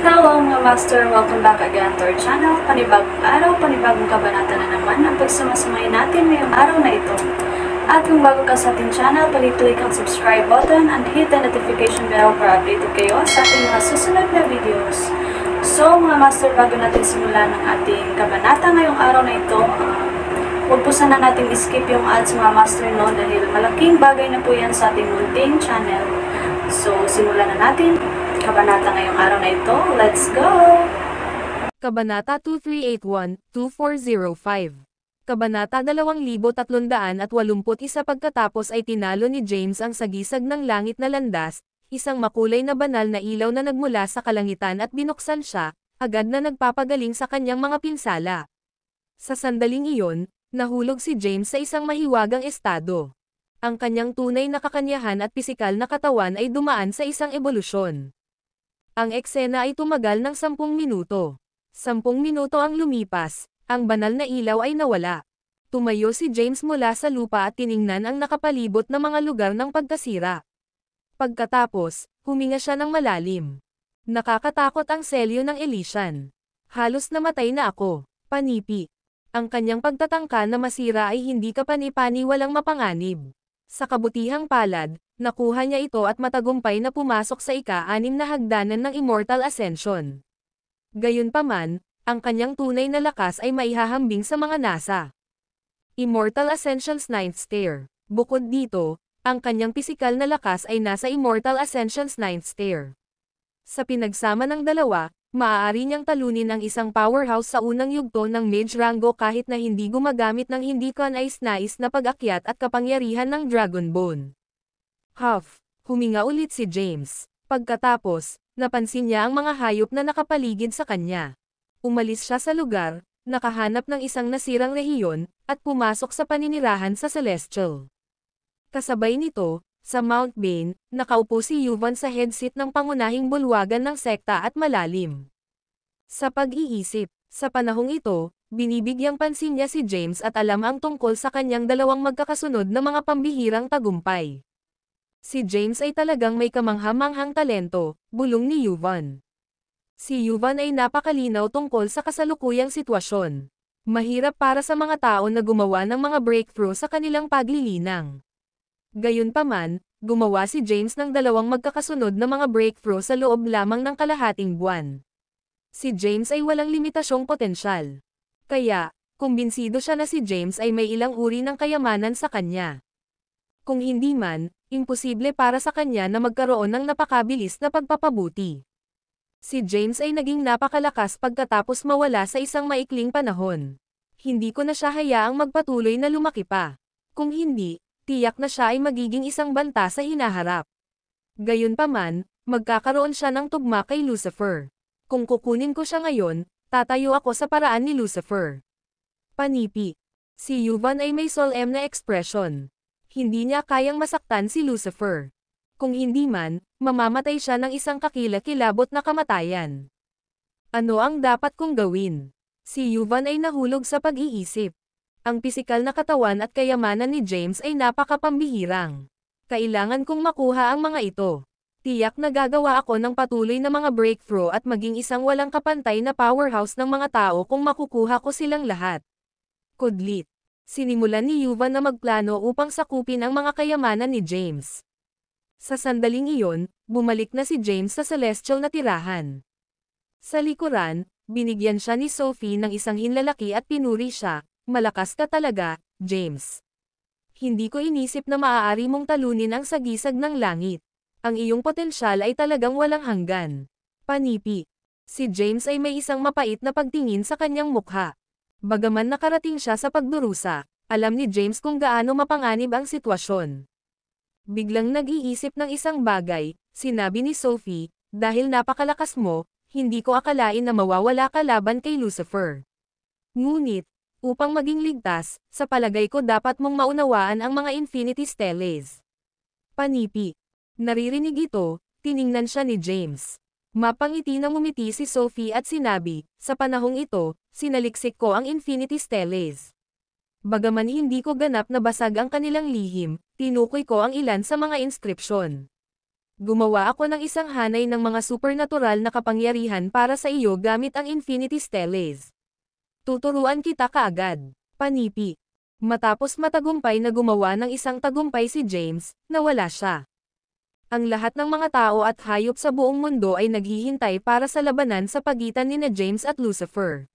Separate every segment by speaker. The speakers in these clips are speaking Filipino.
Speaker 1: Hello mga master! Welcome back again to our channel. Panibagong araw, panibagong kabanata na naman ang pagsumasamayin natin ngayong araw na ito. At kung bago ka sa ating channel, pag-click ang subscribe button and hit the notification bell para updated kayo sa ating mga susunod na videos. So mga master, bago natin simulan ang ating kabanata ngayong araw na ito, huwag po sana natin skip yung ads mga master no, dahil malaking bagay na po yan sa ating munting channel. So simulan na natin kabanata ngayong araw na ito. Let's go!
Speaker 2: Kabanata 2381-2405. Kabanata 2381 pagkatapos ay tinalo ni James ang sagisag ng langit na landas, isang makulay na banal na ilaw na nagmula sa kalangitan at binuksan siya, agad na nagpapagaling sa kanyang mga pinsala. Sa sandaling iyon, nahulog si James sa isang mahiwagang estado. Ang kanyang tunay na kakanyahan at pisikal na katawan ay dumaan sa isang ebolusyon. Ang eksena ay tumagal ng 10 minuto. 10 minuto ang lumipas, ang banal na ilaw ay nawala. Tumayo si James mula sa lupa at tiningnan ang nakapalibot na mga lugar ng pagkasira. Pagkatapos, huminga siya ng malalim. Nakakatakot ang selyo ng Elysian. Halos namatay na ako, panipi. Ang kanyang pagtatangka na masira ay hindi kapani-pani walang mapanganib. Sa kabutihang palad, nakuha niya ito at matagumpay na pumasok sa ika-6 na hagdanan ng Immortal Ascension. Gayunpaman, ang kanyang tunay na lakas ay maihahambing sa mga NASA. Immortal Ascension's 9th Stair. Bukod dito, ang kanyang pisikal na lakas ay nasa Immortal Ascension's 9th Stair. Sa pinagsama ng dalawa, maaari niyang talunin ang isang powerhouse sa unang yugto ng Mage Rango kahit na hindi gumagamit ng hindi kanais-nais na pag-akyat at kapangyarihan ng Dragon Bone. Huff! Huminga ulit si James. Pagkatapos, napansin niya ang mga hayop na nakapaligid sa kanya. Umalis siya sa lugar, nakahanap ng isang nasirang rehiyon, at pumasok sa paninirahan sa Celestial. Kasabay nito, sa Mount Bane, nakaupo si Yuvan sa headset ng pangunahing bulwagan ng sekta at malalim. Sa pag-iisip, sa panahong ito, binibigyang pansin niya si James at alam ang tungkol sa kanyang dalawang magkakasunod na mga pambihirang tagumpay. Si James ay talagang may kamangha-manghang talento, bulong ni Yuvan. Si Yuvan ay napakalinaw tungkol sa kasalukuyang sitwasyon. Mahirap para sa mga tao na gumawa ng mga breakthrough sa kanilang paglilinang. Gayunpaman, gumawa si James ng dalawang magkakasunod na mga breakthrough sa loob lamang ng kalahating buwan. Si James ay walang limitasyong potensyal. Kaya, kumbinsido siya na si James ay may ilang uri ng kayamanan sa kanya. Kung hindi man, imposible para sa kanya na magkaroon ng napakabilis na pagpapabuti. Si James ay naging napakalakas pagkatapos mawala sa isang maikling panahon. Hindi ko na siya hayaang magpatuloy na lumaki pa. Kung hindi, tiyak na siya ay magiging isang banta sa hinaharap. Gayunpaman, magkakaroon siya ng tugma kay Lucifer. Kung kukunin ko siya ngayon, tatayo ako sa paraan ni Lucifer. Panipi. Si Yuvan ay may solemn na ekspresyon. Hindi niya kayang masaktan si Lucifer. Kung hindi man, mamamatay siya ng isang kakilakilabot na kamatayan. Ano ang dapat kong gawin? Si Yuvan ay nahulog sa pag-iisip. Ang pisikal na katawan at kayamanan ni James ay napakapambihirang. Kailangan kong makuha ang mga ito. Tiyak na gagawa ako ng patuloy na mga breakthrough at maging isang walang kapantay na powerhouse ng mga tao kung makukuha ko silang lahat. Kudlit. Sinimulan ni Yuvan na magplano upang sakupin ang mga kayamanan ni James. Sa sandaling iyon, bumalik na si James sa Celestial na tirahan. Sa likuran, binigyan siya ni Sophie ng isang hinlalaki at pinuri siya. Malakas ka talaga, James. Hindi ko inisip na maaari mong talunin ang sagisag ng langit. Ang iyong potensyal ay talagang walang hanggan. Panipi. Si James ay may isang mapait na pagtingin sa kanyang mukha. Bagaman nakarating siya sa pagdurusa, alam ni James kung gaano mapanganib ang sitwasyon. Biglang nag-iisip ng isang bagay, sinabi ni Sophie, dahil napakalakas mo, hindi ko akalain na mawawala ka laban kay Lucifer. Ngunit, upang maging ligtas, sa palagay ko dapat mong maunawaan ang mga Infinity Steles. Panipi. Naririnig ito, tiningnan siya ni James. Mapangiti na ngumiti si Sophie at sinabi, sa panahong ito, sinaliksik ko ang Infinity Steles. Bagaman hindi ko ganap na basag ang kanilang lihim, tinukoy ko ang ilan sa mga inskripsyon. Gumawa ako ng isang hanay ng mga supernatural na kapangyarihan para sa iyo gamit ang Infinity Steles. Tuturuan kita kaagad. Panipi. Matapos matagumpay na gumawa ng isang tagumpay si James, nawala siya. Ang lahat ng mga tao at hayop sa buong mundo ay naghihintay para sa labanan sa pagitan nina James at Lucifer.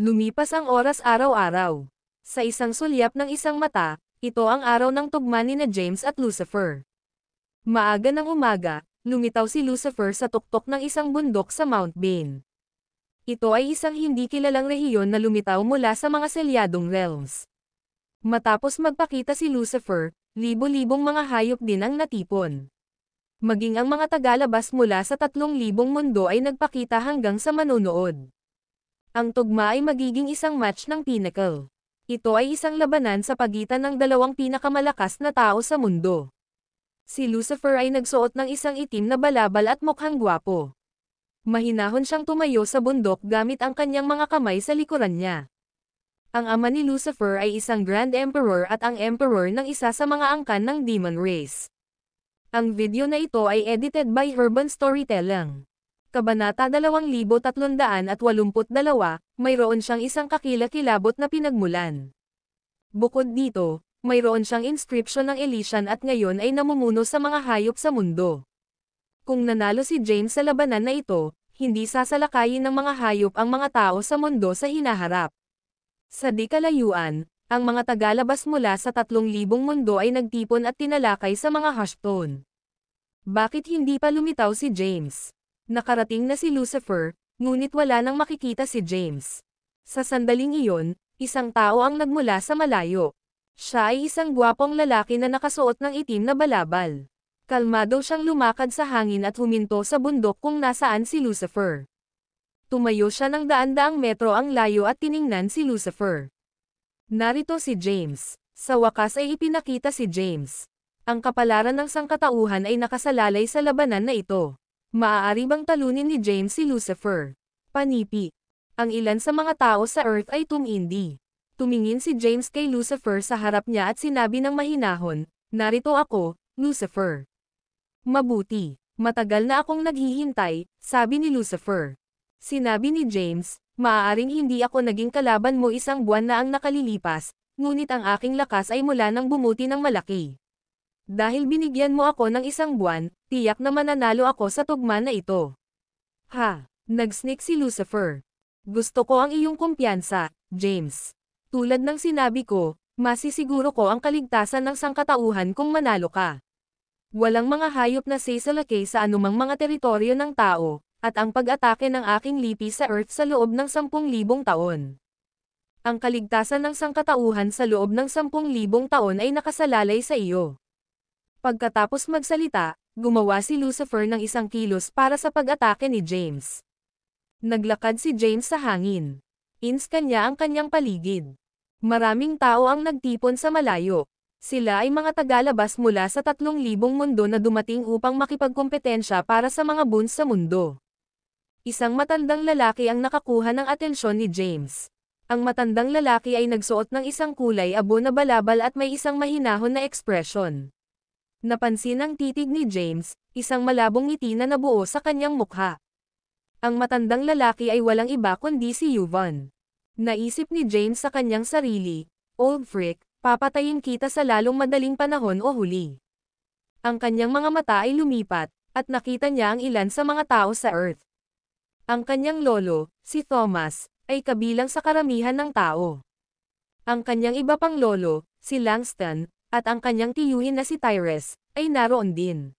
Speaker 2: Lumipas ang oras araw-araw. Sa isang sulyap ng isang mata, ito ang araw ng tugma nina James at Lucifer. Maaga ng umaga, lumitaw si Lucifer sa tuktok ng isang bundok sa Mount Bane. Ito ay isang hindi kilalang rehiyon na lumitaw mula sa mga selyadong realms. Matapos magpakita si Lucifer, libo-libong mga hayop din ang natipon. Maging ang mga tagalabas mula sa 3,000 mundo ay nagpakita hanggang sa manonood. Ang tugma ay magiging isang match ng Pinnacle. Ito ay isang labanan sa pagitan ng dalawang pinakamalakas na tao sa mundo. Si Lucifer ay nagsuot ng isang itim na balabal at mukhang gwapo. Mahinahon siyang tumayo sa bundok gamit ang kanyang mga kamay sa likuran niya. Ang ama ni Lucifer ay isang Grand Emperor at ang Emperor ng isa sa mga angkan ng Demon Race. Ang video na ito ay edited by Urban Storytelling. Kabanata 2382, mayroon siyang isang kakilakilabot na pinagmulan. Bukod dito, mayroon siyang inscription ng Elysian at ngayon ay namumuno sa mga hayop sa mundo. Kung nanalo si James sa labanan na ito, hindi sasalakayin ng mga hayop ang mga tao sa mundo sa hinaharap. Sa di kalayuan, ang mga tagalabas mula sa 3,000 mundo ay nagtipon at tinalakay sa mga Hushstone. Bakit hindi pa lumitaw si James? Nakarating na si Lucifer, ngunit wala nang makikita si James. Sa sandaling iyon, isang tao ang nagmula sa malayo. Siya ay isang gwapong lalaki na nakasuot ng itim na balabal. Kalmado siyang lumakad sa hangin at huminto sa bundok kung nasaan si Lucifer. Tumayo siya ng daan-daang metro ang layo at tiningnan si Lucifer. Narito si James. Sa wakas ay ipinakita si James. Ang kapalaran ng sangkatauhan ay nakasalalay sa labanan na ito. Maaari bang talunin ni James si Lucifer? Panipi. Ang ilan sa mga tao sa Earth ay tumindi. Tumingin si James kay Lucifer sa harap niya at sinabi ng mahinahon, "Narito ako, Lucifer." "Mabuti. Matagal na akong naghihintay," sabi ni Lucifer. Sinabi ni James, "Maaaring hindi ako naging kalaban mo isang buwan na ang nakalilipas, ngunit ang aking lakas ay mula nang bumuti ng malaki. Dahil binigyan mo ako ng isang buwan, tiyak na mananalo ako sa tugma na ito." "Ha?" Nagsneak si Lucifer. "Gusto ko ang iyong kumpiyansa, James. Tulad ng sinabi ko, masisiguro ko ang kaligtasan ng sangkatauhan kung manalo ka. Walang mga hayop na sasalakay sa anumang mga teritoryo ng tao, at ang pag-atake ng aking lipi sa Earth sa loob ng 10,000 taon. Ang kaligtasan ng sangkatauhan sa loob ng 10,000 taon ay nakasalalay sa iyo." Pagkatapos magsalita, gumawa si Lucifer ng isang kilos para sa pag-atake ni James. Naglakad si James sa hangin. Inscan niya ang kanyang paligid. Maraming tao ang nagtipon sa malayo. Sila ay mga tagalabas mula sa 3,000 mundo na dumating upang makipagkompetensya para sa mga boons sa mundo. Isang matandang lalaki ang nakakuha ng atensyon ni James. Ang matandang lalaki ay nagsuot ng isang kulay abo na balabal at may isang mahinahon na ekspresyon. Napansin ang titig ni James, isang malabong ngiti na nabuo sa kanyang mukha. Ang matandang lalaki ay walang iba kundi si Yvonne. Naisip ni James sa kanyang sarili, "Old freak, papatayin kita sa lalong madaling panahon o huli." Ang kanyang mga mata ay lumipat, at nakita niya ang ilan sa mga tao sa Earth. Ang kanyang lolo, si Thomas, ay kabilang sa karamihan ng tao. Ang kanyang iba pang lolo, si Langston, at ang kanyang tiyuhin na si Tyrese, ay naroon din.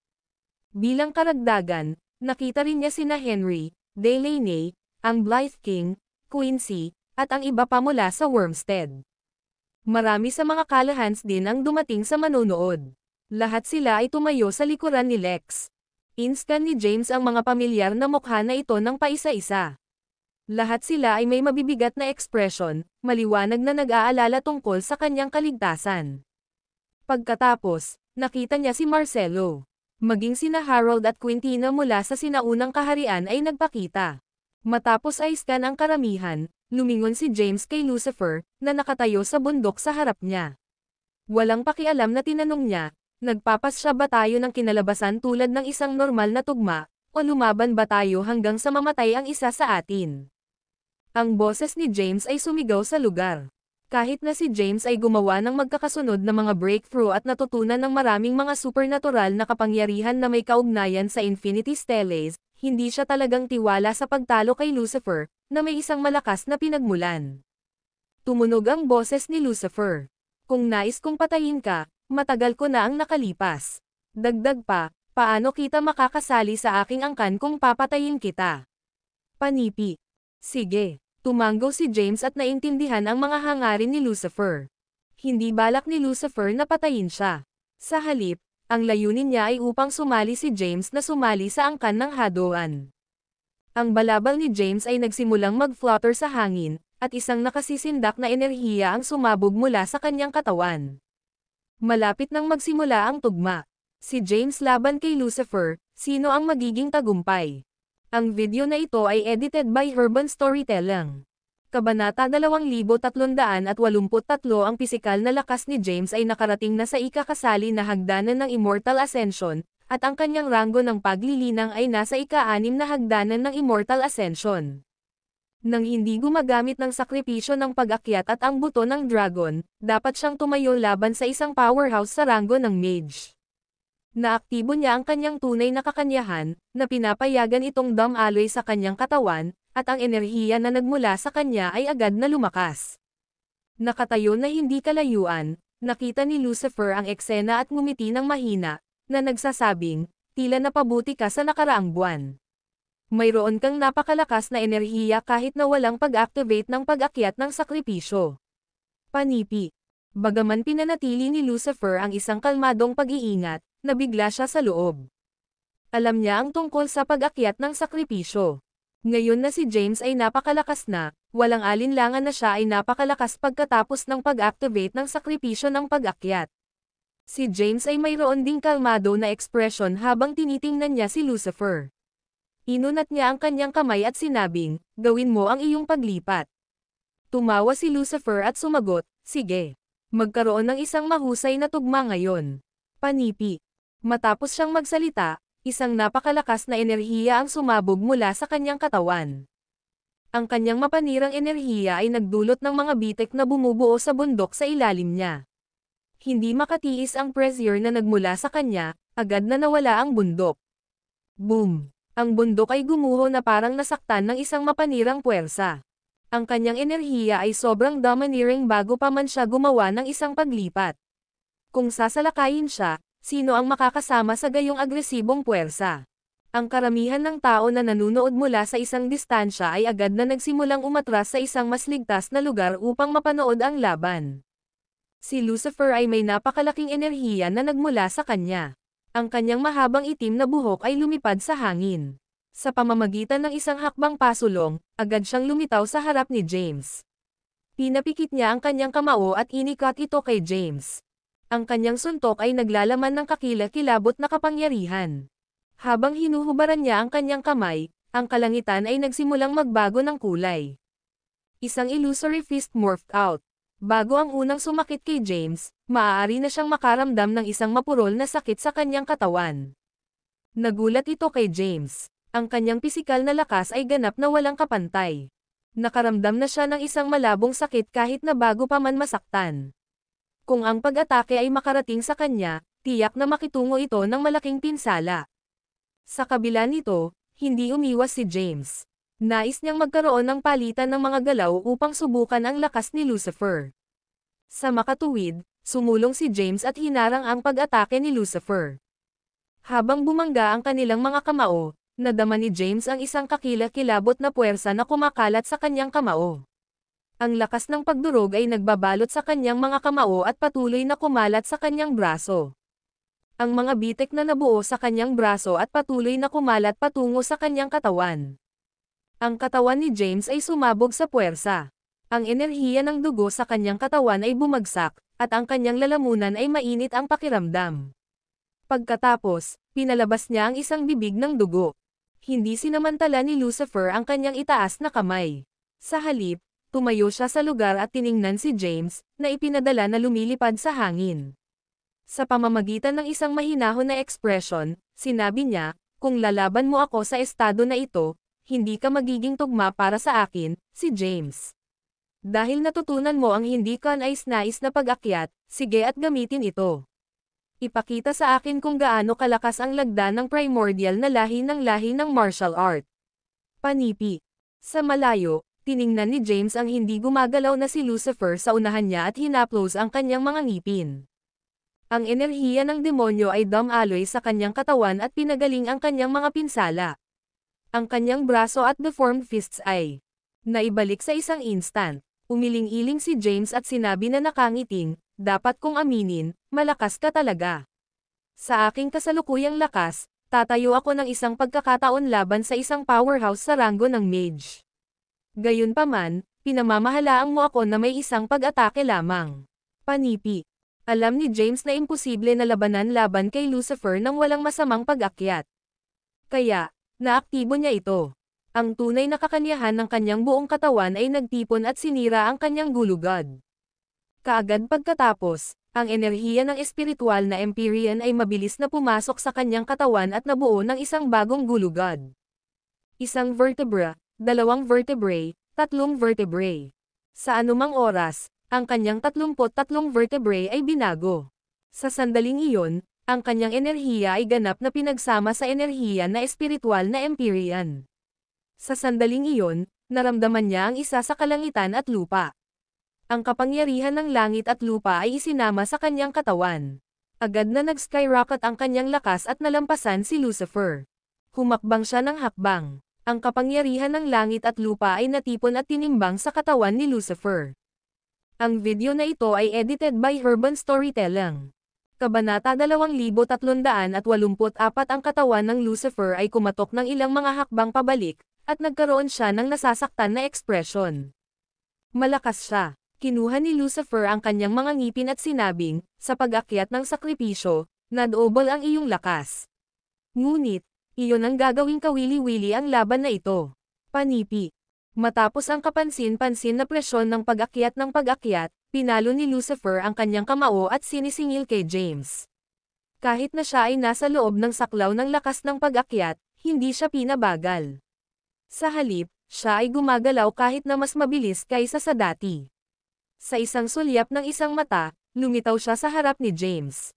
Speaker 2: Bilang karagdagan, nakita rin niya sina Henry, Delaney, ang Blythe King, Quincy, at ang iba pa mula sa Wormstead. Marami sa mga Callahans din ang dumating sa manonood. Lahat sila ay tumayo sa likuran ni Lex. Inscan ni James ang mga pamilyar na mukha na ito ng paisa-isa. Lahat sila ay may mabibigat na ekspresyon, maliwanag na nag-aalala tungkol sa kanyang kaligtasan. Pagkatapos, nakita niya si Marcelo. Maging sina Harold at Quintina mula sa sinaunang kaharian ay nagpakita. Matapos ay scan ang karamihan, Lumingon si James kay Lucifer, na nakatayo sa bundok sa harap niya. Walang pakialam na tinanong niya, nagpapasya ba tayo ng kinalabasan tulad ng isang normal na tugma, o lumaban ba tayo hanggang sa mamatay ang isa sa atin? Ang boses ni James ay sumigaw sa lugar. Kahit na si James ay gumawa ng magkakasunod na mga breakthrough at natutunan ng maraming mga supernatural na kapangyarihan na may kaugnayan sa Infinity Steles, hindi siya talagang tiwala sa pagtalo kay Lucifer, na may isang malakas na pinagmulan. Tumunog ang boses ni Lucifer. Kung nais kong patayin ka, matagal ko na ang nakalipas. Dagdag pa, paano kita makakasali sa aking angkan kung papatayin kita? Panipi. Sige. Tumanggo si James at naintindihan ang mga hangarin ni Lucifer. Hindi balak ni Lucifer na patayin siya. Sa halip, ang layunin niya ay upang sumali si James na sumali sa angkan ng hadoan. Ang balabal ni James ay nagsimulang mag-flutter sa hangin, at isang nakasisindak na enerhiya ang sumabog mula sa kanyang katawan. Malapit nang magsimula ang tugma. Si James laban kay Lucifer, sino ang magiging tagumpay? Ang video na ito ay edited by Urban Storytelling. Kabanata 2383 ang pisikal na lakas ni James ay nakarating na sa ikakasali na hagdanan ng Immortal Ascension, at ang kanyang ranggo ng paglilinang ay nasa ika-6 na hagdanan ng Immortal Ascension. Nang hindi gumagamit ng sakripisyo ng pag-akyat at ang buto ng dragon, dapat siyang tumayo laban sa isang powerhouse sa ranggo ng mage. Naaktibo niya ang kanyang tunay na kakanyahan, na pinapayagan itong dumaloy sa kanyang katawan, at ang enerhiya na nagmula sa kanya ay agad na lumakas. Nakatayo na hindi kalayuan, nakita ni Lucifer ang eksena at ngumiti ng mahina, na nagsasabing, tila napabuti ka sa nakaraang buwan. Mayroon kang napakalakas na enerhiya kahit na walang pag-activate ng pag-akyat ng sakripisyo. Panipi. Bagaman pinanatili ni Lucifer ang isang kalmadong pag-iingat, nabigla siya sa loob. Alam niya ang tungkol sa pag-akyat ng sakripisyo. Ngayon na si James ay napakalakas na, walang alinlangan na siya ay napakalakas pagkatapos ng pag-activate ng sakripisyo ng pag-akyat. Si James ay mayroon ding kalmado na ekspresyon habang tinitingnan niya si Lucifer. Inunat niya ang kanyang kamay at sinabing, gawin mo ang iyong paglipat. Tumawa si Lucifer at sumagot, sige. Magkaroon ng isang mahusay na tugma ngayon. Panipi. Matapos siyang magsalita, isang napakalakas na enerhiya ang sumabog mula sa kanyang katawan. Ang kanyang mapanirang enerhiya ay nagdulot ng mga bitek na bumubuo sa bundok sa ilalim niya. Hindi makatiis ang pressure na nagmula sa kanya, agad na nawala ang bundok. Boom! Ang bundok ay gumuho na parang nasaktan ng isang mapanirang puwersa. Ang kanyang enerhiya ay sobrang domineering bago pa man siya gumawa ng isang paglipat. Kung sasalakayin siya, sino ang makakasama sa gayong agresibong puwersa? Ang karamihan ng tao na nanunood mula sa isang distansya ay agad na nagsimulang umatras sa isang mas ligtas na lugar upang mapanood ang laban. Si Lucifer ay may napakalaking enerhiya na nagmula sa kanya. Ang kanyang mahabang itim na buhok ay lumipad sa hangin. Sa pamamagitan ng isang hakbang pasulong, agad siyang lumitaw sa harap ni James. Pinapikit niya ang kanyang kamao at inikat ito kay James. Ang kanyang suntok ay naglalaman ng kakilakilabot na kapangyarihan. Habang hinuhubaran niya ang kanyang kamay, ang kalangitan ay nagsimulang magbago ng kulay. Isang illusory fist morphed out. Bago ang unang sumakit kay James, maaari na siyang makaramdam ng isang mapurol na sakit sa kanyang katawan. Nagulat ito kay James. Ang kanyang pisikal na lakas ay ganap na walang kapantay. Nakaramdam na siya ng isang malabong sakit kahit na bago pa man masaktan. Kung ang pag-atake ay makarating sa kanya, tiyak na makitungo ito ng malaking pinsala. Sa kabila nito, hindi umiwas si James. Nais niyang magkaroon ng palitan ng mga galaw upang subukan ang lakas ni Lucifer. Sa makatuwid, sumulong si James at hinarang ang pag-atake ni Lucifer. Habang bumangga ang kanilang mga kamao, nadama ni James ang isang kakilakilabot na puwersa na kumakalat sa kanyang kamao. Ang lakas ng pagdurog ay nagbabalot sa kanyang mga kamao at patuloy na kumalat sa kanyang braso. Ang mga bitek na nabuo sa kanyang braso at patuloy na kumalat patungo sa kanyang katawan. Ang katawan ni James ay sumabog sa puwersa. Ang enerhiya ng dugo sa kanyang katawan ay bumagsak, at ang kanyang lalamunan ay mainit ang pakiramdam. Pagkatapos, pinalabas niya ang isang bibig ng dugo. Hindi sinamantala ni Lucifer ang kanyang itaas na kamay. Sa halip, Tumayo siya sa lugar at tiningnan si James, na ipinadala na lumilipad sa hangin. Sa pamamagitan ng isang mahinahon na ekspresyon, sinabi niya, kung lalaban mo ako sa estado na ito, hindi ka magiging tugma para sa akin, si James. Dahil natutunan mo ang hindi ka nais-nais na pag-akyat, sige at gamitin ito. Ipakita sa akin kung gaano kalakas ang lagda ng primordial na lahi ng martial art. Panipi. Sa malayo, tiningnan ni James ang hindi gumagalaw na si Lucifer sa unahan niya at hinaplos ang kanyang mga ngipin. Ang enerhiya ng demonyo ay dumaloy sa kanyang katawan at pinagaling ang kanyang mga pinsala. Ang kanyang braso at deformed fists ay naibalik sa isang instant. Umiling-iling si James at sinabi na nakangiting, dapat kong aminin, malakas ka talaga. Sa aking kasalukuyang lakas, tatayo ako ng isang pagkakataon laban sa isang powerhouse sa ranggo ng mage. Gayunpaman, pinamamahalaang mo ako na may isang pag-atake lamang. Panipi. Alam ni James na imposible na labanan laban kay Lucifer nang walang masamang pag-akyat. Kaya, naaktibo niya ito. Ang tunay na kakanyahan ng kanyang buong katawan ay nagtipon at sinira ang kanyang gulugod. Kaagad pagkatapos, ang enerhiya ng espiritual na Empyrean ay mabilis na pumasok sa kanyang katawan at nabuo ng isang bagong gulugod. Isang vertebra, 2 vertebrae, 3 vertebrae. Sa anumang oras, ang kanyang 33 vertebrae ay binago. Sa sandaling iyon, ang kanyang enerhiya ay ganap na pinagsama sa enerhiya na espiritual na Empyrean. Sa sandaling iyon, naramdaman niya ang isa sa kalangitan at lupa. Ang kapangyarihan ng langit at lupa ay isinama sa kanyang katawan. Agad na nag-skyrocket ang kanyang lakas at nalampasan si Lucifer. Humakbang siya ng hakbang. Ang kapangyarihan ng langit at lupa ay natipon at tinimbang sa katawan ni Lucifer. Ang video na ito ay edited by Urban Storytelling. Kabanata 2384. Ang katawan ng Lucifer ay kumatok ng ilang mga hakbang pabalik, at nagkaroon siya ng nasasaktan na ekspresyon. Malakas siya. Kinuha ni Lucifer ang kanyang mga ngipin at sinabing, sa pag-akyat ng sakripisyo, nadobol ang iyong lakas. Ngunit, iyon ang gagawing kawili-wili ang laban na ito. Panipi. Matapos ang kapansin-pansin na presyon ng pag-akyat, pinalo ni Lucifer ang kanyang kamao at sinisingil kay James. Kahit na siya ay nasa loob ng saklaw ng lakas ng pag-akyat, hindi siya pinabagal. Sa halip, siya ay gumagalaw kahit na mas mabilis kaysa sa dati. Sa isang sulyap ng isang mata, lumitaw siya sa harap ni James.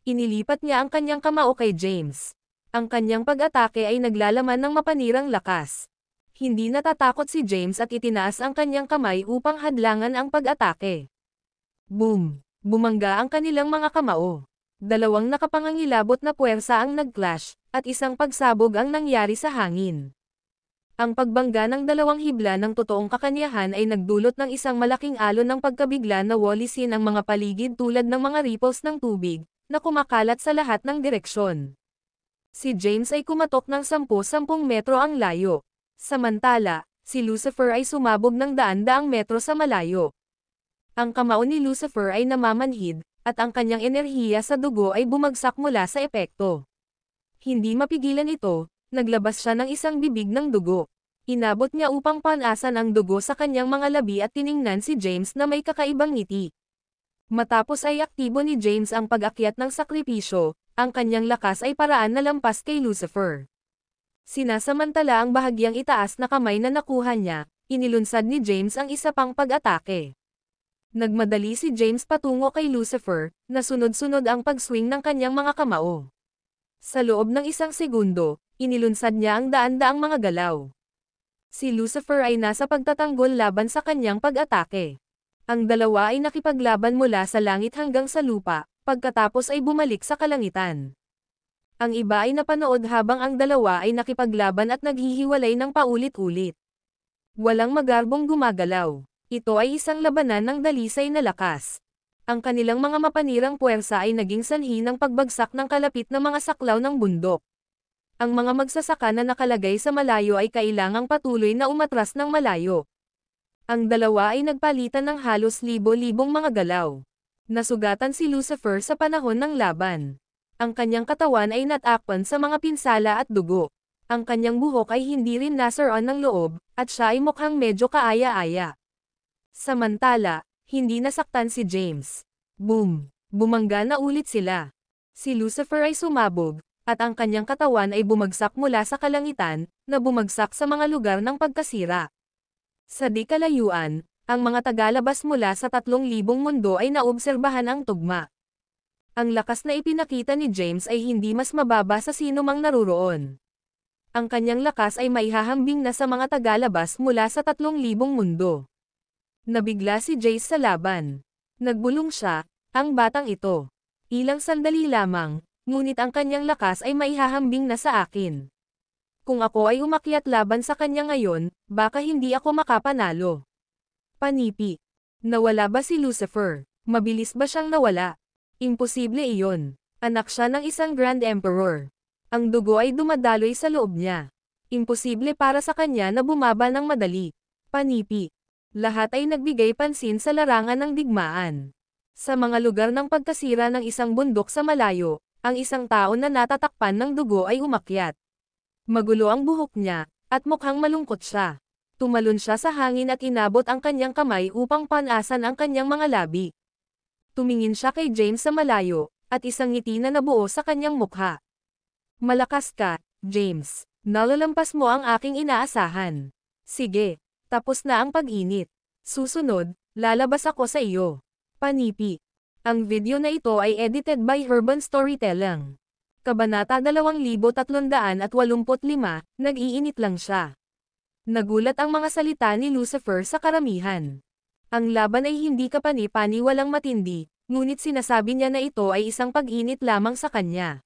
Speaker 2: Inilipat niya ang kanyang kamao kay James. Ang kanyang pag-atake ay naglalaman ng mapanirang lakas. Hindi natatakot si James at itinaas ang kanyang kamay upang hadlangan ang pag-atake. Boom! Bumangga ang kanilang mga kamao. Dalawang nakapangangilabot na puwersa ang nag-clash, at isang pagsabog ang nangyari sa hangin. Ang pagbangga ng dalawang hibla ng totoong kakanyahan ay nagdulot ng isang malaking alon ng pagkabigla na walisin ang mga paligid tulad ng mga ripples ng tubig, na kumakalat sa lahat ng direksyon. Si James ay kumatok ng 10 metro ang layo. Samantala, si Lucifer ay sumabog ng daan-daang metro sa malayo. Ang kamao ni Lucifer ay namamanhid, at ang kanyang enerhiya sa dugo ay bumagsak mula sa epekto. Hindi mapigilan ito, naglabas siya ng isang bibig ng dugo. Inabot niya upang panasan ang dugo sa kanyang mga labi at tiningnan si James na may kakaibang ngiti. Matapos ay aktibo ni James ang pag-akyat ng sakripisyo, ang kanyang lakas ay paraan na lampas kay Lucifer. Sinasamantala ang bahagyang itaas na kamay na nakuha niya, inilunsad ni James ang isa pang pag-atake. Nagmadali si James patungo kay Lucifer, na sunod-sunod ang pag-swing ng kanyang mga kamao. Sa loob ng isang segundo, inilunsad niya ang daan-daang mga galaw. Si Lucifer ay nasa pagtatanggol laban sa kanyang pag-atake. Ang dalawa ay nakipaglaban mula sa langit hanggang sa lupa, pagkatapos ay bumalik sa kalangitan. Ang iba ay napanood habang ang dalawa ay nakipaglaban at naghihiwalay ng paulit-ulit. Walang magarbong gumagalaw. Ito ay isang labanan ng dalisay na lakas. Ang kanilang mga mapanirang puwersa ay naging sanhi ng pagbagsak ng kalapit na mga saklaw ng bundok. Ang mga magsasaka na nakalagay sa malayo ay kailangang patuloy na umatras ng malayo. Ang dalawa ay nagpalitan ng halos libo-libong mga galaw. Nasugatan si Lucifer sa panahon ng laban. Ang kanyang katawan ay natakpan sa mga pinsala at dugo. Ang kanyang buhok ay hindi rin nasaroon ng loob, at siya ay mukhang medyo kaaya-aya. Samantala, hindi nasaktan si James. Boom! Bumangga na ulit sila. Si Lucifer ay sumabog, at ang kanyang katawan ay bumagsak mula sa kalangitan, na bumagsak sa mga lugar ng pagkasira. Sa di kalayuan, ang mga tagalabas mula sa 3,000 mundo ay naobserbahan ang tugma. Ang lakas na ipinakita ni James ay hindi mas mababa sa sino mang naruroon. Ang kanyang lakas ay maihahambing na sa mga tagalabas mula sa 3,000 mundo. Nabigla si Jace sa laban. Nagbulong siya, ang batang ito. Ilang sandali lamang, ngunit ang kanyang lakas ay maihahambing na sa akin. Kung ako ay umakyat laban sa kanya ngayon, baka hindi ako makapanalo. Panipi. Nawala ba si Lucifer? Mabilis ba siyang nawala? Imposible iyon. Anak siya ng isang Grand Emperor. Ang dugo ay dumadaloy sa loob niya. Imposible para sa kanya na bumaba ng madali. Panipi. Lahat ay nagbigay pansin sa larangan ng digmaan. Sa mga lugar ng pagkasira ng isang bundok sa malayo, ang isang tao na natatakpan ng dugo ay umakyat. Magulo ang buhok niya, at mukhang malungkot siya. Tumalon siya sa hangin at inabot ang kanyang kamay upang panasan ang kanyang mga labi. Tumingin siya kay James sa malayo, at isang ngiti na nabuo sa kanyang mukha. Malakas ka, James. Nalalampas mo ang aking inaasahan. Sige, tapos na ang pag-init. Susunod, lalabas ako sa iyo. Panipi. Ang video na ito ay edited by Urban Storytelling. Kabanata 2385, nag-iinit lang siya. Nagulat ang mga salita ni Lucifer sa karamihan. Ang laban ay hindi kapani-pani walang matindi, ngunit sinasabi niya na ito ay isang pag-init lamang sa kanya.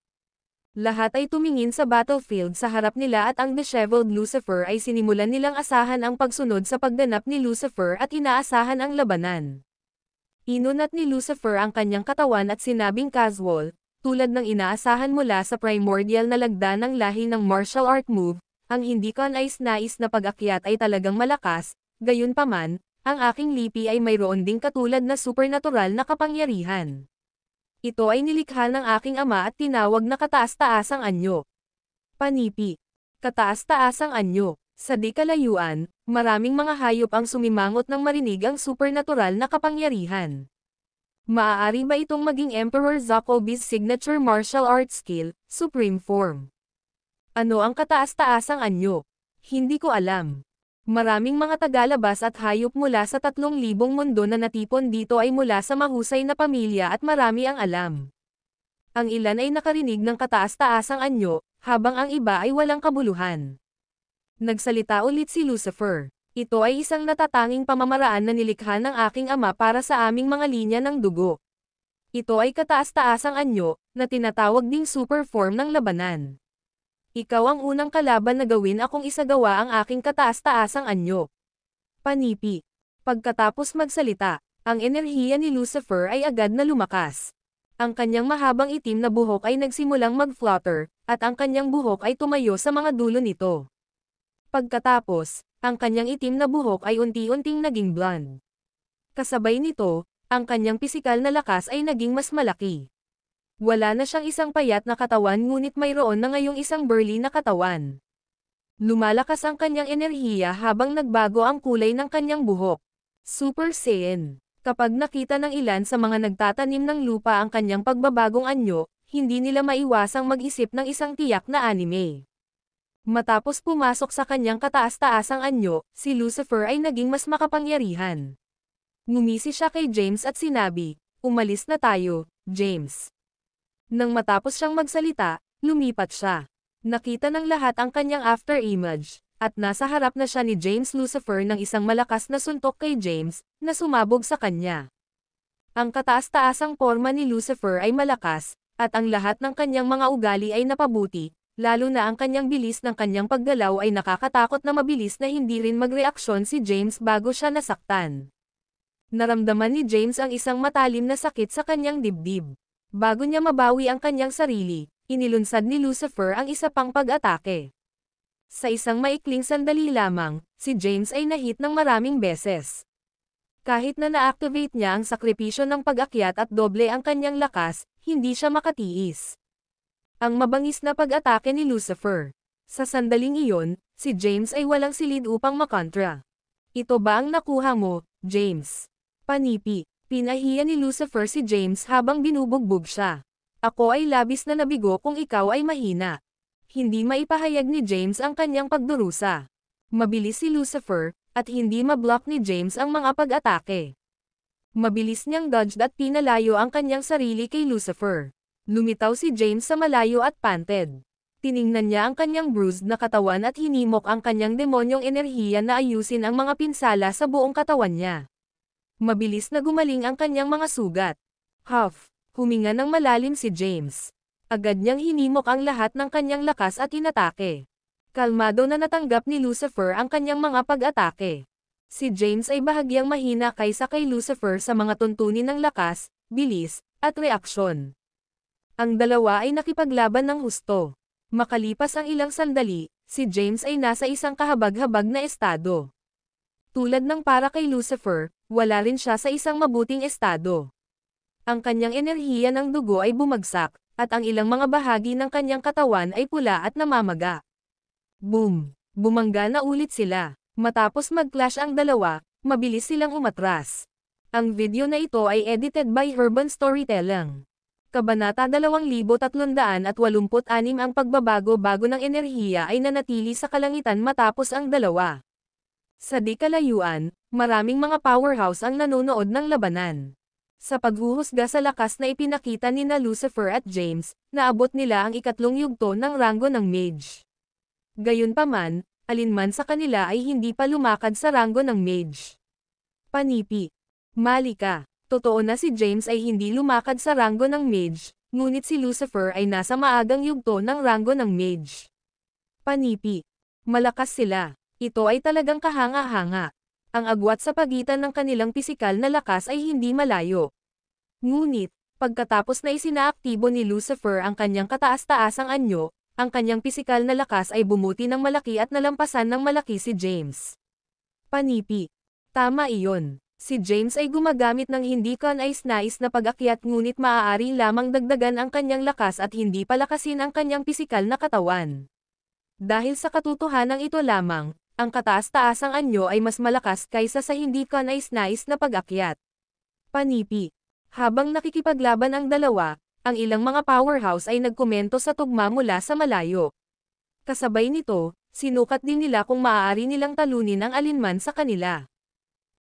Speaker 2: Lahat ay tumingin sa battlefield sa harap nila at ang disheveled Lucifer ay sinimulan nilang asahan ang pagsunod sa pagganap ni Lucifer at inaasahan ang labanan. Inunat ni Lucifer ang kanyang katawan at sinabing casual, tulad ng inaasahan mula sa primordial na lagda ng lahi ng martial art move, ang hindi ka nais-nais na pag-akyat ay talagang malakas, gayunpaman, ang aking lipi ay mayroon ding katulad na supernatural na kapangyarihan. Ito ay nilikha ng aking ama at tinawag na kataas-taasang anyo. Panipi. Kataas-taasang anyo. Sa di kalayuan, maraming mga hayop ang sumimangot nang marinig ang supernatural na kapangyarihan. Maaari ba itong maging Emperor Jacoby's signature martial arts skill, Supreme Form? Ano ang kataas-taasang anyo? Hindi ko alam. Maraming mga tagalabas at hayop mula sa 3,000 mundo na natipon dito ay mula sa mahusay na pamilya at marami ang alam. Ang ilan ay nakarinig ng kataas-taasang anyo, habang ang iba ay walang kabuluhan. Nagsalita ulit si Lucifer. Ito ay isang natatanging pamamaraan na nilikha ng aking ama para sa aming mga linya ng dugo. Ito ay kataas-taasang anyo, na tinatawag ding super form ng labanan. Ikaw ang unang kalaban na gawin akong isagawa ang aking kataas-taasang anyo. Panipi. Pagkatapos magsalita, ang enerhiya ni Lucifer ay agad na lumakas. Ang kanyang mahabang itim na buhok ay nagsimulang mag-flutter, at ang kanyang buhok ay tumayo sa mga dulo nito. Pagkatapos, ang kanyang itim na buhok ay unti-unting naging blonde. Kasabay nito, ang kanyang pisikal na lakas ay naging mas malaki. Wala na siyang isang payat na katawan ngunit mayroon na ngayong isang burly na katawan. Lumalakas ang kanyang enerhiya habang nagbago ang kulay ng kanyang buhok. Super Saiyan. Kapag nakita ng ilan sa mga nagtatanim ng lupa ang kanyang pagbabagong anyo, hindi nila maiwasang mag-isip ng isang tiyak na anime. Matapos pumasok sa kanyang kataas-taasang anyo, si Lucifer ay naging mas makapangyarihan. Ngumisi siya kay James at sinabi, "Umalis na tayo, James." Nang matapos siyang magsalita, lumipat siya. Nakita ng lahat ang kanyang after-image, at nasa harap na siya ni James Lucifer ng isang malakas na suntok kay James, na sumabog sa kanya. Ang kataas-taasang porma ni Lucifer ay malakas, at ang lahat ng kanyang mga ugali ay napabuti, lalo na ang kanyang bilis ng kanyang paggalaw ay nakakatakot na mabilis na hindi rin magreaksyon si James bago siya nasaktan. Naramdaman ni James ang isang matalim na sakit sa kanyang dibdib. Bago niya mabawi ang kanyang sarili, inilunsad ni Lucifer ang isa pang pag-atake. Sa isang maikling sandali lamang, si James ay nahit ng maraming beses. Kahit na na-activate niya ang sakripisyo ng pag-akyat at doble ang kanyang lakas, hindi siya makatiis. Ang mabangis na pag-atake ni Lucifer. Sa sandaling iyon, si James ay walang silid upang makontra. Ito ba ang nakuha mo, James. Panipi. Pinahiya ni Lucifer si James habang binubugbog siya. Ako ay labis na nabigo kung ikaw ay mahina. Hindi maipahayag ni James ang kanyang pagdurusa. Mabilis si Lucifer, at hindi mablock ni James ang mga pag-atake. Mabilis niyang dodged at pinalayo ang kanyang sarili kay Lucifer. Lumitaw si James sa malayo at panted. Tiningnan niya ang kanyang bruised na katawan at hinimok ang kanyang demonyong enerhiya na ayusin ang mga pinsala sa buong katawan niya. Mabilis na gumaling ang kanyang mga sugat. Huff, huminga ng malalim si James. Agad niyang hinimok ang lahat ng kanyang lakas at inatake. Kalmado na natanggap ni Lucifer ang kanyang mga pag-atake. Si James ay bahagyang mahina kaysa kay Lucifer sa mga tuntunin ng lakas, bilis, at reaksyon. Ang dalawa ay nakipaglaban ng husto. Makalipas ang ilang sandali, si James ay nasa isang kahabag-habag na estado. Tulad ng para kay Lucifer, wala rin siya sa isang mabuting estado. Ang kanyang enerhiya ng dugo ay bumagsak, at ang ilang mga bahagi ng kanyang katawan ay pula at namamaga. Boom! Bumangga na ulit sila. Matapos mag-clash ang dalawa, mabilis silang umatras. Ang video na ito ay edited by Urban Storytelling. Kabanata 2386 ang pagbabago-bago ng enerhiya ay nanatili sa kalangitan matapos ang dalawa. Sa di kalayuan, maraming mga powerhouse ang nanonood ng labanan. Sa paghuhusga sa lakas na ipinakita ni Lucifer at James, naabot nila ang ikatlong yugto ng ranggo ng mage. Gayunpaman, alinman sa kanila ay hindi pa lumakad sa ranggo ng mage. Panipi. Mali ka. Totoo na si James ay hindi lumakad sa ranggo ng mage, ngunit si Lucifer ay nasa maagang yugto ng ranggo ng mage. Panipi. Malakas sila. Ito ay talagang kahanga-hanga. Ang agwat sa pagitan ng kanilang pisikal na lakas ay hindi malayo. Ngunit, pagkatapos na isinaaktibo ni Lucifer ang kanyang kataas-taasang anyo, ang kanyang pisikal na lakas ay bumuti ng malaki at nalampasan ng malaki si James. Panipi. Tama iyon. Si James ay gumagamit ng hindi kanais-nais na pag-akyat ngunit maaari lamang dagdagan ang kanyang lakas at hindi palakasin ang kanyang pisikal na katawan. Dahil sa katotohanan ito lamang, ang kataas-taasang anyo ay mas malakas kaysa sa hindi kanais-nais na pag-akyat. Panipi. Habang nakikipaglaban ang dalawa, ang ilang mga powerhouse ay nagkomento sa tugma mula sa malayo. Kasabay nito, sinukat din nila kung maaari nilang talunin ang alinman sa kanila.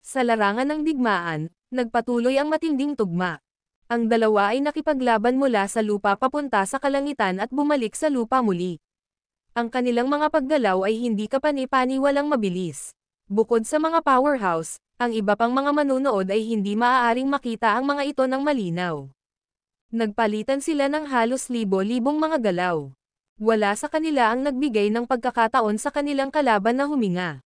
Speaker 2: Sa larangan ng digmaan, nagpatuloy ang matinding tugma. Ang dalawa ay nakipaglaban mula sa lupa papunta sa kalangitan at bumalik sa lupa muli. Ang kanilang mga paggalaw ay hindi kapani-paniwalang mabilis. Bukod sa mga powerhouse, ang iba pang mga manunood ay hindi maaaring makita ang mga ito ng malinaw. Nagpalitan sila ng halos libo-libong mga galaw. Wala sa kanila ang nagbigay ng pagkakataon sa kanilang kalaban na huminga.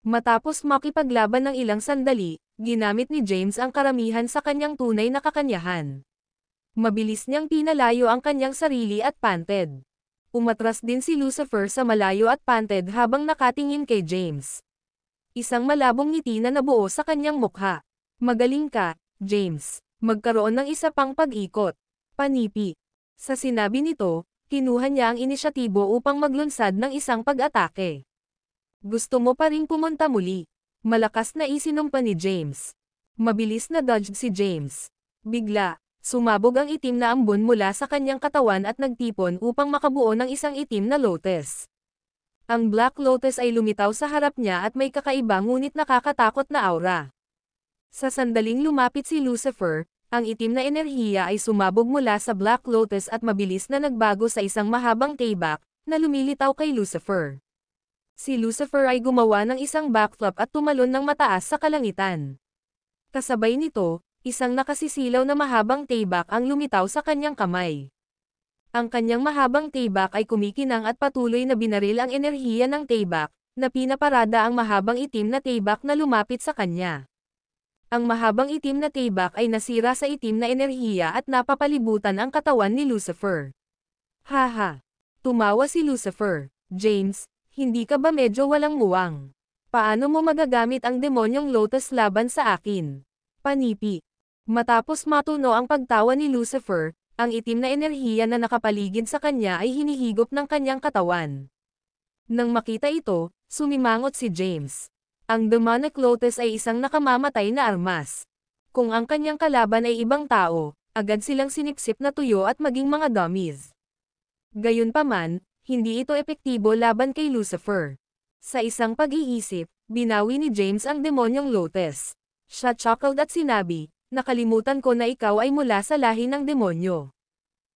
Speaker 2: Matapos makipaglaban ng ilang sandali, ginamit ni James ang karamihan sa kanyang tunay na kakanyahan. Mabilis niyang pinalayo ang kanyang sarili at panted. Umatras din si Lucifer sa malayo at panted habang nakatingin kay James. Isang malabong ngiti na nabuo sa kanyang mukha. Magaling ka, James. Magkaroon ng isa pang pag-ikot. Panipi. Sa sinabi nito, kinuha niya ang inisyatibo upang maglunsad ng isang pag-atake. Gusto mo pa ring pumunta muli. Malakas na isinumpa ni James. Mabilis na dodged si James. Bigla, sumabog ang itim na ambon mula sa kanyang katawan at nagtipon upang makabuo ng isang itim na lotus. Ang Black Lotus ay lumitaw sa harap niya at may kakaiba ngunit nakakatakot na aura. Sa sandaling lumapit si Lucifer, ang itim na enerhiya ay sumabog mula sa Black Lotus at mabilis na nagbago sa isang mahabang tailback na lumilitaw kay Lucifer. Si Lucifer ay gumawa ng isang backflip at tumalon ng mataas sa kalangitan. Kasabay nito, isang nakasisilaw na mahabang tailback ang lumitaw sa kanyang kamay. Ang kanyang mahabang tailback ay kumikinang at patuloy na binaril ang enerhiya ng tailback, na pinaparada ang mahabang itim na tailback na lumapit sa kanya. Ang mahabang itim na tailback ay nasira sa itim na enerhiya at napapalibutan ang katawan ni Lucifer. Haha! Tumawa si Lucifer. James, hindi ka ba medyo walang muwang? Paano mo magagamit ang demonyong lotus laban sa akin? Panipi. Matapos matuno ang pagtawa ni Lucifer, ang itim na enerhiya na nakapaligid sa kanya ay hinihigop ng kanyang katawan. Nang makita ito, sumimangot si James. Ang Demonic Lotus ay isang nakamamatay na armas. Kung ang kanyang kalaban ay ibang tao, agad silang sinipsip na tuyo at maging mga dummies. Gayunpaman, hindi ito epektibo laban kay Lucifer. Sa isang pag-iisip, binawi ni James ang demonyong Lotus. Siya chuckled at sinabi, nakalimutan ko na ikaw ay mula sa lahi ng demonyo.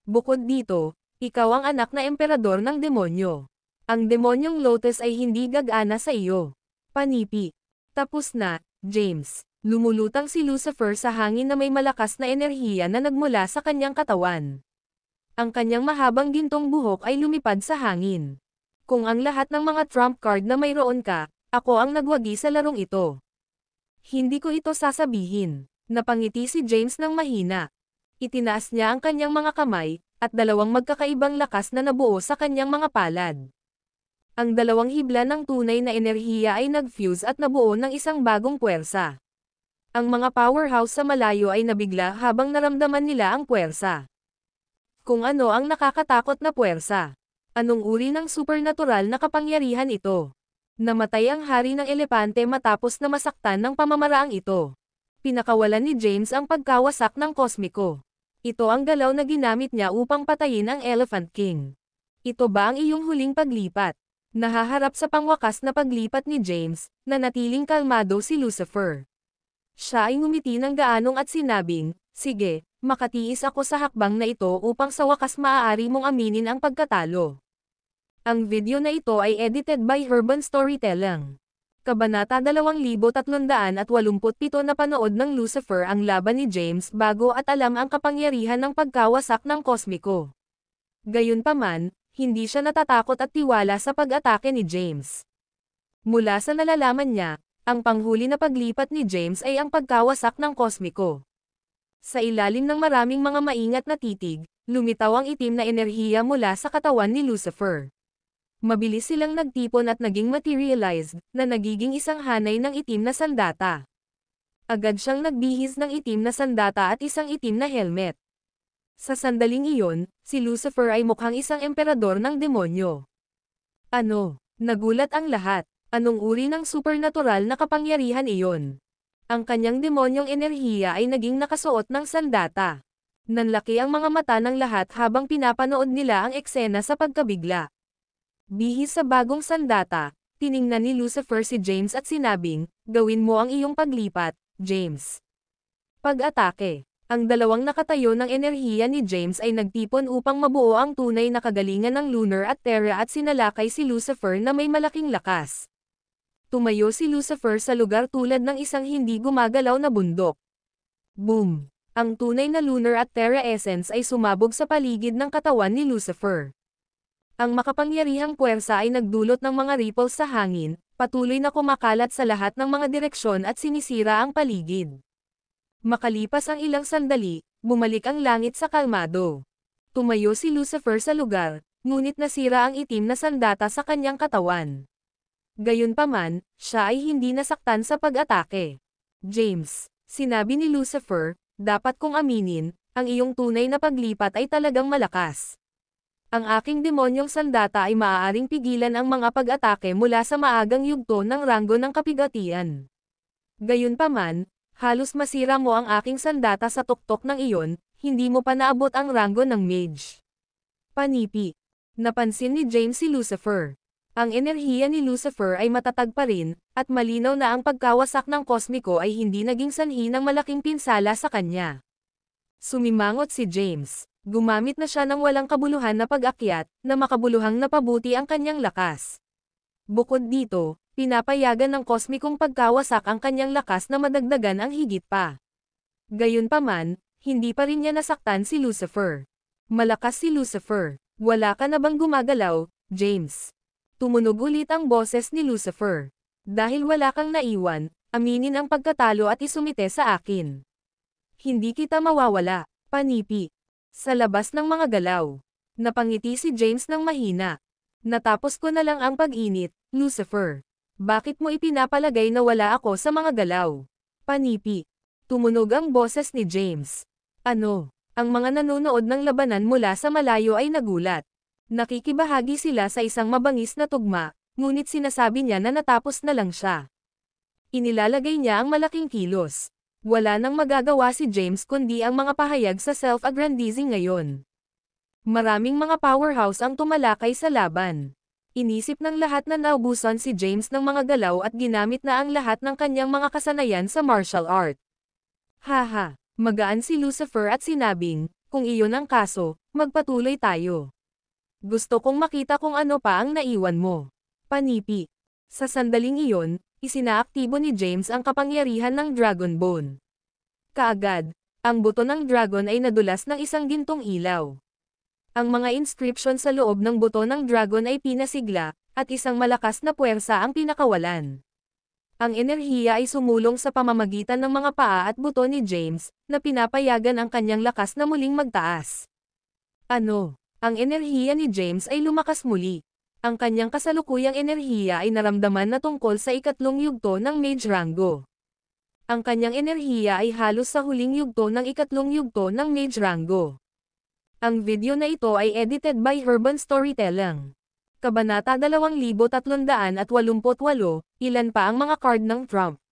Speaker 2: Bukod dito, ikaw ang anak na emperador ng demonyo. Ang demonyong Lotus ay hindi gagana sa iyo. Panipi. Tapos na, James. Lumulutang si Lucifer sa hangin na may malakas na enerhiya na nagmula sa kanyang katawan. Ang kanyang mahabang gintong buhok ay lumipad sa hangin. Kung ang lahat ng mga trump card na mayroon ka, ako ang nagwagi sa larong ito. Hindi ko ito sasabihin. Napangiti si James ng mahina. Itinaas niya ang kanyang mga kamay, at dalawang magkakaibang lakas na nabuo sa kanyang mga palad. Ang dalawang hibla ng tunay na enerhiya ay nag-fuse at nabuo ng isang bagong puwersa. Ang mga powerhouse sa malayo ay nabigla habang naramdaman nila ang puwersa. Kung ano ang nakakatakot na puwersa? Anong uri ng supernatural na kapangyarihan ito? Namatay ang hari ng elepante matapos na masaktan ng pamamaraang ito. Pinakawalan ni James ang pagkawasak ng kosmiko. Ito ang galaw na ginamit niya upang patayin ang Elephant King. Ito ba ang iyong huling paglipat? Nahaharap sa pangwakas na paglipat ni James, nanatiling kalmado si Lucifer. Siya ay ngumiti ng gaanong at sinabing, sige, makatiis ako sa hakbang na ito upang sa wakas maaari mong aminin ang pagkatalo. Ang video na ito ay edited by Herban Storytelling. Kabanata 2387 na panood ng Lucifer ang laban ni James bago at alam ang kapangyarihan ng pagkawasak ng kosmiko. Gayunpaman, hindi siya natatakot at tiwala sa pag-atake ni James. Mula sa nalalaman niya, ang panghuli na paglipat ni James ay ang pagkawasak ng kosmiko. Sa ilalim ng maraming mga maingat na titig, lumitaw ang itim na enerhiya mula sa katawan ni Lucifer. Mabilis silang nagtipon at naging materialized, na nagiging isang hanay ng itim na sandata. Agad siyang nagbihis ng itim na sandata at isang itim na helmet. Sa sandaling iyon, si Lucifer ay mukhang isang emperador ng demonyo. Ano? Nagulat ang lahat. Anong uri ng supernatural na kapangyarihan iyon? Ang kanyang demonyong enerhiya ay naging nakasuot ng sandata. Nanlaki ang mga mata ng lahat habang pinapanood nila ang eksena sa pagkabigla. Bihis sa bagong sandata, tiningnan ni Lucifer si James at sinabing, gawin mo ang iyong paglipat, James. Pag-atake. Ang dalawang nakatayo ng enerhiya ni James ay nagtipon upang mabuo ang tunay na kagalingan ng Lunar at Terra at sinalakay si Lucifer na may malaking lakas. Tumayo si Lucifer sa lugar tulad ng isang hindi gumagalaw na bundok. Boom! Ang tunay na Lunar at Terra essence ay sumabog sa paligid ng katawan ni Lucifer. Ang makapangyarihang puwersa ay nagdulot ng mga ripples sa hangin, patuloy na kumakalat sa lahat ng mga direksyon at sinisira ang paligid. Makalipas ang ilang sandali, bumalik ang langit sa kalmado. Tumayo si Lucifer sa lugar, ngunit nasira ang itim na sandata sa kanyang katawan. Gayunpaman, siya ay hindi nasaktan sa pag-atake. James, sinabi ni Lucifer, dapat kong aminin, ang iyong tunay na paglipat ay talagang malakas. Ang aking demonyong sandata ay maaaring pigilan ang mga pag-atake mula sa maagang yugto ng ranggo ng kapigatian. Gayunpaman, halos masira mo ang aking sandata sa tuktok ng iyon, hindi mo pa naabot ang ranggo ng mage. Panipi. Napansin ni James si Lucifer. Ang enerhiya ni Lucifer ay matatag pa rin, at malinaw na ang pagkawasak ng kosmiko ay hindi naging sanhi ng malaking pinsala sa kanya. Sumimangot si James. Gumamit na siya ng walang kabuluhan na pag-akyat, na makabuluhang napabuti ang kanyang lakas. Bukod dito, pinapayagan ng kosmikong pagkawasak ang kanyang lakas na madagdagan ang higit pa. Gayunpaman, hindi pa rin niya nasaktan si Lucifer. Malakas si Lucifer. Wala ka na bang gumagalaw, James? Tumunog ulit ang boses ni Lucifer. Dahil wala kang naiwan, aminin ang pagkatalo at isumite sa akin. Hindi kita mawawala, panipi. Sa labas ng mga galaw. Napangiti si James ng mahina. Natapos ko na lang ang pag-init, Lucifer. Bakit mo ipinapalagay na wala ako sa mga galaw? Panipi. Tumunog ang boses ni James. Ano? Ang mga nanonood ng labanan mula sa malayo ay nagulat. Nakikibahagi sila sa isang mabangis na tugma, ngunit sinasabi niya na natapos na lang siya. Inilalagay niya ang malaking kilos. Wala nang magagawa si James kundi ang mga pahayag sa self-aggrandizing ngayon. Maraming mga powerhouse ang tumalakay sa laban. Inisip ng lahat na naubusan si James ng mga galaw at ginamit na ang lahat ng kanyang mga kasanayan sa martial art. Haha, magaan si Lucifer at sinabing, kung iyon ang kaso, magpatuloy tayo. Gusto kong makita kung ano pa ang naiwan mo. Panipi. Sa sandaling iyon, isinaaktibo ni James ang kapangyarihan ng Dragon Bone. Kaagad, ang buto ng dragon ay nadulas ng isang gintong ilaw. Ang mga inscription sa loob ng buto ng dragon ay pinasigla, at isang malakas na puwersa ang pinakawalan. Ang enerhiya ay sumulong sa pamamagitan ng mga paa at buto ni James, na pinapayagan ang kanyang lakas na muling magtaas. Ano? Ang enerhiya ni James ay lumakas muli. Ang kanyang kasalukuyang enerhiya ay naramdaman na tungkol sa ikatlong yugto ng Mage Rango. Ang kanyang enerhiya ay halos sa huling yugto ng ikatlong yugto ng Mage Rango. Ang video na ito ay edited by Urban Storytelling. Kabanata 2388, ilan pa ang mga card ng Trump?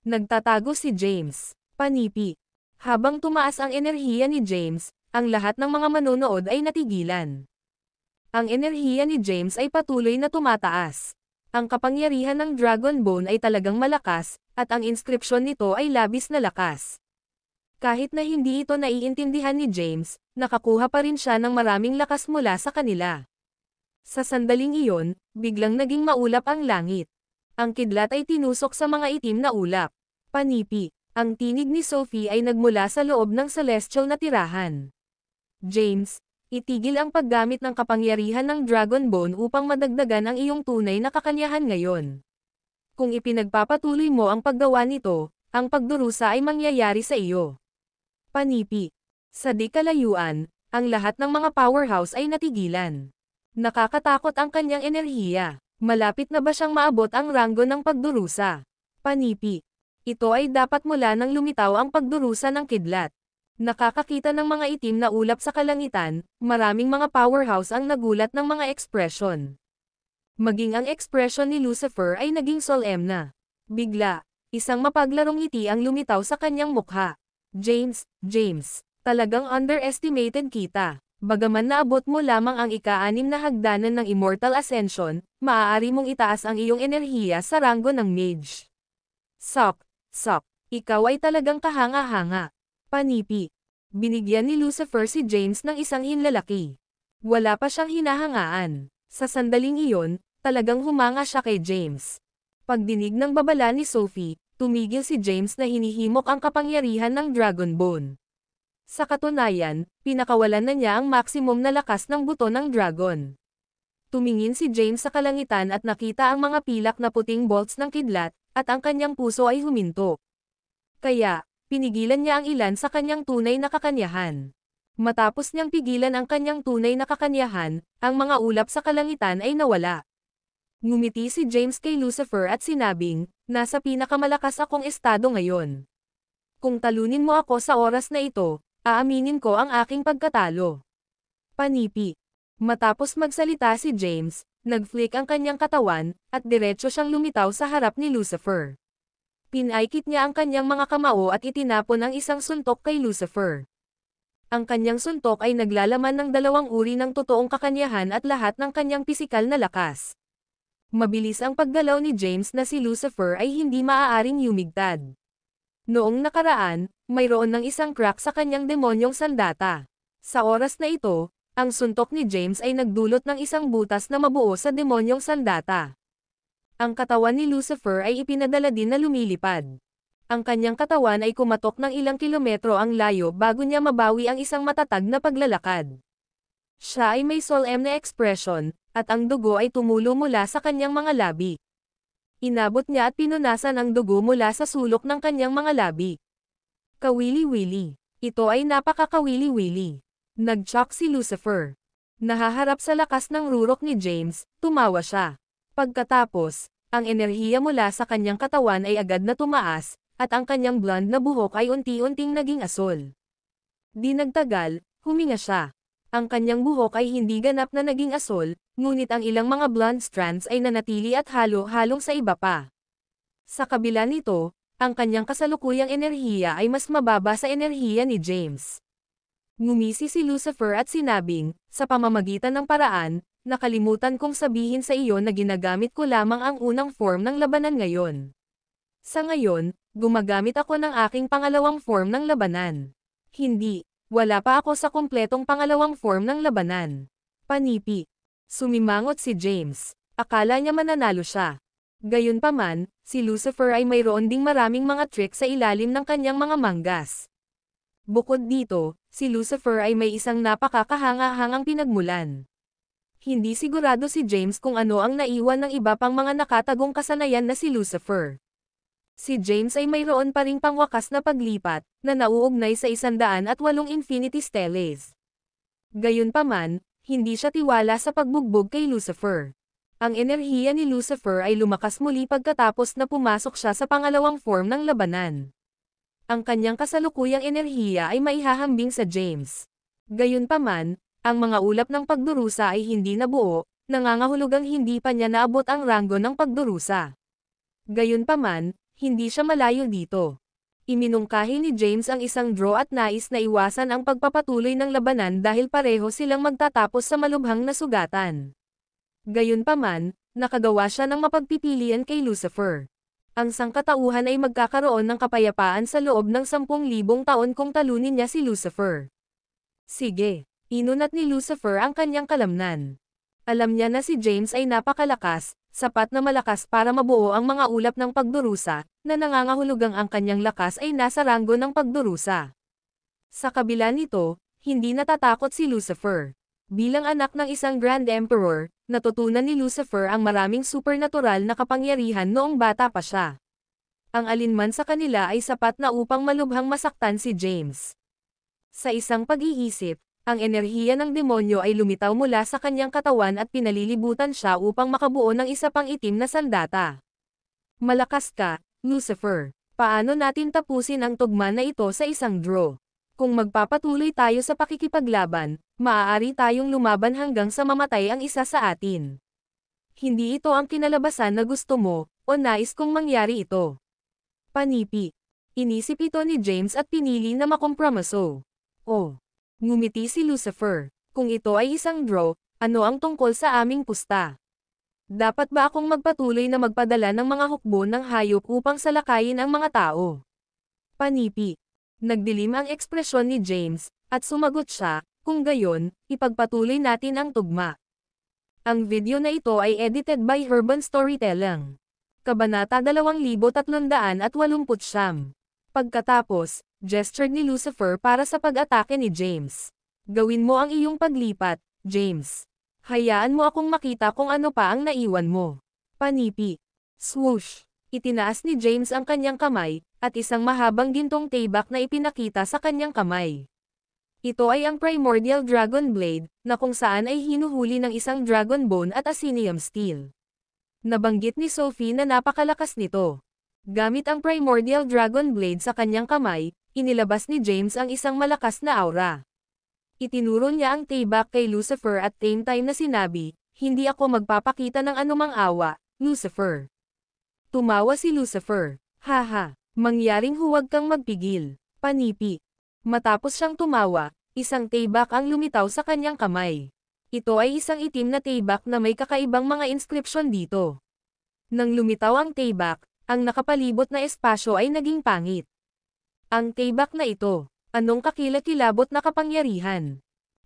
Speaker 2: Nagtatago si James. Panipi. Habang tumaas ang enerhiya ni James, ang lahat ng mga manonood ay natigilan. Ang enerhiya ni James ay patuloy na tumataas. Ang kapangyarihan ng Dragon Bone ay talagang malakas, at ang inskripsyon nito ay labis na lakas. Kahit na hindi ito naiintindihan ni James, nakakuha pa rin siya ng maraming lakas mula sa kanila. Sa sandaling iyon, biglang naging maulap ang langit. Ang kidlat ay tinusok sa mga itim na ulap. Panipi. Ang tinig ni Sophie ay nagmula sa loob ng celestial na tirahan. James, itigil ang paggamit ng kapangyarihan ng Dragon Bone upang madagdagan ang iyong tunay na kakanyahan ngayon. Kung ipinagpapatuloy mo ang paggawa nito, ang pagdurusa ay mangyayari sa iyo. Panipi. Sa di kalayuan, ang lahat ng mga powerhouse ay natigilan. Nakakatakot ang kanyang enerhiya. Malapit na ba siyang maabot ang ranggo ng pagdurusa? Panipi. Ito ay dapat mula nang lumitaw ang pagdurusa ng kidlat. Nakakakita ng mga itim na ulap sa kalangitan, maraming mga powerhouse ang nagulat ng mga ekspresyon. Maging ang ekspresyon ni Lucifer ay naging solemna. Bigla, isang mapaglarong ngiti ang lumitaw sa kanyang mukha. James, talagang underestimated kita. Bagaman naabot mo lamang ang ika-6 na hagdanan ng Immortal Ascension, maaari mong itaas ang iyong enerhiya sa ranggo ng Mage. Sok, ikaw ay talagang kahanga-hanga. Panipi. Binigyan ni Lucifer si James ng isang hinlalaki. Wala pa siyang hinahangaan. Sa sandaling iyon, talagang humanga siya kay James. Pagdinig ng babala ni Sophie, tumigil si James na hinihimok ang kapangyarihan ng Dragon Bone. Sa katunayan, pinakawalan na niya ang maximum na lakas ng buto ng dragon. Tumingin si James sa kalangitan at nakita ang mga pilak na puting bolts ng kidlat, at ang kanyang puso ay huminto. Kaya, pinigilan niya ang ilan sa kanyang tunay na kakanyahan. Matapos niyang pigilan ang kanyang tunay na kakanyahan, ang mga ulap sa kalangitan ay nawala. Ngumiti si James kay Lucifer at sinabing, nasa pinakamalakas akong estado ngayon. Kung talunin mo ako sa oras na ito, aaminin ko ang aking pagkatalo. Panipi. Matapos magsalita si James, nag-flick ang kanyang katawan, at diretso siyang lumitaw sa harap ni Lucifer. Pinaikit niya ang kanyang mga kamao at itinapon ang isang suntok kay Lucifer. Ang kanyang suntok ay naglalaman ng 2 uri ng totoong kakanyahan at lahat ng kanyang pisikal na lakas. Mabilis ang paggalaw ni James na si Lucifer ay hindi maaaring yumigtad. Noong nakaraan, mayroon ng isang crack sa kanyang demonyong sandata. Sa oras na ito, ang suntok ni James ay nagdulot ng isang butas na mabuo sa demonyong sandata. Ang katawan ni Lucifer ay ipinadala din na lumilipad. Ang kanyang katawan ay kumatok ng ilang kilometro ang layo bago niya mabawi ang isang matatag na paglalakad. Siya ay may solemn na ekspresyon, at ang dugo ay tumulo mula sa kanyang mga labi. Inabot niya at pinunasan ang dugo mula sa sulok ng kanyang mga labi. Kawili-wili. Ito ay napakakawili-wili. Nag-shock si Lucifer. Nahaharap sa lakas ng rurok ni James, tumawa siya. Pagkatapos, ang enerhiya mula sa kanyang katawan ay agad na tumaas, at ang kanyang blonde na buhok ay unti-unting naging asul. Di nagtagal, huminga siya. Ang kanyang buhok ay hindi ganap na naging asul, ngunit ang ilang mga blonde strands ay nanatili at halo-halong sa iba pa. Sa kabila nito, ang kanyang kasalukuyang enerhiya ay mas mababa sa enerhiya ni James. Ngumisi si Lucifer at sinabing, sa pamamagitan ng paraan, nakalimutan kong sabihin sa iyo na ginagamit ko lamang ang unang form ng labanan ngayon. Sa ngayon, gumagamit ako ng aking pangalawang form ng labanan. Hindi, wala pa ako sa kumpletong pangalawang form ng labanan. Panipi. Sumimangot si James. Akala niya mananalo siya. Gayunpaman, si Lucifer ay mayroon ding maraming mga trick sa ilalim ng kanyang mga manggas. Bukod dito, si Lucifer ay may isang napakakahanga-hangang pinagmulan. Hindi sigurado si James kung ano ang naiwan ng iba pang mga nakatagong kasanayan na si Lucifer. Si James ay mayroon pa ring pangwakas na paglipat, na nauugnay sa 108 Infinity Steles. Gayunpaman, hindi siya tiwala sa pagbugbog kay Lucifer. Ang enerhiya ni Lucifer ay lumakas muli pagkatapos na pumasok siya sa pangalawang form ng labanan. Ang kanyang kasalukuyang enerhiya ay maihahambing sa James. Gayunpaman, ang mga ulap ng pagdurusa ay hindi nabuo, nangangahulugang hindi pa niya naabot ang ranggo ng pagdurusa. Gayunpaman, hindi siya malayo dito. Iminungkahi ni James ang isang draw at nais na iwasan ang pagpapatuloy ng labanan dahil pareho silang magtatapos sa malubhang na sugatan. Gayunpaman, nakagawa siya ng mapagpipilian kay Lucifer. Ang sangkatauhan ay magkakaroon ng kapayapaan sa loob ng 10,000 taon kung talunin niya si Lucifer. Sige, inunat ni Lucifer ang kanyang kalamnan. Alam niya na si James ay napakalakas, sapat na malakas para mabuo ang mga ulap ng pagdurusa, na nangangahulugang ang kanyang lakas ay nasa ranggo ng pagdurusa. Sa kabila nito, hindi natatakot si Lucifer. Bilang anak ng isang Grand Emperor, natutunan ni Lucifer ang maraming supernatural na kapangyarihan noong bata pa siya. Ang alinman sa kanila ay sapat na upang malubhang masaktan si James. Sa isang pag-iisip, ang enerhiya ng demonyo ay lumitaw mula sa kanyang katawan at pinalilibutan siya upang makabuo ng isa pang itim na sandata. Malakas ka, Lucifer. Paano natin tapusin ang tugma na ito sa isang draw? Kung magpapatuloy tayo sa pakikipaglaban, maaari tayong lumaban hanggang sa mamatay ang isa sa atin. Hindi ito ang kinalabasan na gusto mo, o nais kong mangyari ito. Panipi. Inisip ito ni James at pinili na makompromiso. Oh. Ngumiti si Lucifer. Kung ito ay isang draw, ano ang tungkol sa aming pusta? Dapat ba akong magpatuloy na magpadala ng mga hukbo ng hayop upang salakayin ang mga tao? Panipi. Nagdilim ang ekspresyon ni James, at sumagot siya, kung gayon, ipagpatuloy natin ang tugma. Ang video na ito ay edited by Urban Storytelling. Kabanata 2389. Pagkatapos, gestured ni Lucifer para sa pag-atake ni James. Gawin mo ang iyong paglipat, James. Hayaan mo akong makita kung ano pa ang naiwan mo. Panipi. Swoosh. Itinaas ni James ang kanyang kamay, at isang mahabang gintong taybak na ipinakita sa kanyang kamay. Ito ay ang Primordial Dragon Blade, na kung saan ay hinuhuli ng isang Dragon Bone at Asinium Steel. Nabanggit ni Sophie na napakalakas nito. Gamit ang Primordial Dragon Blade sa kanyang kamay, inilabas ni James ang isang malakas na aura. Itinuro niya ang taybak kay Lucifer at same time na sinabi, hindi ako magpapakita ng anumang awa, Lucifer. Tumawa si Lucifer. Haha, mangyaring huwag kang magpigil. Panipi. Matapos siyang tumawa, isang taybak ang lumitaw sa kanyang kamay. Ito ay isang itim na taybak na may kakaibang mga inscription dito. Nang lumitaw ang taybak, ang nakapalibot na espasyo ay naging pangit. Ang taybak na ito, anong kakilakilabot na kapangyarihan?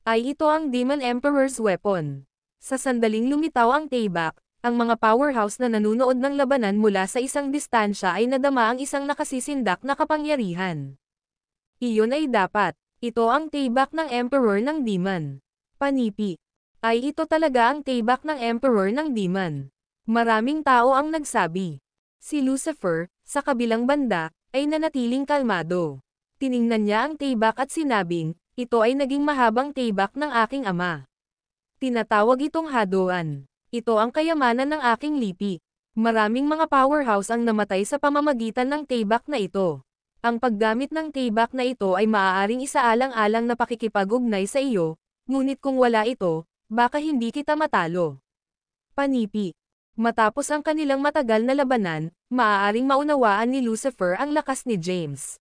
Speaker 2: Ay ito ang Demon Emperor's weapon. Sa sandaling lumitaw ang taybak, ang mga powerhouse na nanunood ng labanan mula sa isang distansya ay nadama ang isang nakasisindak na kapangyarihan. Iyon ay dapat, ito ang taybak ng Emperor ng Demon. Panipi. Ay ito talaga ang taybak ng Emperor ng Demon. Maraming tao ang nagsabi. Si Lucifer, sa kabilang banda, ay nanatiling kalmado. Tiningnan niya ang taybak at sinabing, ito ay naging mahabang taybak ng aking ama. Tinatawag itong hadoan. Ito ang kayamanan ng aking lipi. Maraming mga powerhouse ang namatay sa pamamagitan ng taybak na ito. Ang paggamit ng taybak na ito ay maaaring isaalang-alang na pakikipag-ugnay sa iyo, ngunit kung wala ito, baka hindi kita matalo. Panipi. Matapos ang kanilang matagal na labanan, maaaring maunawaan ni Lucifer ang lakas ni James.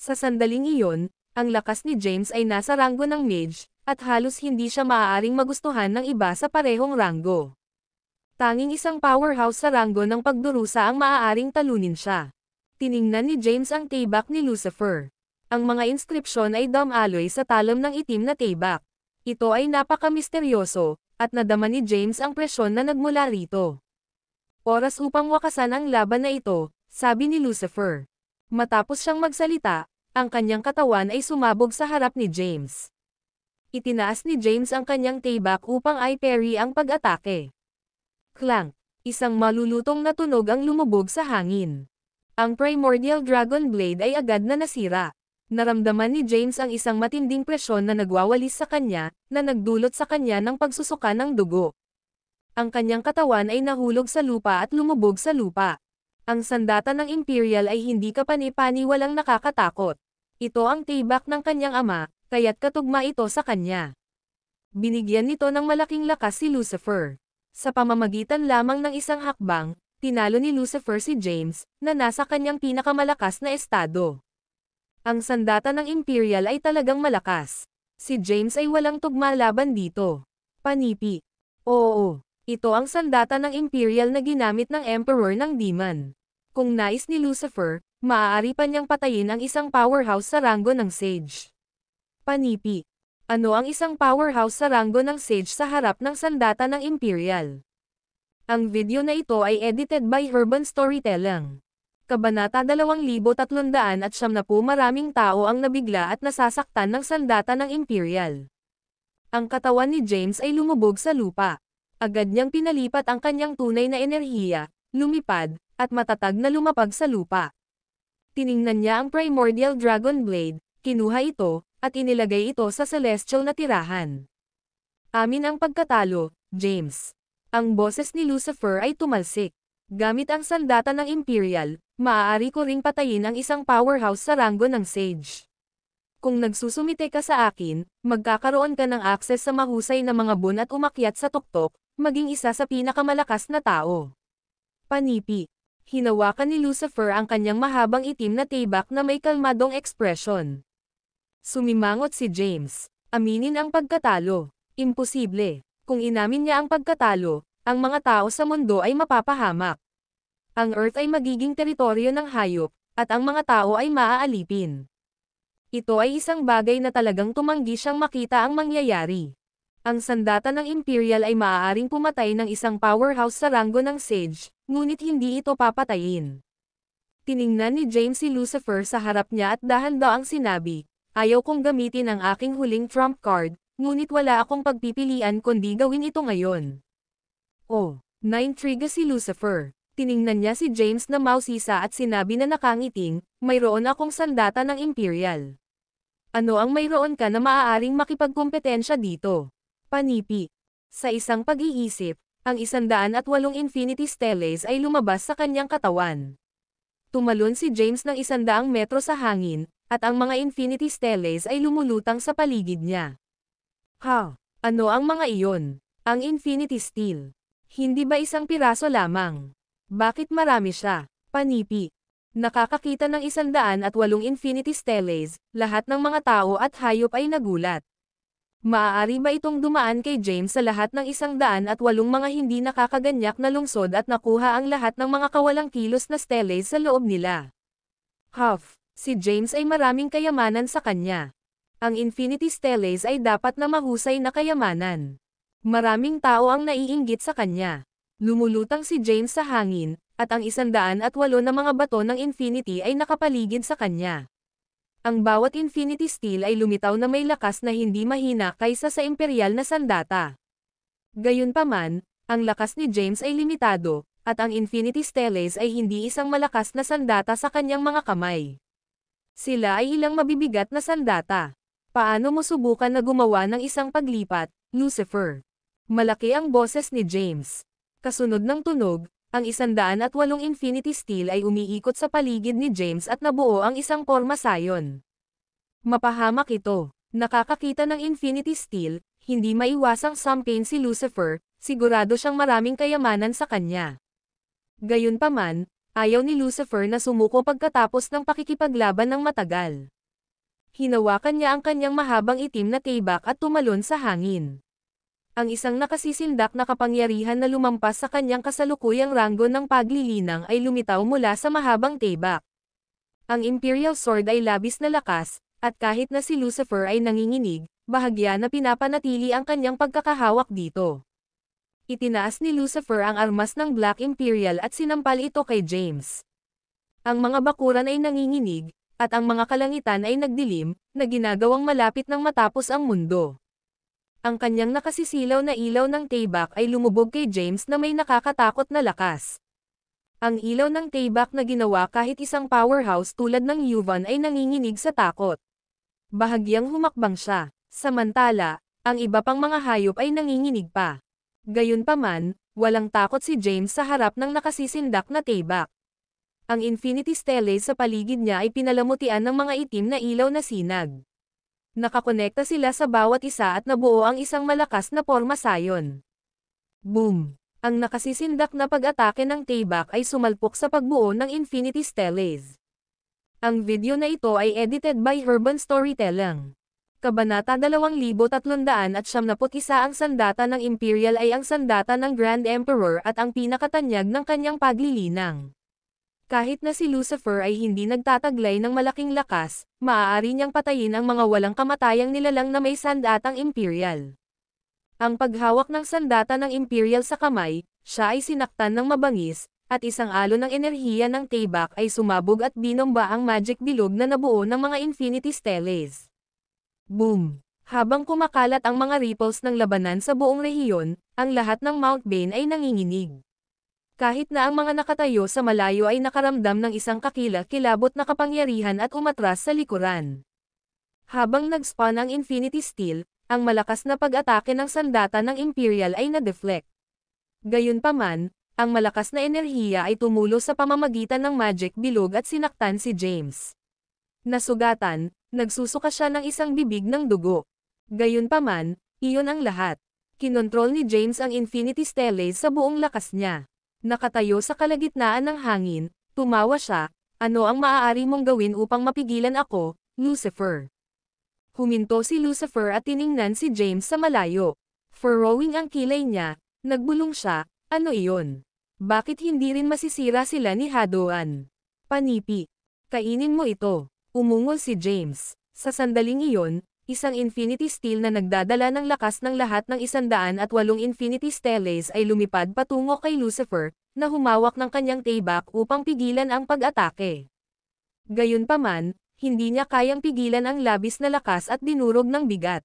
Speaker 2: Sa sandaling iyon, ang lakas ni James ay nasa ranggo ng mage, at halos hindi siya maaaring magustuhan ng iba sa parehong ranggo. Tanging isang powerhouse sa ranggo ng pagdurusa ang maaaring talunin siya. Tiningnan ni James ang taybak ni Lucifer. Ang mga inskripsyon ay dumaloy sa talom ng itim na taybak. Ito ay napaka-misteryoso, at nadama ni James ang presyon na nagmula rito. Oras upang wakasan ang laban na ito, sabi ni Lucifer. Matapos siyang magsalita, ang kanyang katawan ay sumabog sa harap ni James. Itinaas ni James ang kanyang taybak upang i-parry ang pag-atake. Clank! Isang malulutong na tunog ang lumubog sa hangin. Ang Primordial Dragon Blade ay agad na nasira. Naramdaman ni James ang isang matinding presyon na nagwawalis sa kanya, na nagdulot sa kanya ng pagsusuka ng dugo. Ang kanyang katawan ay nahulog sa lupa at lumubog sa lupa. Ang sandata ng Imperial ay hindi kapani-paniwalang nakakatakot. Ito ang taybak ng kanyang ama, kaya't katugma ito sa kanya. Binigyan nito ng malaking lakas si Lucifer. Sa pamamagitan lamang ng isang hakbang, tinalo ni Lucifer si James, na nasa kanyang pinakamalakas na estado. Ang sandata ng Imperial ay talagang malakas. Si James ay walang tugma laban dito. Panipi. Oo, ito ang sandata ng Imperial na ginamit ng Emperor ng Demon. Kung nais ni Lucifer, maaari pa niyang patayin ang isang powerhouse sa ranggo ng Sage. Panipi. Ano ang isang powerhouse sa ranggo ng Sage sa harap ng sandata ng Imperial? Ang video na ito ay edited by Urban Storytelling. Kabanata 2370. Maraming tao ang nabigla at nasasaktan ng sandata ng Imperial. Ang katawan ni James ay lumubog sa lupa. Agad niyang pinalipat ang kanyang tunay na enerhiya, lumipad, at matatag na lumapag sa lupa. Tiningnan niya ang Primordial Dragon Blade, kinuha ito, at inilagay ito sa celestial na tirahan. Amin ang pagkatalo, James. Ang boses ni Lucifer ay tumalsik. Gamit ang sandata ng Imperial, maaari ko ring patayin ang isang powerhouse sa ranggo ng Sage. Kung nagsusumite ka sa akin, magkakaroon ka ng akses sa mahusay na mga bun at umakyat sa tuktok, maging isa sa pinakamalakas na tao. Panipi. Hinawakan ni Lucifer ang kanyang mahabang itim na taybak na may kalmadong ekspresyon. Sumimangot si James. Aminin ang pagkatalo. Imposible. Kung inamin niya ang pagkatalo, ang mga tao sa mundo ay mapapahamak. Ang Earth ay magiging teritoryo ng hayop, at ang mga tao ay maaalipin. Ito ay isang bagay na talagang tumanggi siyang makita ang mangyayari. Ang sandata ng Imperial ay maaaring pumatay ng isang powerhouse sa ranggo ng Sage, ngunit hindi ito papatayin. Tiningnan ni James si Lucifer sa harap niya at dahan-daang sinabi, ayaw kong gamitin ang aking huling trump card, ngunit wala akong pagpipilian kundi gawin ito ngayon. Oh, naintriga si Lucifer. Tiningnan niya si James na mausisa at sinabi na nakangiting, mayroon akong sandata ng Imperial. Ano ang mayroon ka na maaaring makipagkompetensya dito? Panipi. Sa isang pag-iisip, ang 108 Infinity Steles ay lumabas sa kanyang katawan. Tumalon si James ng 100 metro sa hangin, at ang mga Infinity Steles ay lumulutang sa paligid niya. Ha? Ano ang mga iyon? Ang Infinity Steel. Hindi ba isang piraso lamang? Bakit marami siya? Panipi. Nakakakita ng 108 Infinity Steles, lahat ng mga tao at hayop ay nagulat. Maaari ba itong dumaan kay James sa lahat ng 108 mga hindi nakakaganyak na lungsod at nakuha ang lahat ng mga kawalang kilos na steles sa loob nila? Huff, si James ay maraming kayamanan sa kanya. Ang Infinity Steles ay dapat na mahusay na kayamanan. Maraming tao ang naiinggit sa kanya. Lumulutang si James sa hangin, at ang 108 na mga bato ng Infinity ay nakapaligid sa kanya. Ang bawat Infinity Steel ay lumitaw na may lakas na hindi mahina kaysa sa Imperial na sandata. Gayunpaman, ang lakas ni James ay limitado, at ang Infinity Steles ay hindi isang malakas na sandata sa kanyang mga kamay. Sila ay ilang mabibigat na sandata. Paano mo subukan na gumawa ng isang paglipat, Lucifer? Malaki ang boses ni James. Kasunod ng tunog, ang 108 Infinity Steel ay umiikot sa paligid ni James at nabuo ang isang porma sayon. Mapahamak ito. Nakakakita ng Infinity Steel, hindi maiwasang sampain si Lucifer, sigurado siyang maraming kayamanan sa kanya. Gayunpaman, ayaw ni Lucifer na sumuko pagkatapos ng pakikipaglaban ng matagal. Hinawakan niya ang kanyang mahabang itim na tibak at tumalon sa hangin. Ang isang nakasisindak na kapangyarihan na lumampas sa kanyang kasalukuyang ranggo ng paglilinang ay lumitaw mula sa mahabang tibak. Ang Imperial Sword ay labis na lakas, at kahit na si Lucifer ay nanginginig, bahagya na pinapanatili ang kanyang pagkakahawak dito. Itinaas ni Lucifer ang armas ng Black Imperial at sinampal ito kay James. Ang mga bakuran ay nanginginig, at ang mga kalangitan ay nagdilim, na ginagawang malapit ng matapos ang mundo. Ang kanyang nakasisilaw na ilaw ng tibak ay lumubog kay James na may nakakatakot na lakas. Ang ilaw ng tibak na ginawa kahit isang powerhouse tulad ng Yuvan ay nanginginig sa takot. Bahagyang humakbang siya, samantala, ang iba pang mga hayop ay nanginginig pa. Gayunpaman, walang takot si James sa harap ng nakasisindak na tibak. Ang Infinity Stellae sa paligid niya ay pinalamutian ng mga itim na ilaw na sinag. Nakakonekta sila sa bawat isa at nabuo ang isang malakas na porma sayon. Boom! Ang nakasisindak na pag-atake ng tibak ay sumalpok sa pagbuo ng Infinity Stellaes. Ang video na ito ay edited by Urban Storytelling. Kabanata 2371 ang sandata ng Imperial ay ang sandata ng Grand Emperor at ang pinakatanyag ng kanyang paglilinang. Kahit na si Lucifer ay hindi nagtataglay ng malaking lakas, maaari niyang patayin ang mga walang kamatayang nilalang na may sandatang Imperial. Ang paghawak ng sandata ng Imperial sa kamay, siya ay sinaktan ng mabangis, at isang alon ng enerhiya ng tibak ay sumabog at binomba ang magic bilog na nabuo ng mga Infinity Stellaes. Boom! Habang kumakalat ang mga ripples ng labanan sa buong rehiyon, ang lahat ng Mount Bane ay nanginginig. Kahit na ang mga nakatayo sa malayo ay nakaramdam ng isang kakilakilabot na kapangyarihan at umatras sa likuran. Habang nag-spawn ang Infinity Steel, ang malakas na pag-atake ng sandata ng Imperial ay na-deflect. Gayunpaman, ang malakas na enerhiya ay tumulo sa pamamagitan ng magic bilog at sinaktan si James. Nasugatan, nagsusuka siya ng isang bibig ng dugo. Gayunpaman, iyon ang lahat. Kinontrol ni James ang Infinity Stellae sa buong lakas niya. Nakatayo sa kalagitnaan ng hangin, tumawa siya, ano ang maaari mong gawin upang mapigilan ako, Lucifer? Huminto si Lucifer at tiningnan si James sa malayo. Furrowing ang kilay niya, nagbulong siya, ano iyon? Bakit hindi rin masisira sila ni Hadoan? Panipi. Kainin mo ito. Umungol si James. Sa sandaling iyon, isang Infinity Steel na nagdadala ng lakas ng lahat ng 108 Infinity Stellaes ay lumipad patungo kay Lucifer, na humawak ng kanyang tibak upang pigilan ang pag-atake. Gayunpaman, hindi niya kayang pigilan ang labis na lakas at dinurog ng bigat.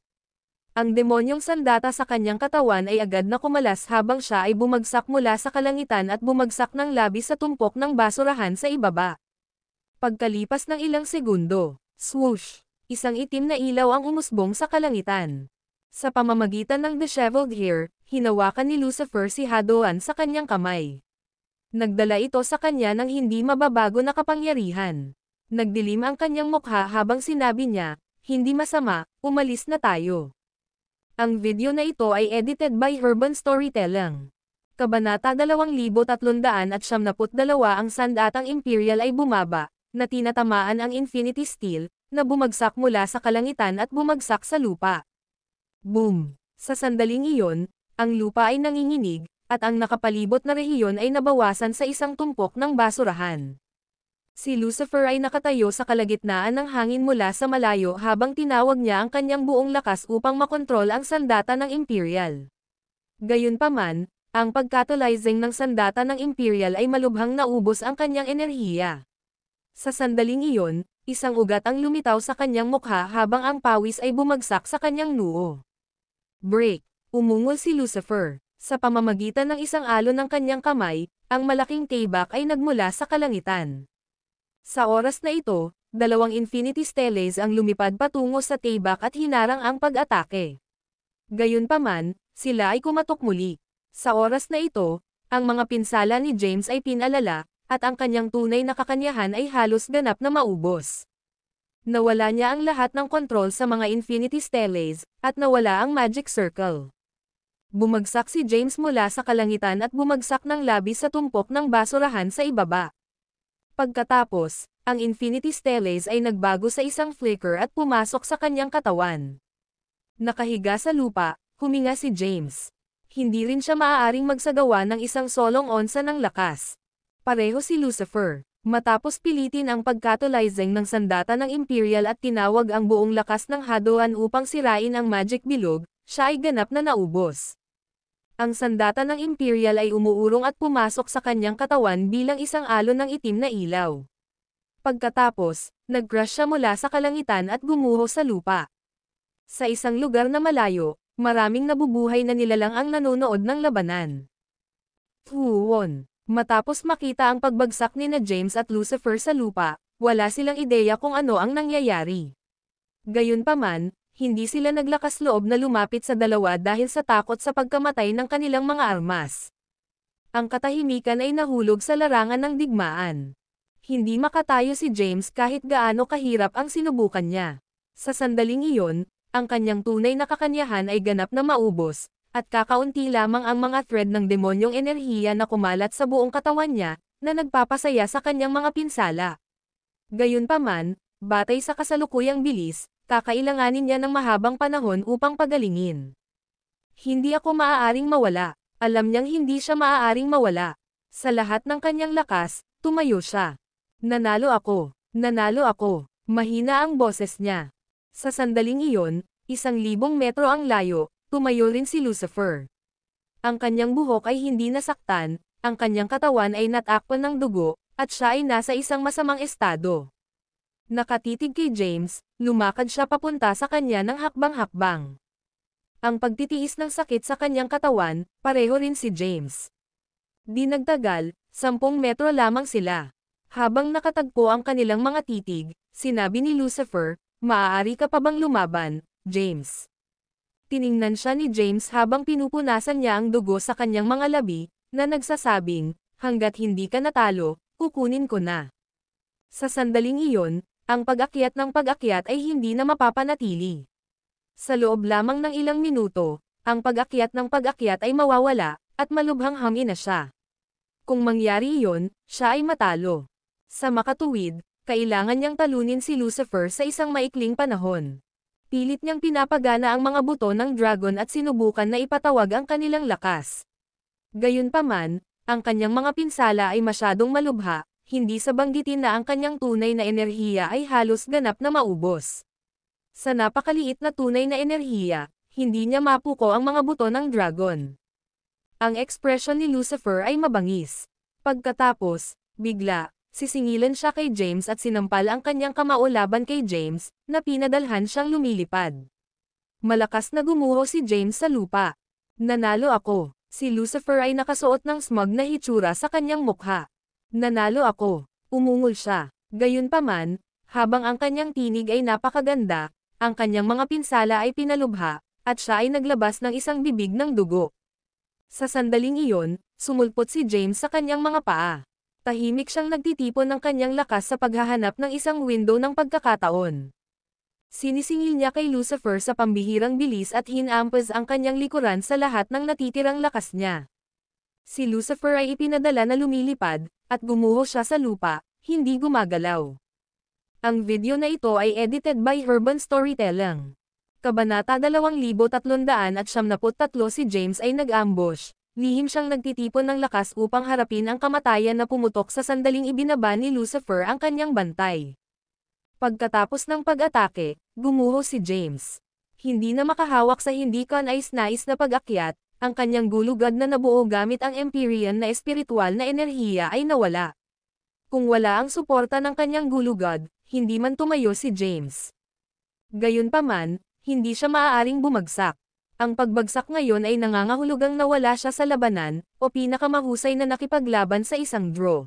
Speaker 2: Ang demonyong sandata sa kanyang katawan ay agad na kumalas habang siya ay bumagsak mula sa kalangitan at bumagsak ng labis sa tumpok ng basurahan sa ibaba. Pagkalipas ng ilang segundo, swoosh! Isang itim na ilaw ang umusbong sa kalangitan. Sa pamamagitan ng disheveled hair, hinawakan ni Lucifer si Hadoan sa kanyang kamay. Nagdala ito sa kanya ng hindi mababago na kapangyarihan. Nagdilim ang kanyang mukha habang sinabi niya, hindi masama, umalis na tayo. Ang video na ito ay edited by Urban Storytelling. Kabanata 2372 ang sandatang Imperial ay bumaba, na tinatamaan ang Infinity Steel, na bumagsak mula sa kalangitan at bumagsak sa lupa. Boom! Sa sandaling iyon, ang lupa ay nanginginig, at ang nakapalibot na rehiyon ay nabawasan sa isang tumpok ng basurahan. Si Lucifer ay nakatayo sa kalagitnaan ng hangin mula sa malayo habang tinawag niya ang kanyang buong lakas upang makontrol ang sandata ng Imperial. Gayunpaman, ang pagkatalyzing ng sandata ng Imperial ay malubhang naubos ang kanyang enerhiya. Sa sandaling iyon, isang ugat ang lumitaw sa kanyang mukha habang ang pawis ay bumagsak sa kanyang noo. Break! Umungol si Lucifer. Sa pamamagitan ng isang alon ng kanyang kamay, ang malaking tibak ay nagmula sa kalangitan. Sa oras na ito, dalawang Infinity Stellaes ang lumipad patungo sa tibak at hinarang ang pag-atake. Gayunpaman, sila ay kumatok muli. Sa oras na ito, ang mga pinsala ni James ay pinalala, at ang kanyang tunay na kakanyahan ay halos ganap na maubos. Nawala niya ang lahat ng kontrol sa mga Infinity Stellaes, at nawala ang Magic Circle. Bumagsak si James mula sa kalangitan at bumagsak ng labis sa tumpok ng basurahan sa ibaba. Pagkatapos, ang Infinity Stellace ay nagbago sa isang flicker at pumasok sa kanyang katawan. Nakahiga sa lupa, huminga si James. Hindi rin siya maaaring magsagawa ng isang solong onsa ng lakas. Pareho si Lucifer. Matapos pilitin ang pagkatalyzing ng sandata ng Imperial at tinawag ang buong lakas ng Hadoan upang sirain ang magic bilog, siya ay ganap na naubos. Ang sandata ng Imperial ay umuurong at pumasok sa kanyang katawan bilang isang alon ng itim na ilaw. Pagkatapos, nag-crash siya mula sa kalangitan at gumuho sa lupa. Sa isang lugar na malayo, maraming nabubuhay na nilalang ang nanonood ng labanan. Tuwon. Matapos makita ang pagbagsak ni na James at Lucifer sa lupa, wala silang ideya kung ano ang nangyayari. Gayunpaman, hindi sila naglakas loob na lumapit sa dalawa dahil sa takot sa pagkamatay ng kanilang mga armas. Ang katahimikan ay nahulog sa larangan ng digmaan. Hindi makatayo si James kahit gaano kahirap ang sinubukan niya. Sa sandaling iyon, ang kanyang tunay na kakanyahan ay ganap na maubos, at kakaunti lamang ang mga thread ng demonyong enerhiya na kumalat sa buong katawan niya, na nagpapasaya sa kanyang mga pinsala. Gayunpaman, batay sa kasalukuyang bilis, kakailanganin niya ng mahabang panahon upang pagalingin. Hindi ako maaaring mawala. Alam niyang hindi siya maaaring mawala. Sa lahat ng kanyang lakas, tumayo siya. Nanalo ako. Nanalo ako. Mahina ang boses niya. Sa sandaling iyon, 1,000 metro ang layo, tumayo rin si Lucifer. Ang kanyang buhok ay hindi nasaktan, ang kanyang katawan ay natakpan ng dugo, at siya ay nasa isang masamang estado. Nakatitig kay James, lumakad siya papunta sa kanya ng hakbang-hakbang. Ang pagtitiis ng sakit sa kanyang katawan, pareho rin si James. Di nagtagal, 10 metro lamang sila. Habang nakatagpo ang kanilang mga titig, sinabi ni Lucifer, "Maaari ka pa bang lumaban, James?" Tiningnan siya ni James habang pinupunasan niya ang dugo sa kanyang mga labi, na nagsasabing, "Hanggat hindi ka natalo, kukunin ko na." Sa sandaling iyon, ang pag-akyat ng pag-akyat ay hindi na mapapanatili. Sa loob lamang ng ilang minuto, ang pag-akyat ng pag-akyat ay mawawala, at malubhang hangin na siya. Kung mangyari iyon, siya ay matalo. Sa makatuwid, kailangan niyang talunin si Lucifer sa isang maikling panahon. Pilit niyang pinapagana ang mga buto ng dragon at sinubukan na ipatawag ang kanilang lakas. Gayunpaman, ang kanyang mga pinsala ay masyadong malubha, hindi sa banggitin na ang kanyang tunay na enerhiya ay halos ganap na maubos. Sa napakaliit na tunay na enerhiya, hindi niya mapuko ang mga buto ng dragon. Ang ekspresyon ni Lucifer ay mabangis. Pagkatapos, bigla, sisingilan siya kay James at sinampal ang kanyang kamao laban kay James, na pinadalhan siyang lumilipad. Malakas na gumuho si James sa lupa. Nanalo ako. Si Lucifer ay nakasuot ng smug na hitsura sa kanyang mukha. Nanalo ako. Umungol siya. Gayunpaman, habang ang kanyang tinig ay napakaganda, ang kanyang mga pinsala ay pinalubha, at siya ay naglabas ng isang bibig ng dugo. Sa sandaling iyon, sumulpot si James sa kanyang mga paa. Tahimik siyang nagtitipon ng kanyang lakas sa paghahanap ng isang window ng pagkakataon. Sinisingil niya kay Lucifer sa pambihirang bilis at hinampas ang kanyang likuran sa lahat ng natitirang lakas niya. Si Lucifer ay ipinadala na lumilipad, at gumuho siya sa lupa, hindi gumagalaw. Ang video na ito ay edited by Urban Storytelling. Kabanata 2373 si James ay nag-ambush. Lihim siyang nagtitipon ng lakas upang harapin ang kamatayan na pumutok sa sandaling ibinaba ni Lucifer ang kanyang bantay. Pagkatapos ng pag-atake, gumuho si James. Hindi na makahawak sa hindi kanais-nais na pag-akyat, ang kanyang gulugad na nabuo gamit ang Empyrean na espiritual na enerhiya ay nawala. Kung wala ang suporta ng kanyang gulugad, hindi man tumayo si James. Gayunpaman, hindi siya maaaring bumagsak. Ang pagbagsak ngayon ay nangangahulugang nawala siya sa labanan, o pinakamahusay na nakipaglaban sa isang draw.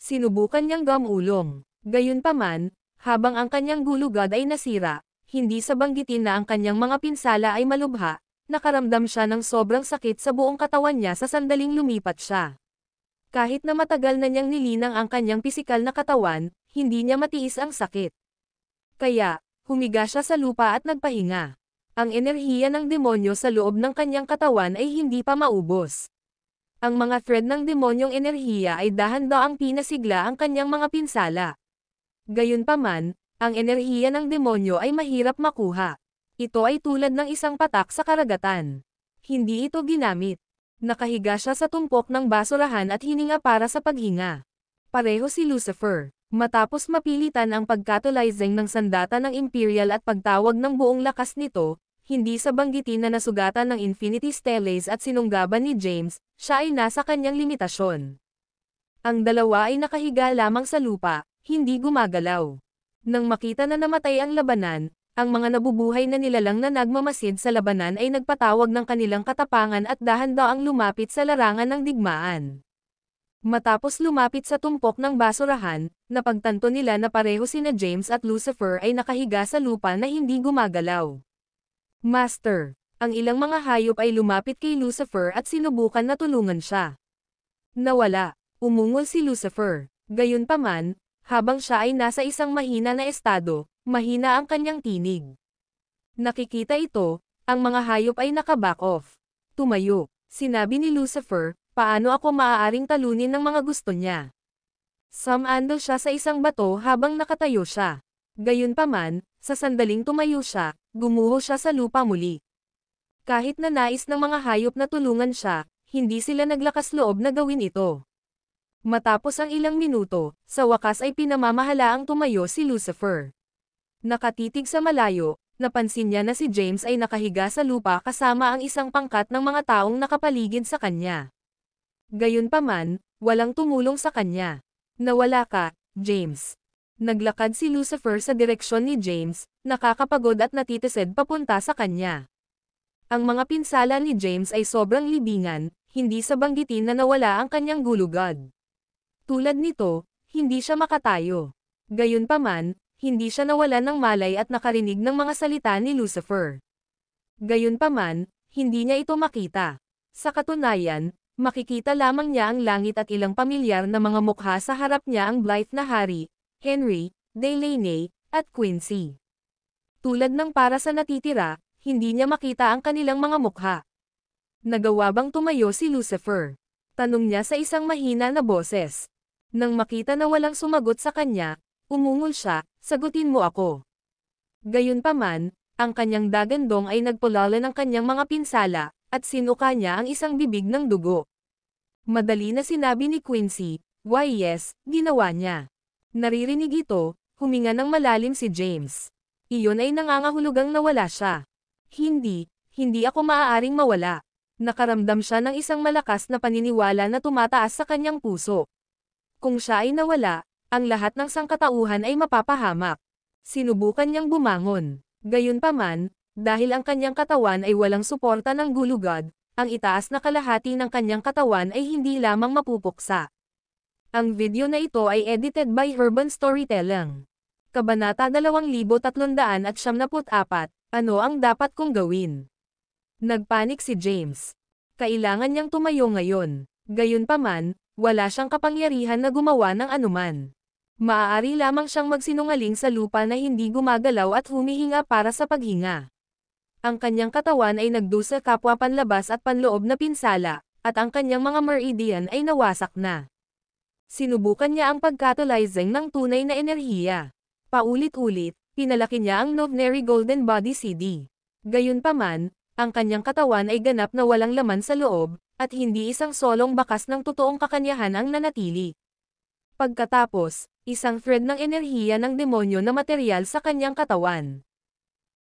Speaker 2: Sinubukan niyang gamulong. Gayunpaman, habang ang kanyang gulugad ay nasira, hindi sa banggitin na ang kanyang mga pinsala ay malubha, nakaramdam siya ng sobrang sakit sa buong katawan niya sa sandaling lumipat siya. Kahit na matagal na niyang nilinang ang kanyang pisikal na katawan, hindi niya matiis ang sakit. Kaya, humiga siya sa lupa at nagpahinga. Ang enerhiya ng demonyo sa loob ng kanyang katawan ay hindi pa maubos. Ang mga thread ng demonyong enerhiya ay dahan-daang pinasigla ang kanyang mga pinsala. Gayunpaman, ang enerhiya ng demonyo ay mahirap makuha. Ito ay tulad ng isang patak sa karagatan. Hindi ito ginamit. Nakahiga siya sa tumpok ng basurahan at hininga para sa paghinga. Pareho si Lucifer. Matapos mapilitan ang pagkatalizing ng sandata ng Imperial at pagtawag ng buong lakas nito, hindi sa banggitin na nasugatan ng Infinity Stellace at sinunggaban ni James, siya ay nasa kanyang limitasyon. Ang dalawa ay nakahiga lamang sa lupa, hindi gumagalaw. Nang makita na namatay ang labanan, ang mga nabubuhay na nilalang na nagmamasid sa labanan ay nagpatawag ng kanilang katapangan at dahan-daang lumapit sa larangan ng digmaan. Matapos lumapit sa tumpok ng basurahan, napagtanto nila na pareho sina James at Lucifer ay nakahiga sa lupa na hindi gumagalaw. Master, ang ilang mga hayop ay lumapit kay Lucifer at sinubukan na tulungan siya. Nawala, umungol si Lucifer. Gayunpaman, habang siya ay nasa isang mahina na estado, mahina ang kanyang tinig. Nakikita ito, ang mga hayop ay naka-back off. Tumayo, sinabi ni Lucifer, paano ako maaaring talunin ng mga gusto niya? Sumandal siya sa isang bato habang nakatayo siya. Gayunpaman, sa sandaling tumayo siya, gumuho siya sa lupa muli. Kahit na nais ng mga hayop na tulungan siya, hindi sila naglakas loob na gawin ito. Matapos ang ilang minuto, sa wakas ay pinamamahalaang tumayo si Lucifer. Nakatitig sa malayo, napansin niya na si James ay nakahiga sa lupa kasama ang isang pangkat ng mga taong nakapaligid sa kanya. Gayunpaman, walang tumulong sa kanya. Nawala ka, James. Naglakad si Lucifer sa direksyon ni James, nakakapagod at natitised papunta sa kanya. Ang mga pinsala ni James ay sobrang libingan, hindi sa banggitin na nawala ang kanyang gulugad. Tulad nito, hindi siya makatayo. Gayunpaman, hindi siya nawalan ng malay at nakarinig ng mga salita ni Lucifer. Gayunpaman, hindi niya ito makita. Sa katunayan, makikita lamang niya ang langit at ilang pamilyar na mga mukha sa harap niya ang Blythe na hari, Henry, Delaney, at Quincy. Tulad ng para sa natitira, hindi niya makita ang kanilang mga mukha. Nagawa bang tumayo si Lucifer? Tanong niya sa isang mahina na boses. Nang makita na walang sumagot sa kanya, umungol siya, sagutin mo ako. Gayunpaman, ang kanyang dagandong ay nagpulala ng kanyang mga pinsala, at sinuka niya ang isang bibig ng dugo. Madali na sinabi ni Quincy, why yes, ginawa niya. Naririnig ito, huminga ng malalim si James. Iyon ay nangangahulugang nawala siya. Hindi ako maaaring mawala. Nakaramdam siya ng isang malakas na paniniwala na tumataas sa kanyang puso. Kung siya ay nawala, ang lahat ng sangkatauhan ay mapapahamak. Sinubukan niyang bumangon. Gayunpaman, dahil ang kanyang katawan ay walang suporta ng gulugad, ang itaas na kalahati ng kanyang katawan ay hindi lamang mapupuksa. Ang video na ito ay edited by Urban Storytelling. Kabanata 2374, ano ang dapat kong gawin? Nagpanik si James. Kailangan niyang tumayo ngayon. Gayunpaman, wala siyang kapangyarihan na gumawa ng anuman. Maaari lamang siyang magsinungaling sa lupa na hindi gumagalaw at humihinga para sa paghinga. Ang kanyang katawan ay nagdusa kapwa panlabas at panloob na pinsala, at ang kanyang mga meridian ay nawasak na. Sinubukan niya ang pagkatalizing ng tunay na enerhiya. Paulit-ulit, pinalaki niya ang Novnary Golden Body CD. Gayunpaman, ang kanyang katawan ay ganap na walang laman sa loob, at hindi isang solong bakas ng totoong kakanyahan ang nanatili. Pagkatapos, isang thread ng enerhiya ng demonyo na materyal sa kanyang katawan.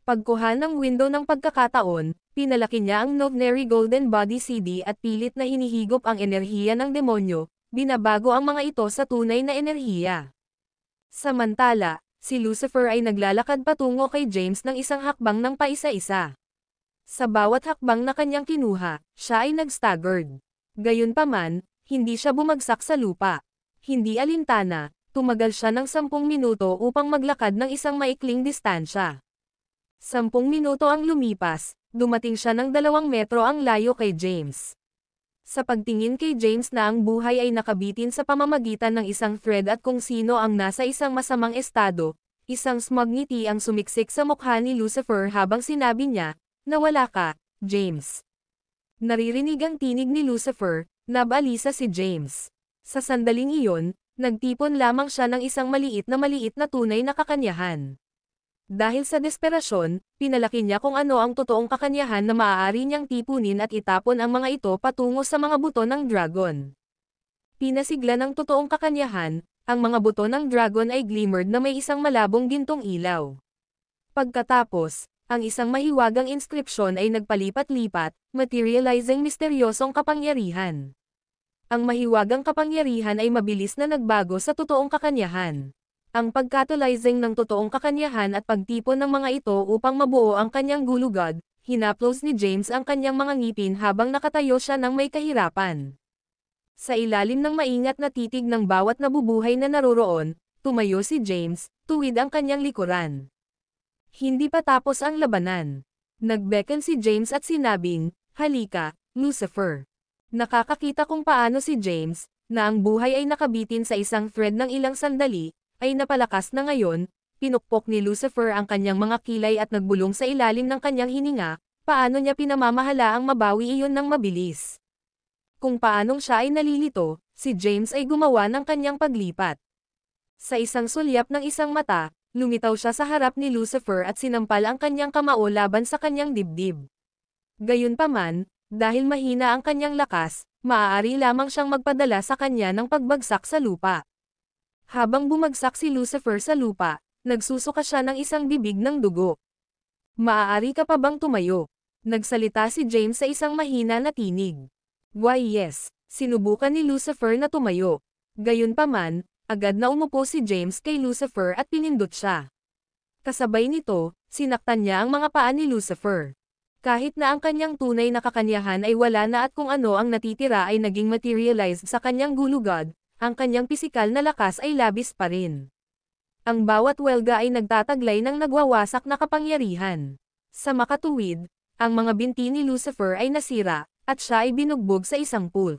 Speaker 2: Pagkuha ng window ng pagkakataon, pinalaki niya ang Novnary Golden Body CD at pilit na hinihigop ang enerhiya ng demonyo, binabago ang mga ito sa tunay na enerhiya. Samantala, si Lucifer ay naglalakad patungo kay James ng isang hakbang ng paisa-isa. Sa bawat hakbang na kanyang kinuha, siya ay nag-staggered. Gayunpaman, hindi siya bumagsak sa lupa. Hindi alintana, tumagal siya ng 10 minuto upang maglakad ng isang maikling distansya. 10 minuto ang lumipas, dumating siya ng 2 metro ang layo kay James. Sa pagtingin kay James na ang buhay ay nakabitin sa pamamagitan ng isang thread at kung sino ang nasa isang masamang estado, Isang smug ngiti ang sumiksik sa mukha ni Lucifer habang sinabi niya, "Nawala ka, James." Naririnig ang tinig ni Lucifer, nabalisa si James. Sa sandaling iyon, nagtipon lamang siya ng isang maliit na tunay na kakanyahan. Dahil sa desperasyon, pinalaki niya kung ano ang totoong kakanyahan na maaari niyang tipunin at itapon ang mga ito patungo sa mga buto ng dragon. Pinasigla ng totoong kakanyahan, ang mga buto ng dragon ay glimmered na may isang malabong gintong ilaw. Pagkatapos, ang isang mahiwagang inskripsyon ay nagpalipat-lipat, materializing misteryosong kapangyarihan. Ang mahiwagang kapangyarihan ay mabilis na nagbago sa totoong kakanyahan. Ang pagkatalyzing ng totoong kakanyahan at pagtipon ng mga ito upang mabuo ang kanyang gulugod, hinaplos ni James ang kanyang mga ngipin habang nakatayo siya ng may kahirapan. Sa ilalim ng maingat na titig ng bawat nabubuhay na naroroon, tumayo si James, tuwid ang kanyang likuran. Hindi pa tapos ang labanan. Nagbeckon si James at sinabing, "Halika, Lucifer." Nakakakita kung paano si James, na ang buhay ay nakabitin sa isang thread ng ilang sandali, ay napalakas na ngayon. Pinukpok ni Lucifer ang kanyang mga kilay at nagbulong sa ilalim ng kanyang hininga, paano niya pinamamahalaang mabawi iyon ng mabilis. Kung paanong siya ay nalilito, si James ay gumawa ng kanyang paglipat. Sa isang sulyap ng isang mata, lumitaw siya sa harap ni Lucifer at sinampal ang kanyang kamao laban sa kanyang dibdib. Gayunpaman, dahil mahina ang kanyang lakas, maaari lamang siyang magpadala sa kanya ng pagbagsak sa lupa. Habang bumagsak si Lucifer sa lupa, nagsusuka siya ng isang bibig ng dugo. "Maaari ka pa bang tumayo?" Nagsalita si James sa isang mahina na tinig. "Why yes," sinubukan ni Lucifer na tumayo. Gayunpaman, agad na umupo si James kay Lucifer at pinindot siya. Kasabay nito, sinaktan niya ang mga paa ni Lucifer. Kahit na ang kanyang tunay na kakanyahan ay wala na at kung ano ang natitira ay naging materialized sa kanyang gulugod, ang kanyang pisikal na lakas ay labis pa rin. Ang bawat welga ay nagtataglay ng nagwawasak na kapangyarihan. Sa makatuwid, ang mga binti ni Lucifer ay nasira, at siya ay binugbog sa isang pool.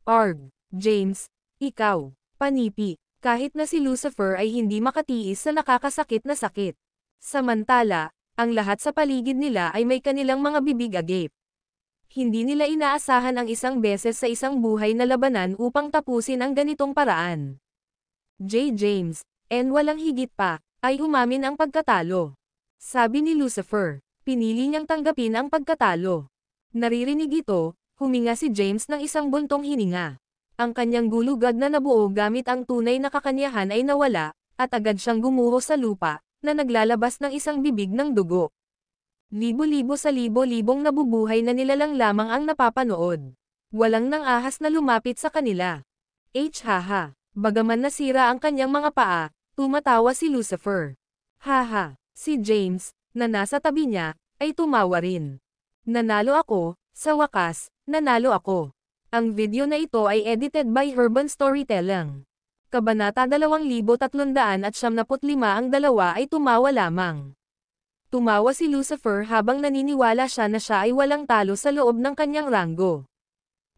Speaker 2: "Arg, James, ikaw, panipi." Kahit na si Lucifer ay hindi makatiis sa nakakasakit na sakit. Samantala, ang lahat sa paligid nila ay may kanilang mga bibig agape. Hindi nila inaasahan ang isang beses sa isang buhay na labanan upang tapusin ang ganitong paraan. James, and walang higit pa, ay umamin ang pagkatalo. Sabi ni Lucifer, pinili niyang tanggapin ang pagkatalo. Naririnig ito, huminga si James ng isang buntong hininga. Ang kanyang gulugod na nabuo gamit ang tunay na kakanyahan ay nawala, at agad siyang gumuho sa lupa, na naglalabas ng isang bibig ng dugo. Libo-libo sa libo-libong nabubuhay na nilalang lamang ang napapanood. Walang nang ahas na lumapit sa kanila. Haha. Bagaman nasira ang kanyang mga paa, tumatawa si Lucifer. Haha. Si James, na nasa tabi niya, ay tumawa rin. "Nanalo ako, sa wakas, nanalo ako." Ang video na ito ay edited by Urban Storytelling. Kabanata 2375 ang dalawa ay tumawa lamang. Tumawa si Lucifer habang naniniwala siya na siya ay walang talo sa loob ng kanyang ranggo.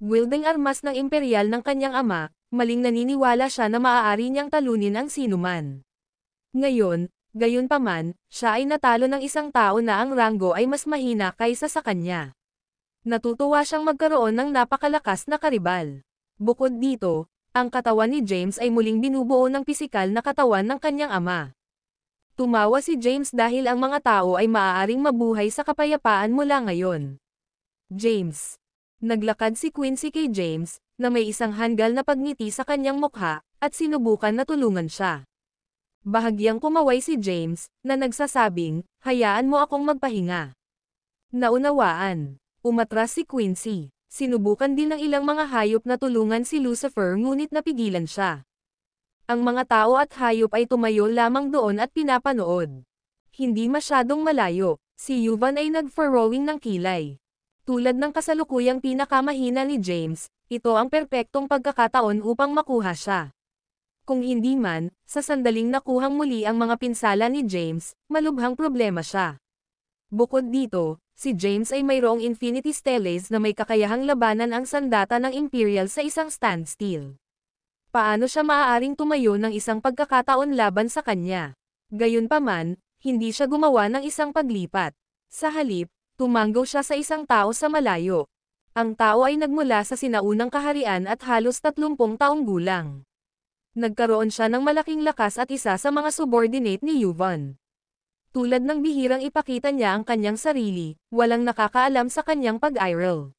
Speaker 2: Wielding armas ng imperial ng kanyang ama, maling naniniwala siya na maaari niyang talunin ang sinuman. Ngayon, gayunpaman, siya ay natalo ng isang tao na ang ranggo ay mas mahina kaysa sa kanya. Natutuwa siyang magkaroon ng napakalakas na karibal. Bukod dito, ang katawan ni James ay muling binubuo ng pisikal na katawan ng kanyang ama. Tumawa si James dahil ang mga tao ay maaaring mabuhay sa kapayapaan mula ngayon. James. Naglakad si Quincy kay James, na may isang hanggal na pagngiti sa kanyang mukha, at sinubukan na tulungan siya. Bahagyang kumaway si James, na nagsasabing, "Hayaan mo akong magpahinga." Naunawaan. Umatras si Quincy. Sinubukan din ng ilang mga hayop na tulungan si Lucifer ngunit napigilan siya. Ang mga tao at hayop ay tumayo lamang doon at pinapanood. Hindi masyadong malayo, si Yuvan ay nag-furrowing ng kilay. Tulad ng kasalukuyang pinakamahina ni James, ito ang perpektong pagkakataon upang makuha siya. Kung hindi man, sa sandaling nakuhang muli ang mga pinsala ni James, malubhang problema siya. Bukod dito, si James ay mayroong Infinity Steles na may kakayahang labanan ang sandata ng Imperial sa isang standstill. Paano siya maaaring tumayo ng isang pagkakataon laban sa kanya? Gayunpaman, hindi siya gumawa ng isang paglipat. Sa halip, tumanggo siya sa isang tao sa malayo. Ang tao ay nagmula sa sinaunang kaharian at halos 30 taong gulang. Nagkaroon siya ng malaking lakas at isa sa mga subordinate ni Yuvan. Tulad ng bihirang ipakita niya ang kanyang sarili, walang nakakaalam sa kanyang pag-iral.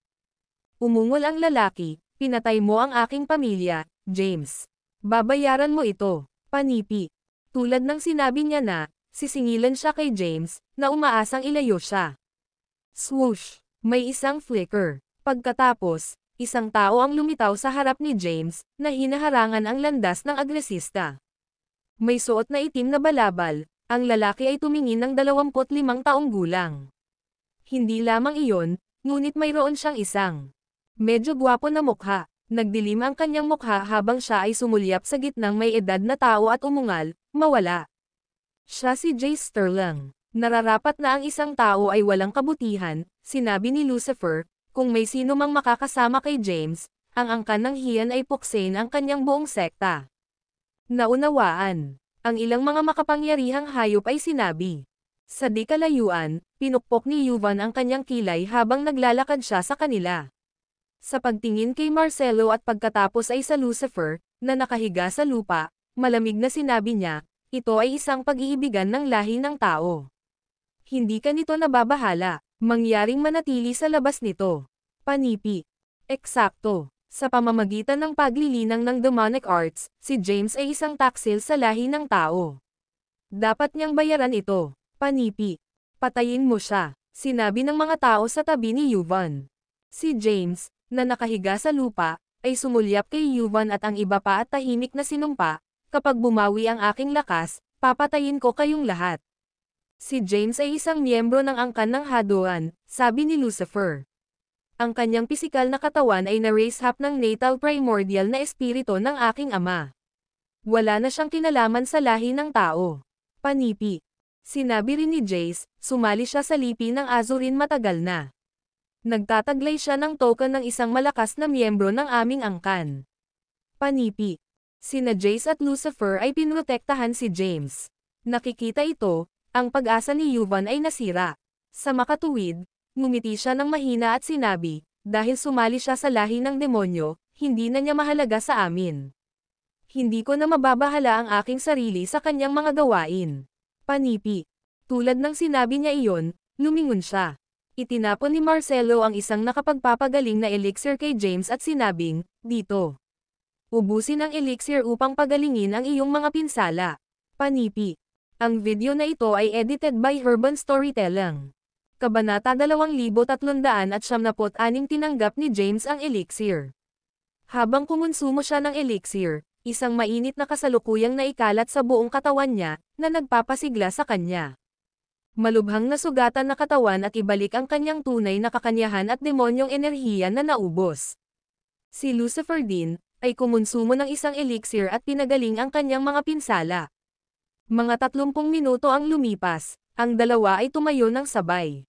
Speaker 2: Umungol ang lalaki, pinatay mo ang aking pamilya, James. Babayaran mo ito, panipi. Tulad ng sinabi niya na, sisingilan siya kay James, na umaasang ilayo siya. Swoosh! May isang flicker. Pagkatapos, isang tao ang lumitaw sa harap ni James, na hinaharangan ang landas ng agresista. May suot na itim na balabal, ang lalaki ay tumingin ng 25 taong gulang. Hindi lamang iyon, ngunit mayroon siyang isang medyo gwapo na mukha. Nagdilim ang kanyang mukha habang siya ay sumulyap sa gitnang may edad na tao at umungal, mawala. Siya si Jace Sterling. Nararapat na ang isang tao ay walang kabutihan, sinabi ni Lucifer, kung may sino mang makakasama kay James, ang angkan ng hiyan ay puksain ang kanyang buong sekta. Naunawaan. Ang ilang mga makapangyarihang hayop ay sinabi. Sa di kalayuan, pinukpok ni Yuvan ang kanyang kilay habang naglalakad siya sa kanila. Sa pagtingin kay Marcelo at pagkatapos ay sa Lucifer, na nakahiga sa lupa, malamig na sinabi niya, ito ay isang pag-iibigan ng lahi ng tao. Hindi ka nito nababahala, mangyaring manatili sa labas nito. Panipi. Eksakto. Sa pamamagitan ng paglilinang ng demonic arts, si James ay isang taksil sa lahi ng tao. Dapat niyang bayaran ito. Panipi. Patayin mo siya, sinabi ng mga tao sa tabi ni Yuvan. Si James, na nakahiga sa lupa, ay sumulyap kay Yuvan at ang iba pa at tahimik na sinumpa, kapag bumawi ang aking lakas, papatayin ko kayong lahat. Si James ay isang miyembro ng angkan ng Hadoan, sabi ni Lucifer. Ang kanyang pisikal na katawan ay na-raise up ng natal primordial na espiritu ng aking ama. Wala na siyang kinalaman sa lahi ng tao. Panipi. Sinabi rin ni Jace, sumali siya sa lipi ng Azurin matagal na. Nagtataglay siya ng token ng isang malakas na miyembro ng aming angkan. Panipi. Sina Jace at Lucifer ay pinrotektahan si James. Nakikita ito, ang pag-asa ni Yuvan ay nasira. Sa makatuwid, ngumiti siya ng mahina at sinabi, dahil sumali siya sa lahi ng demonyo, hindi na niya mahalaga sa amin. Hindi ko na mababahala ang aking sarili sa kanyang mga gawain. Panipi. Tulad ng sinabi niya iyon, lumingon siya. Itinapon ni Marcelo ang isang nakapagpapagaling na elixir kay James at sinabing, dito. Ubusin ang elixir upang pagalingin ang iyong mga pinsala. Panipi. Ang video na ito ay edited by Urban Storytelling. Kabanata 2376 tinanggap ni James ang elixir. Habang kumonsumo siya ng elixir, isang mainit na kasalukuyang naikalat sa buong katawan niya, na nagpapasigla sa kanya. Malubhang nasugatan na katawan at ibalik ang kanyang tunay na kakanyahan at demonyong enerhiya na naubos. Si Lucifer din, ay kumonsumo ng isang elixir at pinagaling ang kanyang mga pinsala. Mga 30 minuto ang lumipas, ang dalawa ay tumayo ng sabay.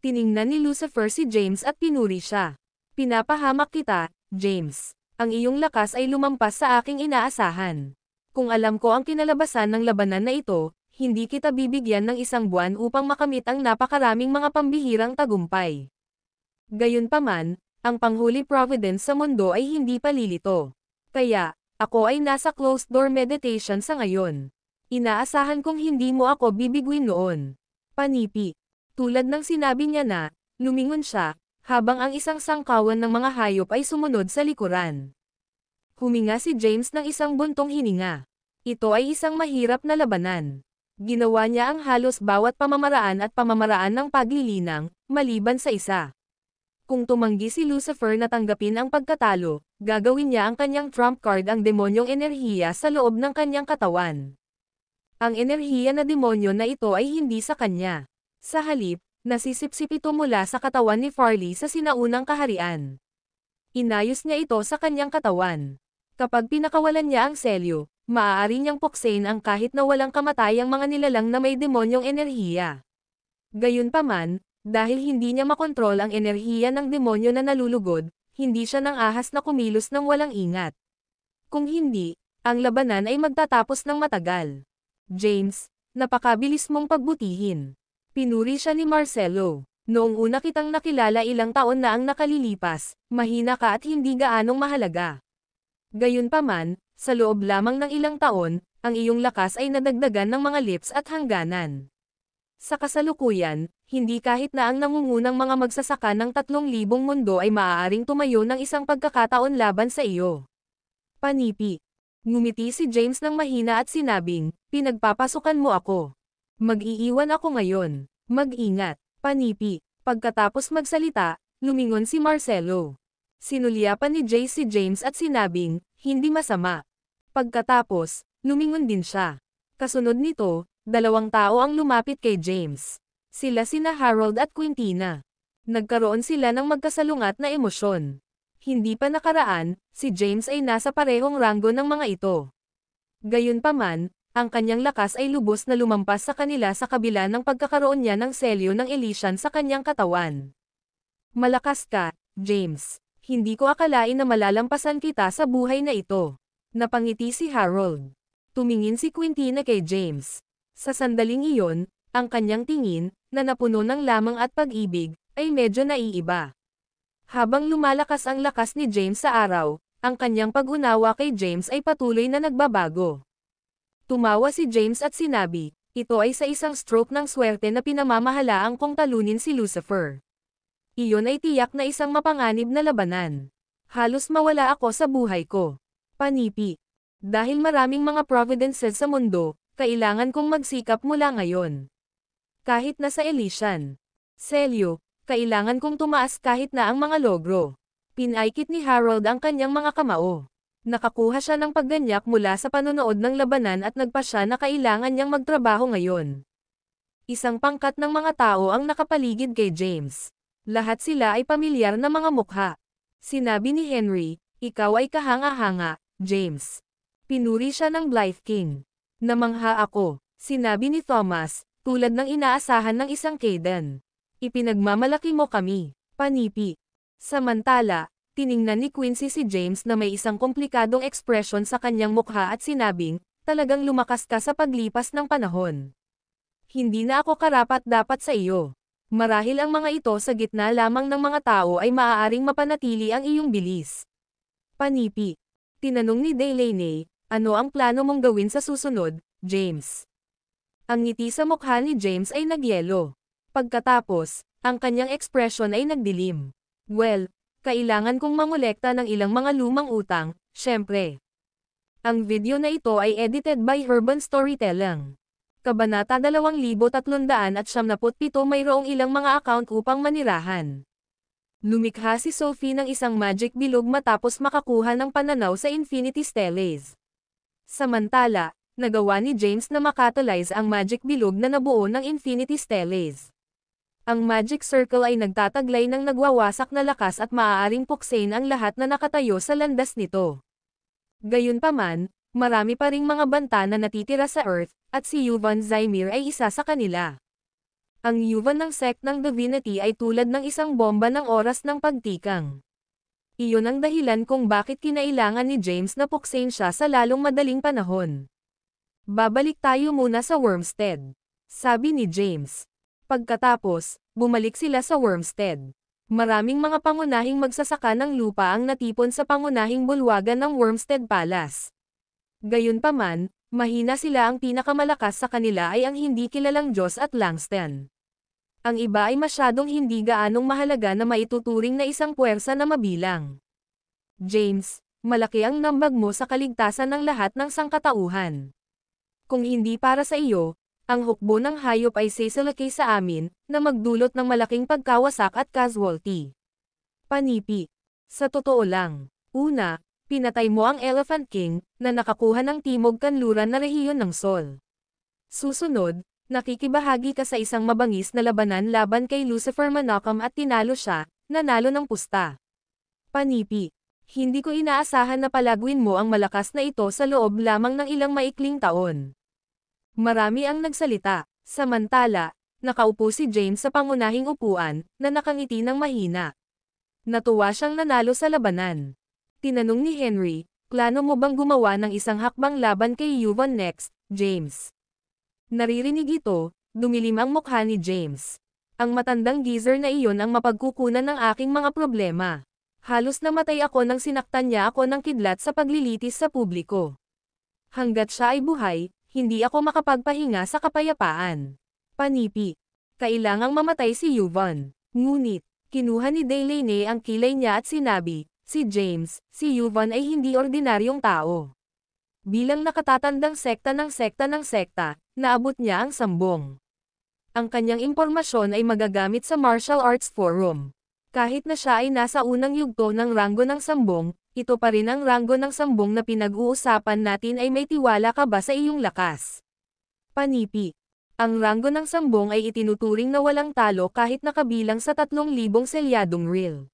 Speaker 2: Tiningnan ni Lucifer si James at pinuri siya. Pinapahamak kita, James. Ang iyong lakas ay lumampas sa aking inaasahan. Kung alam ko ang kinalabasan ng labanan na ito, hindi kita bibigyan ng 1 buwan upang makamit ang napakaraming mga pambihirang tagumpay. Gayunpaman, ang panghuli providence sa mundo ay hindi palilito. Kaya, ako ay nasa closed-door meditation sa ngayon. Inaasahan kong hindi mo ako bibiguin noon. Panipi. Tulad ng sinabi niya na, lumingon siya, habang ang isang sangkawan ng mga hayop ay sumunod sa likuran. Huminga si James ng isang buntong hininga. Ito ay isang mahirap na labanan. Ginawa niya ang halos bawat pamamaraan at pamamaraan ng paglilinang, maliban sa isa. Kung tumanggi si Lucifer na tanggapin ang pagkatalo, gagawin niya ang kanyang trump card ang demonyong enerhiya sa loob ng kanyang katawan. Ang enerhiya na demonyo na ito ay hindi sa kanya. Sa halip, nasisipsip ito mula sa katawan ni Farley sa sinaunang kaharian. Inayos niya ito sa kanyang katawan. Kapag pinakawalan niya ang selyo, maaari niyang puksain ang kahit na walang kamatayang mga nilalang na may demonyong enerhiya. Gayunpaman, dahil hindi niya makontrol ang enerhiya ng demonyo na nalulugod, hindi siya nang ahas na kumilos ng walang ingat. Kung hindi, ang labanan ay magtatapos ng matagal. James, Napakabilis mong pagbutihin. Pinuri siya ni Marcelo. Noong una kitang nakilala ilang taon na ang nakalilipas, mahina ka at hindi gaanong mahalaga. Gayunpaman, sa loob lamang ng ilang taon, ang iyong lakas ay nadagdagan ng mga lips at hangganan. Sa kasalukuyan, hindi kahit na ang nangungunang mga magsasaka ng 3,000 mundo ay maaaring tumayo ng isang pagkakataon laban sa iyo. Panipi. Ngumiti si James ng mahina at sinabing, pinagpapasukan mo ako. Mag-iiwan ako ngayon. Mag-ingat. Panipi. Pagkatapos magsalita, lumingon si Marcelo. Sinulyapan ni Jay si James at sinabing, hindi masama. Pagkatapos, lumingon din siya. Kasunod nito, 2 tao ang lumapit kay James. Sila sina Harold at Quintina. Nagkaroon sila ng magkasalungat na emosyon. Hindi pa nakaraan, si James ay nasa parehong ranggo ng mga ito. Gayunpaman, ang kanyang lakas ay lubos na lumampas sa kanila sa kabila ng pagkakaroon niya ng selyo ng Elysian sa kanyang katawan. Malakas ka, James. Hindi ko akalain na malalampasan kita sa buhay na ito. Napangiti si Harold. Tumingin si Quintina kay James. Sa sandaling iyon, ang kanyang tingin, na napuno ng lamang at pag-ibig, ay medyo naiiba. Habang lumalakas ang lakas ni James sa araw, ang kanyang pag-unawa kay James ay patuloy na nagbabago. Tumawa si James at sinabi, ito ay sa isang stroke ng swerte na pinamamahalaan kong talunin si Lucifer. Iyon ay tiyak na isang mapanganib na labanan. Halos mawala ako sa buhay ko. Panipi. Dahil maraming mga providences sa mundo, kailangan kong magsikap mula ngayon. Kahit na sa Elysian. Selyo, kailangan kong tumaas kahit na ang mga logro. Pinaikit ni Harold ang kanyang mga kamao. Nakakuha siya ng pagganyak mula sa panonood ng labanan at nagpa siya na kailangan niyang magtrabaho ngayon. Isang pangkat ng mga tao ang nakapaligid kay James. Lahat sila ay pamilyar na mga mukha. Sinabi ni Henry, ikaw ay kahanga-hanga, James. Pinuri siya ng Blythe King. Namangha ako, sinabi ni Thomas, tulad ng inaasahan ng isang Caden. Ipinagmamalaki mo kami, panipi. Samantala, tiningnan ni Quincy si James na may isang komplikadong ekspresyon sa kanyang mukha at sinabing, talagang lumakas ka sa paglipas ng panahon. Hindi na ako karapat-dapat sa iyo. Marahil ang mga ito sa gitna lamang ng mga tao ay maaaring mapanatili ang iyong bilis. Panipi. Tinanong ni Delaney, ano ang plano mong gawin sa susunod, James? Ang ngiti sa mukha ni James ay nagyelo. Pagkatapos, ang kanyang ekspresyon ay nagdilim. Well, kailangan kong mangolekta ng ilang mga lumang utang, syempre. Ang video na ito ay edited by Urban Storytelling. Kabanata 2377 mayroong ilang mga account upang manirahan. Lumikha si Sophie ng isang magic bilog matapos makakuha ng pananaw sa Infinity Steles. Samantala, nagawa ni James na makatalyze ang magic bilog na nabuo ng Infinity Steles. Ang Magic Circle ay nagtataglay ng nagwawasak na lakas at maaaring puksain ang lahat na nakatayo sa landas nito. Gayunpaman, marami pa ring mga banta na natitira sa Earth, at si Yuvan Zymir ay isa sa kanila. Ang Yuvan ng sect ng Divinity ay tulad ng isang bomba ng oras ng pagtikang. Iyon ang dahilan kung bakit kinailangan ni James na puksain siya sa lalong madaling panahon. Babalik tayo muna sa Wormstead, sabi ni James. Pagkatapos, bumalik sila sa Wormstead. Maraming mga pangunahing magsasaka ng lupa ang natipon sa pangunahing bulwagan ng Wormstead Palace. Gayunpaman, mahina sila. Ang pinakamalakas sa kanila ay ang hindi kilalang Diyos at Langston. Ang iba ay masyadong hindi gaanong mahalaga na maituturing na isang puwersa na mabilang. James, malaki ang nambag mo sa kaligtasan ng lahat ng sangkatauhan. Kung hindi para sa iyo, ang hukbo ng hayop ay seselakay sa amin, na magdulot ng malaking pagkawasak at casualty. Panipi. Sa totoo lang, una, pinatay mo ang Elephant King, na nakakuha ng Timog Kanluran na rehiyon ng Sol. Susunod, nakikibahagi ka sa isang mabangis na labanan laban kay Lucifer Manacom at tinalo siya, nanalo ng pusta. Panipi. Hindi ko inaasahan na palagwin mo ang malakas na ito sa loob lamang ng ilang maikling taon. Marami ang nagsalita, samantala, nakaupo si James sa pangunahing upuan, na nakangiti ng mahina. Natuwa siyang nanalo sa labanan. Tinanong ni Henry, plano mo bang gumawa ng isang hakbang laban kay Yuvan next, James? Naririnig ito, dumilim ang mukha ni James. Ang matandang geezer na iyon ang mapagkukunan ng aking mga problema. Halos namatay ako nang sinaktan niya ako ng kidlat sa paglilitis sa publiko. Hanggat siya ay buhay, hindi ako makapagpahinga sa kapayapaan. Panipi. Kailangang mamatay si Yuvon. Ngunit, kinuha ni Delaney ang kilay niya at sinabi, si James, si Yuvon ay hindi ordinaryong tao. Bilang nakatatandang sekta, naabot niya ang sambong. Ang kanyang impormasyon ay magagamit sa Martial Arts Forum. Kahit na siya ay nasa unang yugto ng ranggo ng sambong, ito pa rin ang ranggo ng sambong na pinag-uusapan natin ay may tiwala ka ba sa iyong lakas? Panipi. Ang ranggo ng sambong ay itinuturing na walang talo kahit nakabilang sa 3,000 selyadong reel.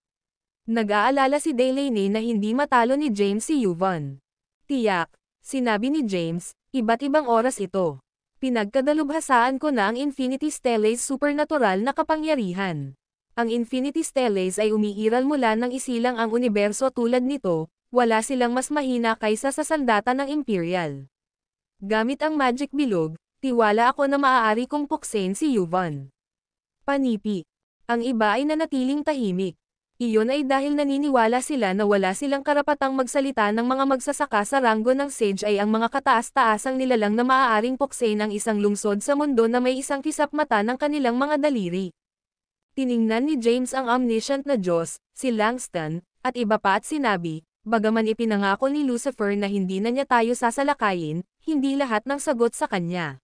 Speaker 2: Nag-aalala si Delaney na hindi matalo ni James si Yuvon. Tiyak, sinabi ni James, iba't ibang oras ito. Pinagkadalubhasaan ko na ang Infinity Stellace supernatural na kapangyarihan. Ang Infinity Stellace ay umiiral mula ng isilang ang universo tulad nito, wala silang mas mahina kaysa sa sandata ng Imperial. Gamit ang magic bilog, tiwala ako na maaari kong puksain si Yuvon. Panipi. Ang iba ay nanatiling tahimik. Iyon ay dahil naniniwala sila na wala silang karapatang magsalita ng mga magsasaka sa ranggo ng Sage ay ang mga kataas-taasang nilalang na maaaring puksain ang isang lungsod sa mundo na may isang kisap mata ng kanilang mga daliri. Tiningnan ni James ang omniscient na Diyos, si Langston, at iba pa at sinabi, bagaman ipinangako ni Lucifer na hindi na niya tayo sasalakayin, hindi lahat ng sagot sa kanya.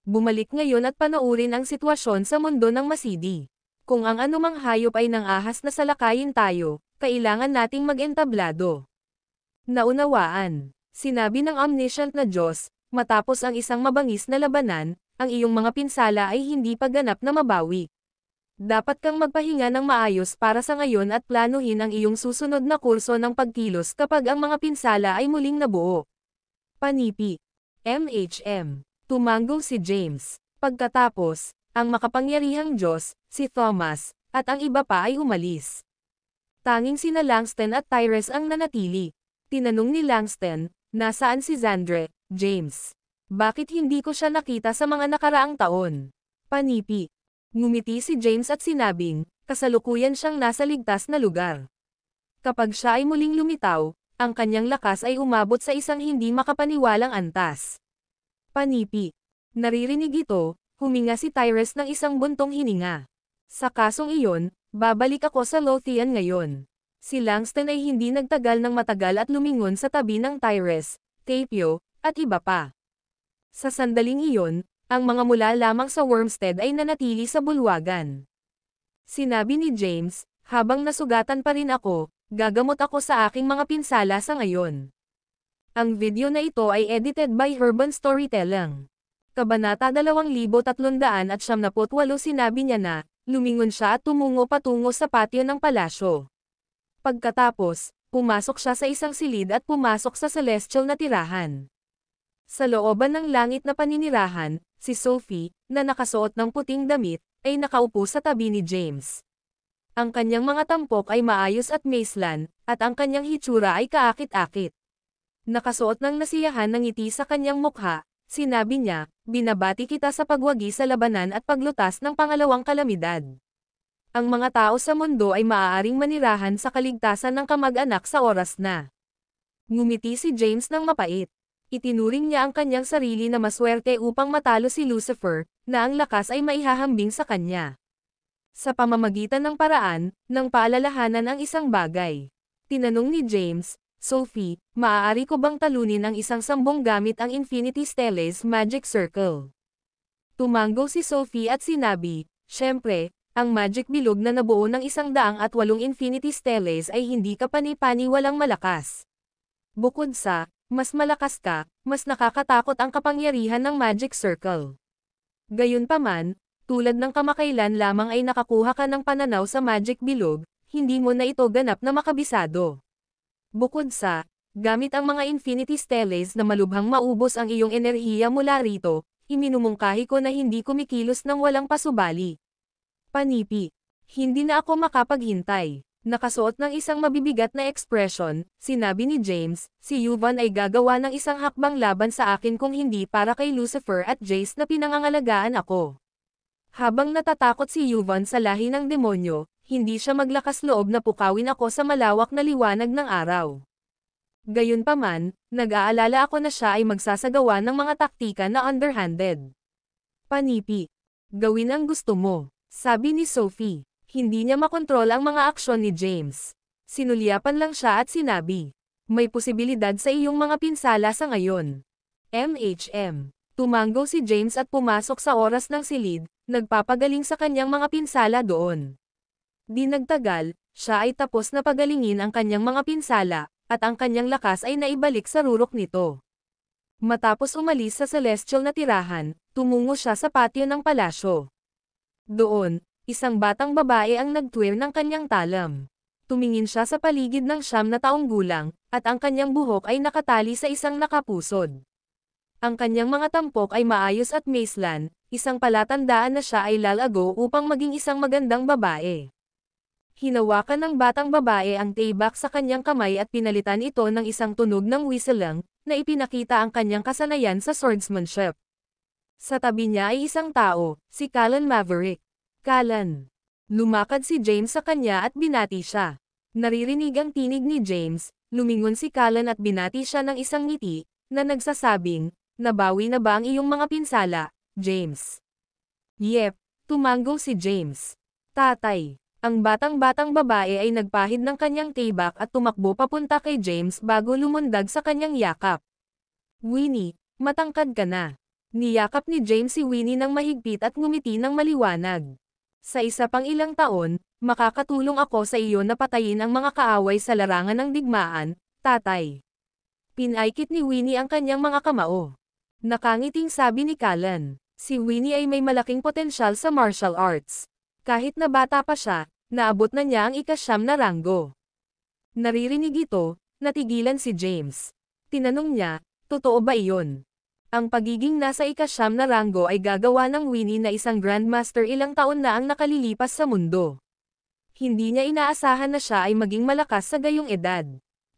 Speaker 2: Bumalik ngayon at panoorin ang sitwasyon sa mundo ng Masidi. Kung ang anumang hayop ay nangahas na salakayin tayo, kailangan nating mag-entablado. Naunawaan. Sinabi ng omniscient na Diyos, matapos ang isang mabangis na labanan, ang iyong mga pinsala ay hindi pa ganap na mabawi. Dapat kang magpahinga ng maayos para sa ngayon at planuhin ang iyong susunod na kurso ng pagkilos kapag ang mga pinsala ay muling nabuo. Panipi. MHM. Tumanggol si James. Pagkatapos, ang makapangyarihang Diyos, si Thomas, at ang iba pa ay umalis. Tanging sina Langston at Tyrese ang nanatili. Tinanong ni Langston, nasaan si Xandre, James? Bakit hindi ko siya nakita sa mga nakaraang taon? Panipi. Ngumiti si James at sinabing, kasalukuyan siyang nasa ligtas na lugar. Kapag siya ay muling lumitaw, ang kanyang lakas ay umabot sa isang hindi makapaniwalang antas. Panipi. Naririnig ito, huminga si Tyrese ng isang buntong hininga. Sa kasong iyon, babalik ako sa Lothian ngayon. Si Langston ay hindi nagtagal ng matagal at lumingon sa tabi ng Tyrese, Tapio, at iba pa. Sa sandaling iyon, ang mga mula lamang sa Wormstead ay nanatili sa bulwagan. Sinabi ni James, habang nasugatan pa rin ako, gagamot ako sa aking mga pinsala sa ngayon. Ang video na ito ay edited by Urban Storytelling. Kabanata 2378 sinabi niya na, lumingon siya at tumungo patungo sa patio ng palasyo. Pagkatapos, pumasok siya sa isang silid at pumasok sa celestial na tirahan. Sa looban ng langit na paninirahan, si Sophie, na nakasuot ng puting damit, ay nakaupo sa tabi ni James. Ang kanyang mga tampok ay maayos at maislan, at ang kanyang hitsura ay kaakit-akit. Nakasuot ng nasiyahan ng ngiti sa kanyang mukha, sinabi niya, binabati kita sa pagwagi sa labanan at paglutas ng pangalawang kalamidad. Ang mga tao sa mundo ay maaaring manirahan sa kaligtasan ng kamag-anak sa oras na. Ngumiti si James ng mapait. Itinuring niya ang kanyang sarili na maswerte upang matalo si Lucifer, na ang lakas ay maihahambing sa kanya. Sa pamamagitan ng paraan, ng paalalahanan ang isang bagay. Tinanong ni James, Sophie, maaari ko bang talunin ang isang sambong gamit ang Infinity Stellace Magic Circle? Tumanggol si Sophie at sinabi, syempre, ang magic bilog na nabuo ng 108 Infinity Stellace ay hindi kapani-paniwalang malakas. Bukod sa, mas malakas ka, mas nakakatakot ang kapangyarihan ng Magic Circle. Gayunpaman, tulad ng kamakailan lamang ay nakakuha ka ng pananaw sa magic bilog, hindi mo na ito ganap na makabisado. Bukod sa, gamit ang mga Infinity Stellace na malubhang maubos ang iyong enerhiya mula rito, iminumungkahi ko na hindi kumikilos ng walang pasubali. Panipi. Hindi na ako makapaghintay. Nakasuot ng isang mabibigat na ekspresyon, sinabi ni James, si Yuvan ay gagawa ng isang hakbang laban sa akin kung hindi para kay Lucifer at Jace na pinangangalagaan ako. Habang natatakot si Yuvan sa lahi ng demonyo, hindi siya maglakas loob na pukawin ako sa malawak na liwanag ng araw. Gayunpaman, nag-aalala ako na siya ay magsasagawa ng mga taktika na underhanded. Panipi. Gawin ang gusto mo, sabi ni Sophie. Hindi niya makontrol ang mga aksyon ni James. Sinulyapan lang siya at sinabi, may posibilidad sa iyong mga pinsala sa ngayon. Tumango si James at pumasok sa oras ng silid, nagpapagaling sa kanyang mga pinsala doon. Di nagtagal, siya ay tapos na pagalingin ang kanyang mga pinsala, at ang kanyang lakas ay naibalik sa rurok nito. Matapos umalis sa celestial na tirahan, tumungo siya sa patio ng palasyo. Doon, isang batang babae ang nagtuwir ng kanyang talam. Tumingin siya sa paligid ng 9 na taong gulang, at ang kanyang buhok ay nakatali sa isang nakapusod. Ang kanyang mga tampok ay maayos at maislan, isang palatandaan na siya ay lalago upang maging isang magandang babae. Hinawakan ng batang babae ang taybak sa kanyang kamay at pinalitan ito ng isang tunog ng whistle na ipinakita ang kanyang kasanayan sa swordsmanship. Sa tabi niya ay isang tao, si Callan Maverick. Callan. Lumakad si James sa kanya at binati siya. Naririnig ang tinig ni James, lumingon si Callan at binati siya ng isang ngiti, na nagsasabing, nabawi na ba ang iyong mga pinsala, James? Yep, tumango si James. Tatay. Ang batang-batang babae ay nagpahid ng kanyang taybak at tumakbo papunta kay James bago lumundag sa kanyang yakap. Winnie, matangkad ka na. Niyakap ni James si Winnie ng mahigpit at ngumiti ng maliwanag. Sa isa pang ilang taon, makakatulong ako sa iyo na patayin ang mga kaaway sa larangan ng digmaan, tatay. Pinaikit ni Winnie ang kanyang mga kamao. Nakangiting sabi ni Callan, si Winnie ay may malaking potensyal sa martial arts. Kahit na bata pa siya, naabot na niya ang ika-9 na ranggo. Naririnig ito, natigilan si James. Tinanong niya, totoo ba iyon? Ang pagiging nasa ika-9 na ranggo ay gagawa ng Winnie na isang Grandmaster ilang taon na ang nakalilipas sa mundo. Hindi niya inaasahan na siya ay maging malakas sa gayong edad.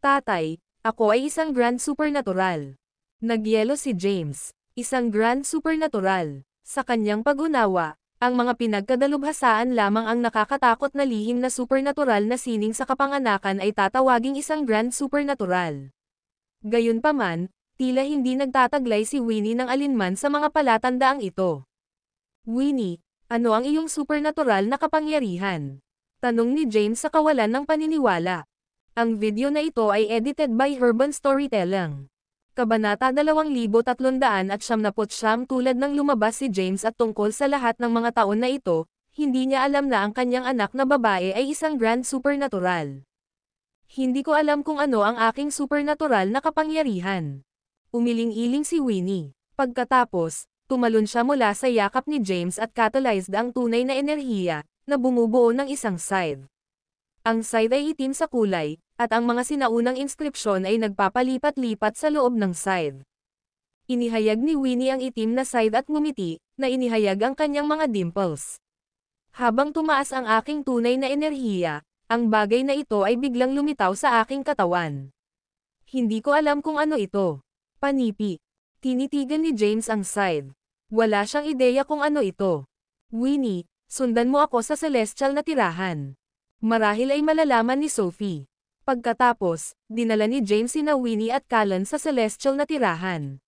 Speaker 2: Tatay, ako ay isang Grand Supernatural. Nagyelo si James, isang Grand Supernatural. Sa kanyang pag-unawa, ang mga pinagkadalubhasaan lamang ang nakakatakot na lihim na supernatural na sining sa kapanganakan ay tatawaging isang Grand Supernatural. Gayunpaman, tila hindi nagtataglay si Winnie ng alinman sa mga palatandaang ito. Winnie, ano ang iyong supernatural na kapangyarihan? Tanong ni James sa kawalan ng paniniwala. Ang video na ito ay edited by Herban Storytelling. Kabanata 2379. Tulad ng lumabas si James at tungkol sa lahat ng mga taon na ito, hindi niya alam na ang kanyang anak na babae ay isang Grand Supernatural. Hindi ko alam kung ano ang aking supernatural na kapangyarihan. Umiling-iling si Winnie. Pagkatapos, tumalon siya mula sa yakap ni James at catalyzed ang tunay na enerhiya, na bumubuo ng isang scythe. Ang scythe ay itim sa kulay, at ang mga sinaunang inskripsyon ay nagpapalipat-lipat sa loob ng scythe. Inihayag ni Winnie ang itim na scythe at ngumiti, na inihayag ang kanyang mga dimples. Habang tumaas ang aking tunay na enerhiya, ang bagay na ito ay biglang lumitaw sa aking katawan. Hindi ko alam kung ano ito. Panipi. Tinitigan ni James ang scythe. Wala siyang ideya kung ano ito. Winnie, sundan mo ako sa celestial na tirahan. Marahil ay malalaman ni Sophie. Pagkatapos, dinala ni James sina Winnie at Callan sa celestial na tirahan.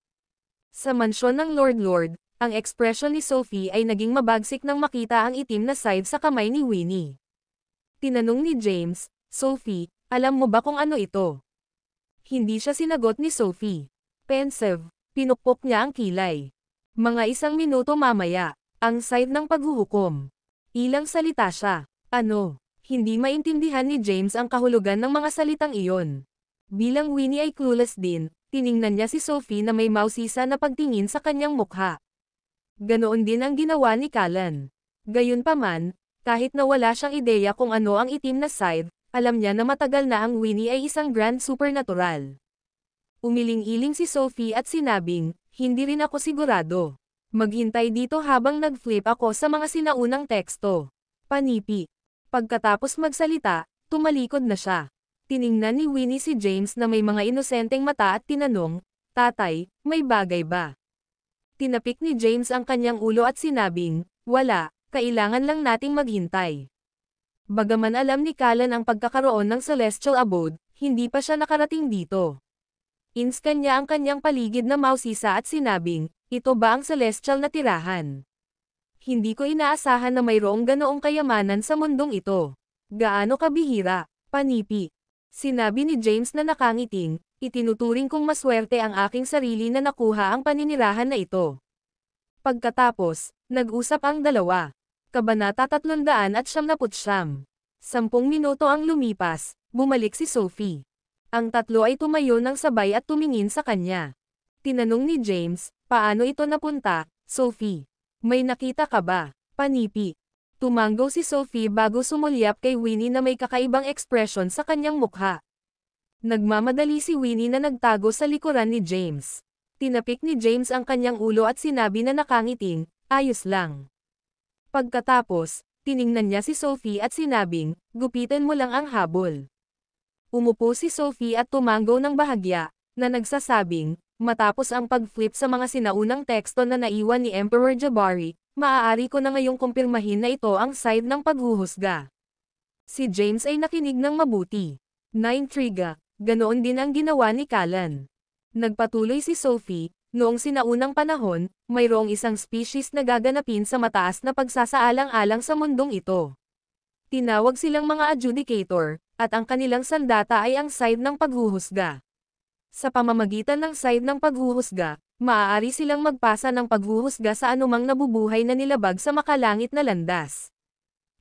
Speaker 2: Sa mansyon ng Lord, ang ekspresyon ni Sophie ay naging mabagsik nang makita ang itim na scythe sa kamay ni Winnie. Tinanong ni James, Sophie, alam mo ba kung ano ito? Hindi siya sinagot ni Sophie. Pensive, pinukpok niya ang kilay. Mga 1 minuto mamaya, ang scythe ng paghuhukom. Ilang salita siya. Ano? Hindi maintindihan ni James ang kahulugan ng mga salitang iyon. Bilang Winnie ay clueless din, tiningnan niya si Sophie na may mausisa na pagtingin sa kanyang mukha. Ganoon din ang ginawa ni Callan. Gayunpaman, kahit na wala siyang ideya kung ano ang itim na scythe, alam niya na matagal na ang Winnie ay isang Grand Supernatural. Umiling-iling si Sophie at sinabing, hindi rin ako sigurado. Maghintay dito habang nag-flip ako sa mga sinaunang teksto. Panipi. Pagkatapos magsalita, tumalikod na siya. Tiningnan ni Winnie si James na may mga inosenteng mata at tinanong, "Tatay, may bagay ba?" Tinapik ni James ang kanyang ulo at sinabing, "Wala, kailangan lang nating maghintay." Bagaman alam ni Callan ang pagkakaroon ng celestial abode, hindi pa siya nakarating dito. Inscan niya ang kanyang paligid na mausisa at sinabing, "Ito ba ang celestial na tirahan? Hindi ko inaasahan na mayroong ganoong kayamanan sa mundong ito. Gaano kabihira, panipi." Sinabi ni James na nakangiting, "Itinuturing kong maswerte ang aking sarili na nakuha ang paninirahan na ito." Pagkatapos, nag-usap ang dalawa. Kabanata 379. 10 minuto ang lumipas, bumalik si Sophie. Ang tatlo ay tumayo ng sabay at tumingin sa kanya. Tinanong ni James, "Paano ito napunta, Sophie? May nakita ka ba?" Panipi. Tumanggo si Sophie bago sumulyap kay Winnie na may kakaibang ekspresyon sa kanyang mukha. Nagmamadali si Winnie na nagtago sa likuran ni James. Tinapik ni James ang kanyang ulo at sinabi na nakangiting, "Ayos lang." Pagkatapos, tiningnan niya si Sophie at sinabing, "Gupitan mo lang ang habol." Umupo si Sophie at tumanggo ng bahagya, na nagsasabing, "Matapos ang pag-flip sa mga sinaunang teksto na naiwan ni Emperor Jabari, maaari ko na ngayong kumpirmahin na ito ang side ng paghuhusga." Si James ay nakinig ng mabuti. Naintriga, ganoon din ang ginawa ni Callan. Nagpatuloy si Sophie, "Noong sinaunang panahon, mayroong isang species na gaganapin sa mataas na pagsasaalang-alang sa mundong ito. Tinawag silang mga adjudicator, at ang kanilang sandata ay ang side ng paghuhusga. Sa pamamagitan ng side ng paghuhusga, maaari silang magpasa ng paghuhusga sa anumang nabubuhay na nilabag sa makalangit na landas."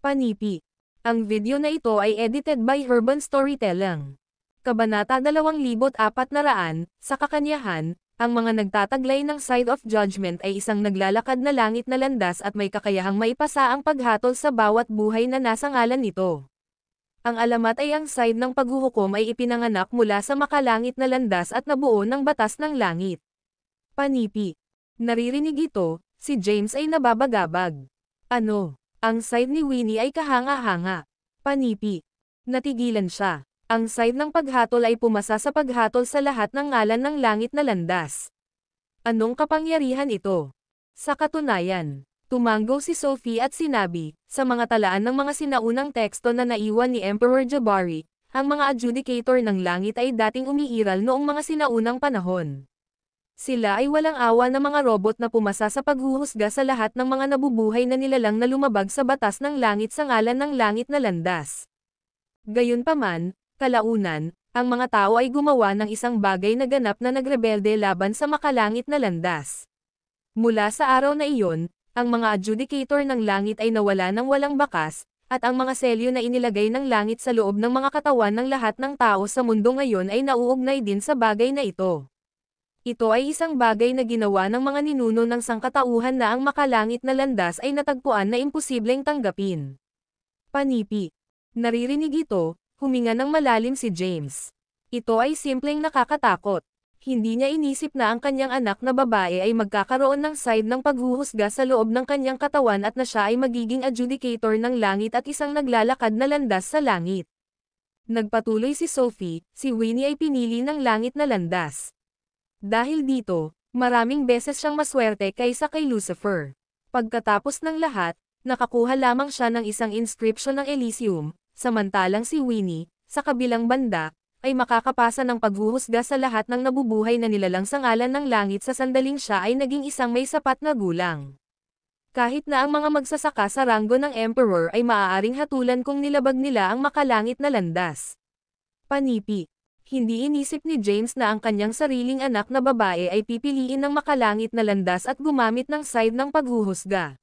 Speaker 2: Panipi. Ang video na ito ay edited by Urban Storytelling. Kabanata 2400, sa kakanyahan, ang mga nagtataglay ng side of judgment ay isang naglalakad na langit na landas at may kakayahang maipasa ang paghatol sa bawat buhay na nasa ngalan nito. Ang alamat ay ang side ng paghuhukom ay ipinanganak mula sa makalangit na landas at nabuo ng batas ng langit. Panipi. Naririnig ito, si James ay nababagabag. "Ano? Ang side ni Winnie ay kahanga-hanga." Panipi. Natigilan siya. Ang side ng paghatol ay pumasa sa paghatol sa lahat ng ngalan ng langit na landas. Anong kapangyarihan ito? Sa katunayan, tumanggo si Sophie at sinabi, "Sa mga talaan ng mga sinaunang teksto na naiwan ni Emperor Jabari, ang mga adjudicator ng langit ay dating umiiral noong mga sinaunang panahon. Sila ay walang awa na mga robot na pumasa sa paghuhusga sa lahat ng mga nabubuhay na nilalang na lumabag sa batas ng langit sa ngalan ng langit na landas. Gayunpaman, kalaunan, ang mga tao ay gumawa ng isang bagay na ganap na nagrebelde laban sa makalangit na landas. Mula sa araw na iyon, ang mga adjudicator ng langit ay nawala ng walang bakas, at ang mga selyo na inilagay ng langit sa loob ng mga katawan ng lahat ng tao sa mundo ngayon ay nauugnay din sa bagay na ito. Ito ay isang bagay na ginawa ng mga ninuno ng sangkatauhan na ang makalangit na landas ay natagpuan na imposibleng tanggapin." Panipi. Naririnig ito, huminga ng malalim si James. Ito ay simpleng nakakatakot. Hindi niya inisip na ang kanyang anak na babae ay magkakaroon ng side ng paghuhusga sa loob ng kanyang katawan at na siya ay magiging adjudicator ng langit at isang naglalakad na landas sa langit. Nagpatuloy si Sophie, si Winnie ay pinili ng langit na landas. Dahil dito, maraming beses siyang maswerte kaysa kay Lucifer. Pagkatapos ng lahat, nakakuha lamang siya ng isang inscription ng Elysium, samantalang si Winnie, sa kabilang banda, ay makakapasa ng paghuhusga sa lahat ng nabubuhay na nilalang sa ngalan ng langit sa sandaling siya ay naging isang may sapat na gulang. Kahit na ang mga magsasaka sa ranggo ng Emperor ay maaaring hatulan kung nilabag nila ang makalangit na landas. Panipi. Hindi inisip ni James na ang kanyang sariling anak na babae ay pipiliin ng makalangit na landas at gumamit ng side ng paghuhusga.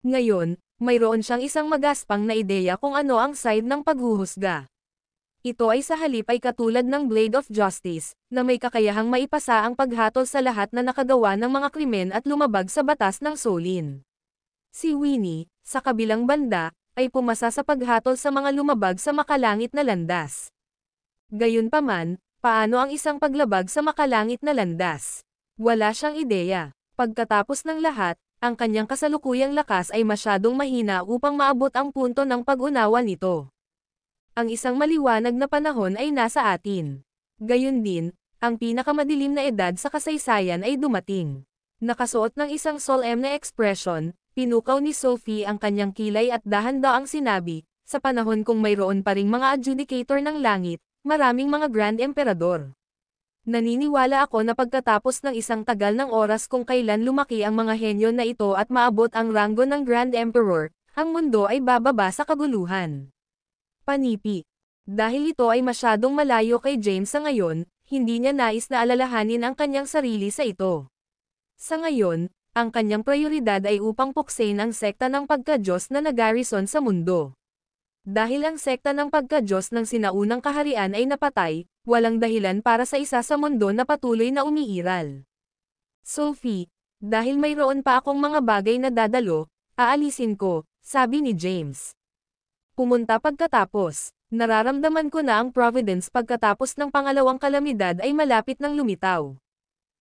Speaker 2: Ngayon, mayroon siyang isang magaspang na ideya kung ano ang side ng paghuhusga. Ito ay sa halip ay katulad ng Blade of Justice, na may kakayahang maipasa ang paghatol sa lahat na nakagawa ng mga krimen at lumabag sa batas ng Solin. Si Winnie, sa kabilang banda, ay pumasa sa paghatol sa mga lumabag sa makalangit na landas. Gayunpaman, paano ang isang paglabag sa makalangit na landas? Wala siyang ideya. Pagkatapos ng lahat, ang kanyang kasalukuyang lakas ay masyadong mahina upang maabot ang punto ng pag-unawa nito. Ang isang maliwanag na panahon ay nasa atin. Gayon din, ang pinakamadilim na edad sa kasaysayan ay dumating. Nakasuot ng isang solemn na ekspresyon, pinukaw ni Sophie ang kanyang kilay at dahan-daang sinabi, sa panahon kung mayroon pa ring mga adjudicator ng langit, maraming mga Grand Emperador. Naniniwala ako na pagkatapos ng isang tagal ng oras kung kailan lumaki ang mga henyo na ito at maabot ang ranggo ng Grand Emperor, ang mundo ay bababa sa kaguluhan. Panipi. Dahil ito ay masyadong malayo kay James sa ngayon, hindi niya nais na alalahanin ang kanyang sarili sa ito. Sa ngayon, ang kanyang prioridad ay upang puksain ang sekta ng pagka-Diyos na nagarison sa mundo. Dahil ang sekta ng pagka-Diyos ng sinaunang kaharian ay napatay, walang dahilan para sa isa sa mundo na patuloy na umiiral. Sophie, dahil mayroon pa akong mga bagay na dadalo, aalisin ko, sabi ni James. Pumunta pagkatapos, nararamdaman ko na ang Providence pagkatapos ng pangalawang kalamidad ay malapit ng lumitaw.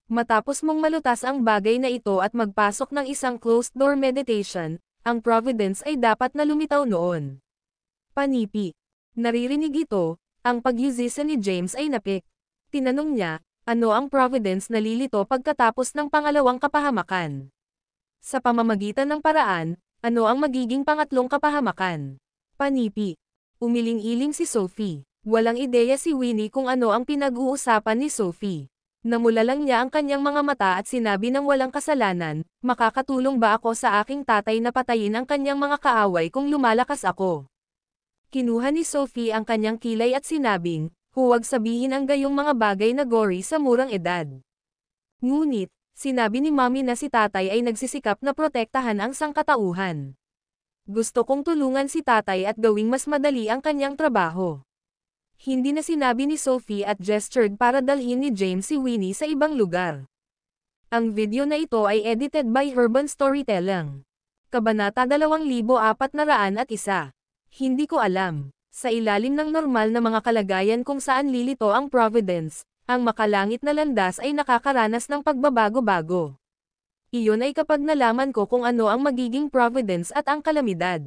Speaker 2: Matapos mong malutas ang bagay na ito at magpasok ng isang closed-door meditation, ang Providence ay dapat na lumitaw noon. Panipi. Naririnig ito, ang pagyuzisa ni James ay napik. Tinanong niya, ano ang Providence na lilito pagkatapos ng pangalawang kapahamakan? Sa pamamagitan ng paraan, ano ang magiging pangatlong kapahamakan? Panipi. Umiling-iling si Sophie. Walang ideya si Winnie kung ano ang pinag-uusapan ni Sophie. Namula lang niya ang kanyang mga mata at sinabi ng walang kasalanan, makakatulong ba ako sa aking tatay na patayin ang kanyang mga kaaway kung lumalakas ako? Kinuha ni Sophie ang kanyang kilay at sinabing, huwag sabihin ang gayong mga bagay na gory sa murang edad. Ngunit, sinabi ni Mommy na si tatay ay nagsisikap na protektahan ang sangkatauhan. Gusto kong tulungan si tatay at gawing mas madali ang kanyang trabaho. Hindi na sinabi ni Sophie at gestured para dalhin ni James si Winnie sa ibang lugar. Ang video na ito ay edited by Urban Storytelling. Kabanata 2401. Hindi ko alam. Sa ilalim ng normal na mga kalagayan kung saan lilito ang Providence, ang makalangit na landas ay nakakaranas ng pagbabago-bago. Iyon ay kapag nalaman ko kung ano ang magiging Providence at ang kalamidad.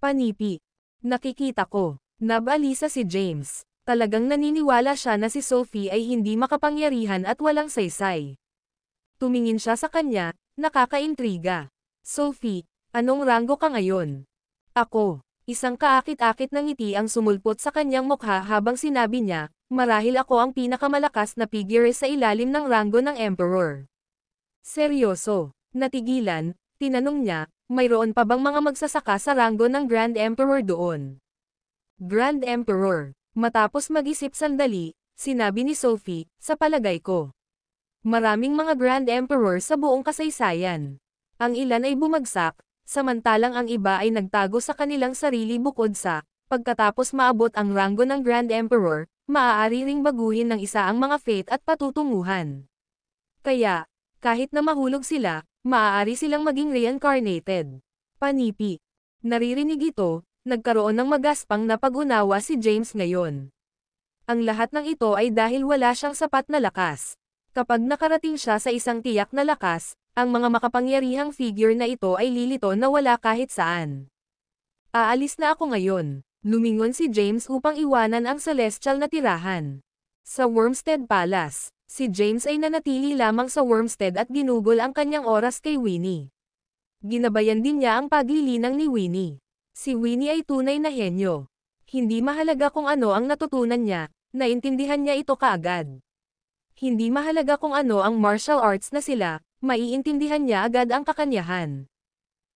Speaker 2: Panipi. Nakikita ko. Nabalisa si James. Talagang naniniwala siya na si Sophie ay hindi makapangyarihan at walang saysay. Tumingin siya sa kanya, nakakaintriga. Sophie, anong ranggo ka ngayon? Ako. Isang kaakit-akit na ngiti ang sumulpot sa kanyang mukha habang sinabi niya, marahil ako ang pinakamalakas na figure sa ilalim ng ranggo ng Emperor. Seryoso. Natigilan, tinanong niya, mayroon pa bang mga magsasaka sa ranggo ng Grand Emperor doon? Grand Emperor. Matapos mag-isip sandali, sinabi ni Sophie, sa palagay ko. Maraming mga Grand Emperor sa buong kasaysayan. Ang ilan ay bumagsak, samantalang ang iba ay nagtago sa kanilang sarili bukod sa, pagkatapos maabot ang ranggo ng Grand Emperor, maaari ring baguhin ng isa ang mga fate at patutunguhan. Kaya, kahit na mahulog sila, maaari silang maging reincarnated. Panipi. Naririnig ito, nagkaroon ng magaspang na pag-unawa si James ngayon. Ang lahat ng ito ay dahil wala siyang sapat na lakas. Kapag nakarating siya sa isang tiyak na lakas, ang mga makapangyarihang figure na ito ay lilito na wala kahit saan. Aalis na ako ngayon. Lumingon si James upang iwanan ang celestial na tirahan. Sa Wormstead Palace, si James ay nanatili lamang sa Wormstead at ginugol ang kanyang oras kay Winnie. Ginabayan din niya ang paglilinang ni Winnie. Si Winnie ay tunay na henyo. Hindi mahalaga kung ano ang natutunan niya, naintindihan niya ito kaagad. Hindi mahalaga kung ano ang martial arts na sila, maiintindihan niya agad ang kakanyahan.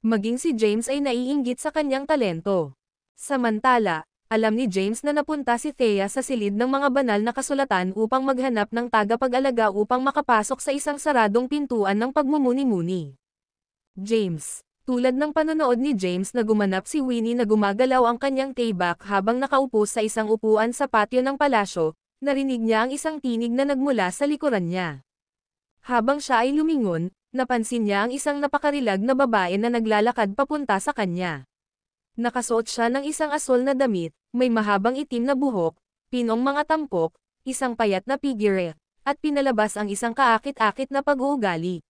Speaker 2: Maging si James ay naiinggit sa kanyang talento. Samantala, alam ni James na napunta si Thea sa silid ng mga banal na kasulatan upang maghanap ng tagapag-alaga upang makapasok sa isang saradong pintuan ng pagmumuni-muni. James. Tulad ng panonood ni James na gumanap si Winnie na gumagalaw ang kanyang tayback habang nakaupo sa isang upuan sa patio ng palasyo, narinig niya ang isang tinig na nagmula sa likuran niya. Habang siya ay lumingon, napansin niya ang isang napakarilag na babae na naglalakad papunta sa kanya. Nakasuot siya ng isang asol na damit, may mahabang itim na buhok, pinong mga tampok, isang payat na figure, at pinalabas ang isang kaakit-akit na pag-uugali.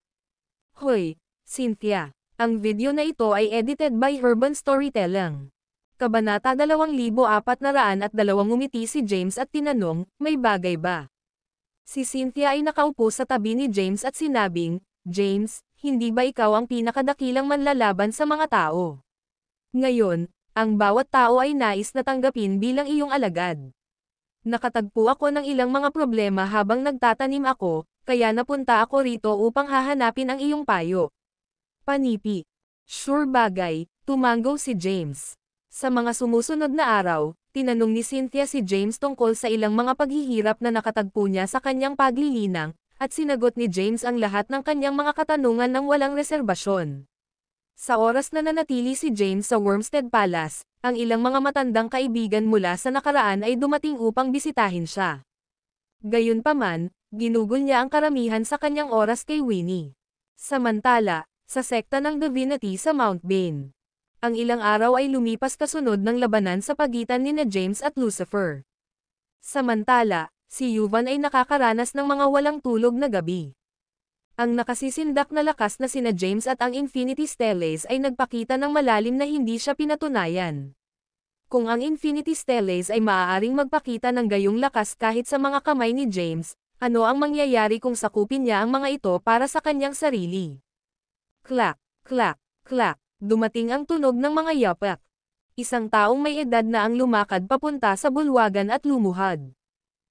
Speaker 2: Hoy, Cynthia! Ang video na ito ay edited by Urban Storytelling. Kabanata 2402 ngumiti si James at tinanong, may bagay ba? Si Cynthia ay nakaupo sa tabi ni James at sinabing, James, hindi ba ikaw ang pinakadakilang manlalaban sa mga tao? Ngayon, ang bawat tao ay nais na tanggapin bilang iyong alagad. Nakatagpo ako ng ilang mga problema habang nagtatanim ako, kaya napunta ako rito upang hahanapin ang iyong payo. Panipi. Sure bagay, tumanggo si James. Sa mga sumusunod na araw, tinanong ni Cynthia si James tungkol sa ilang mga paghihirap na nakatagpo niya sa kanyang paglilinang, at sinagot ni James ang lahat ng kanyang mga katanungan ng walang reserbasyon. Sa oras na nanatili si James sa Wormstead Palace, ang ilang mga matandang kaibigan mula sa nakaraan ay dumating upang bisitahin siya. Gayunpaman, ginugol niya ang karamihan sa kanyang oras kay Winnie. Samantala, sa sekta ng Divinity sa Mount Bane, ang ilang araw ay lumipas kasunod ng labanan sa pagitan nina James at Lucifer. Samantala, si Yuvan ay nakakaranas ng mga walang tulog na gabi. Ang nakasisindak na lakas na sina James at ang Infinity Stellace ay nagpakita ng malalim na hindi siya pinatunayan. Kung ang Infinity Stellace ay maaaring magpakita ng gayong lakas kahit sa mga kamay ni James, ano ang mangyayari kung sakupin niya ang mga ito para sa kanyang sarili? Clack, clack, clack, dumating ang tunog ng mga yapak. Isang taong may edad na ang lumakad papunta sa bulwagan at lumuhad.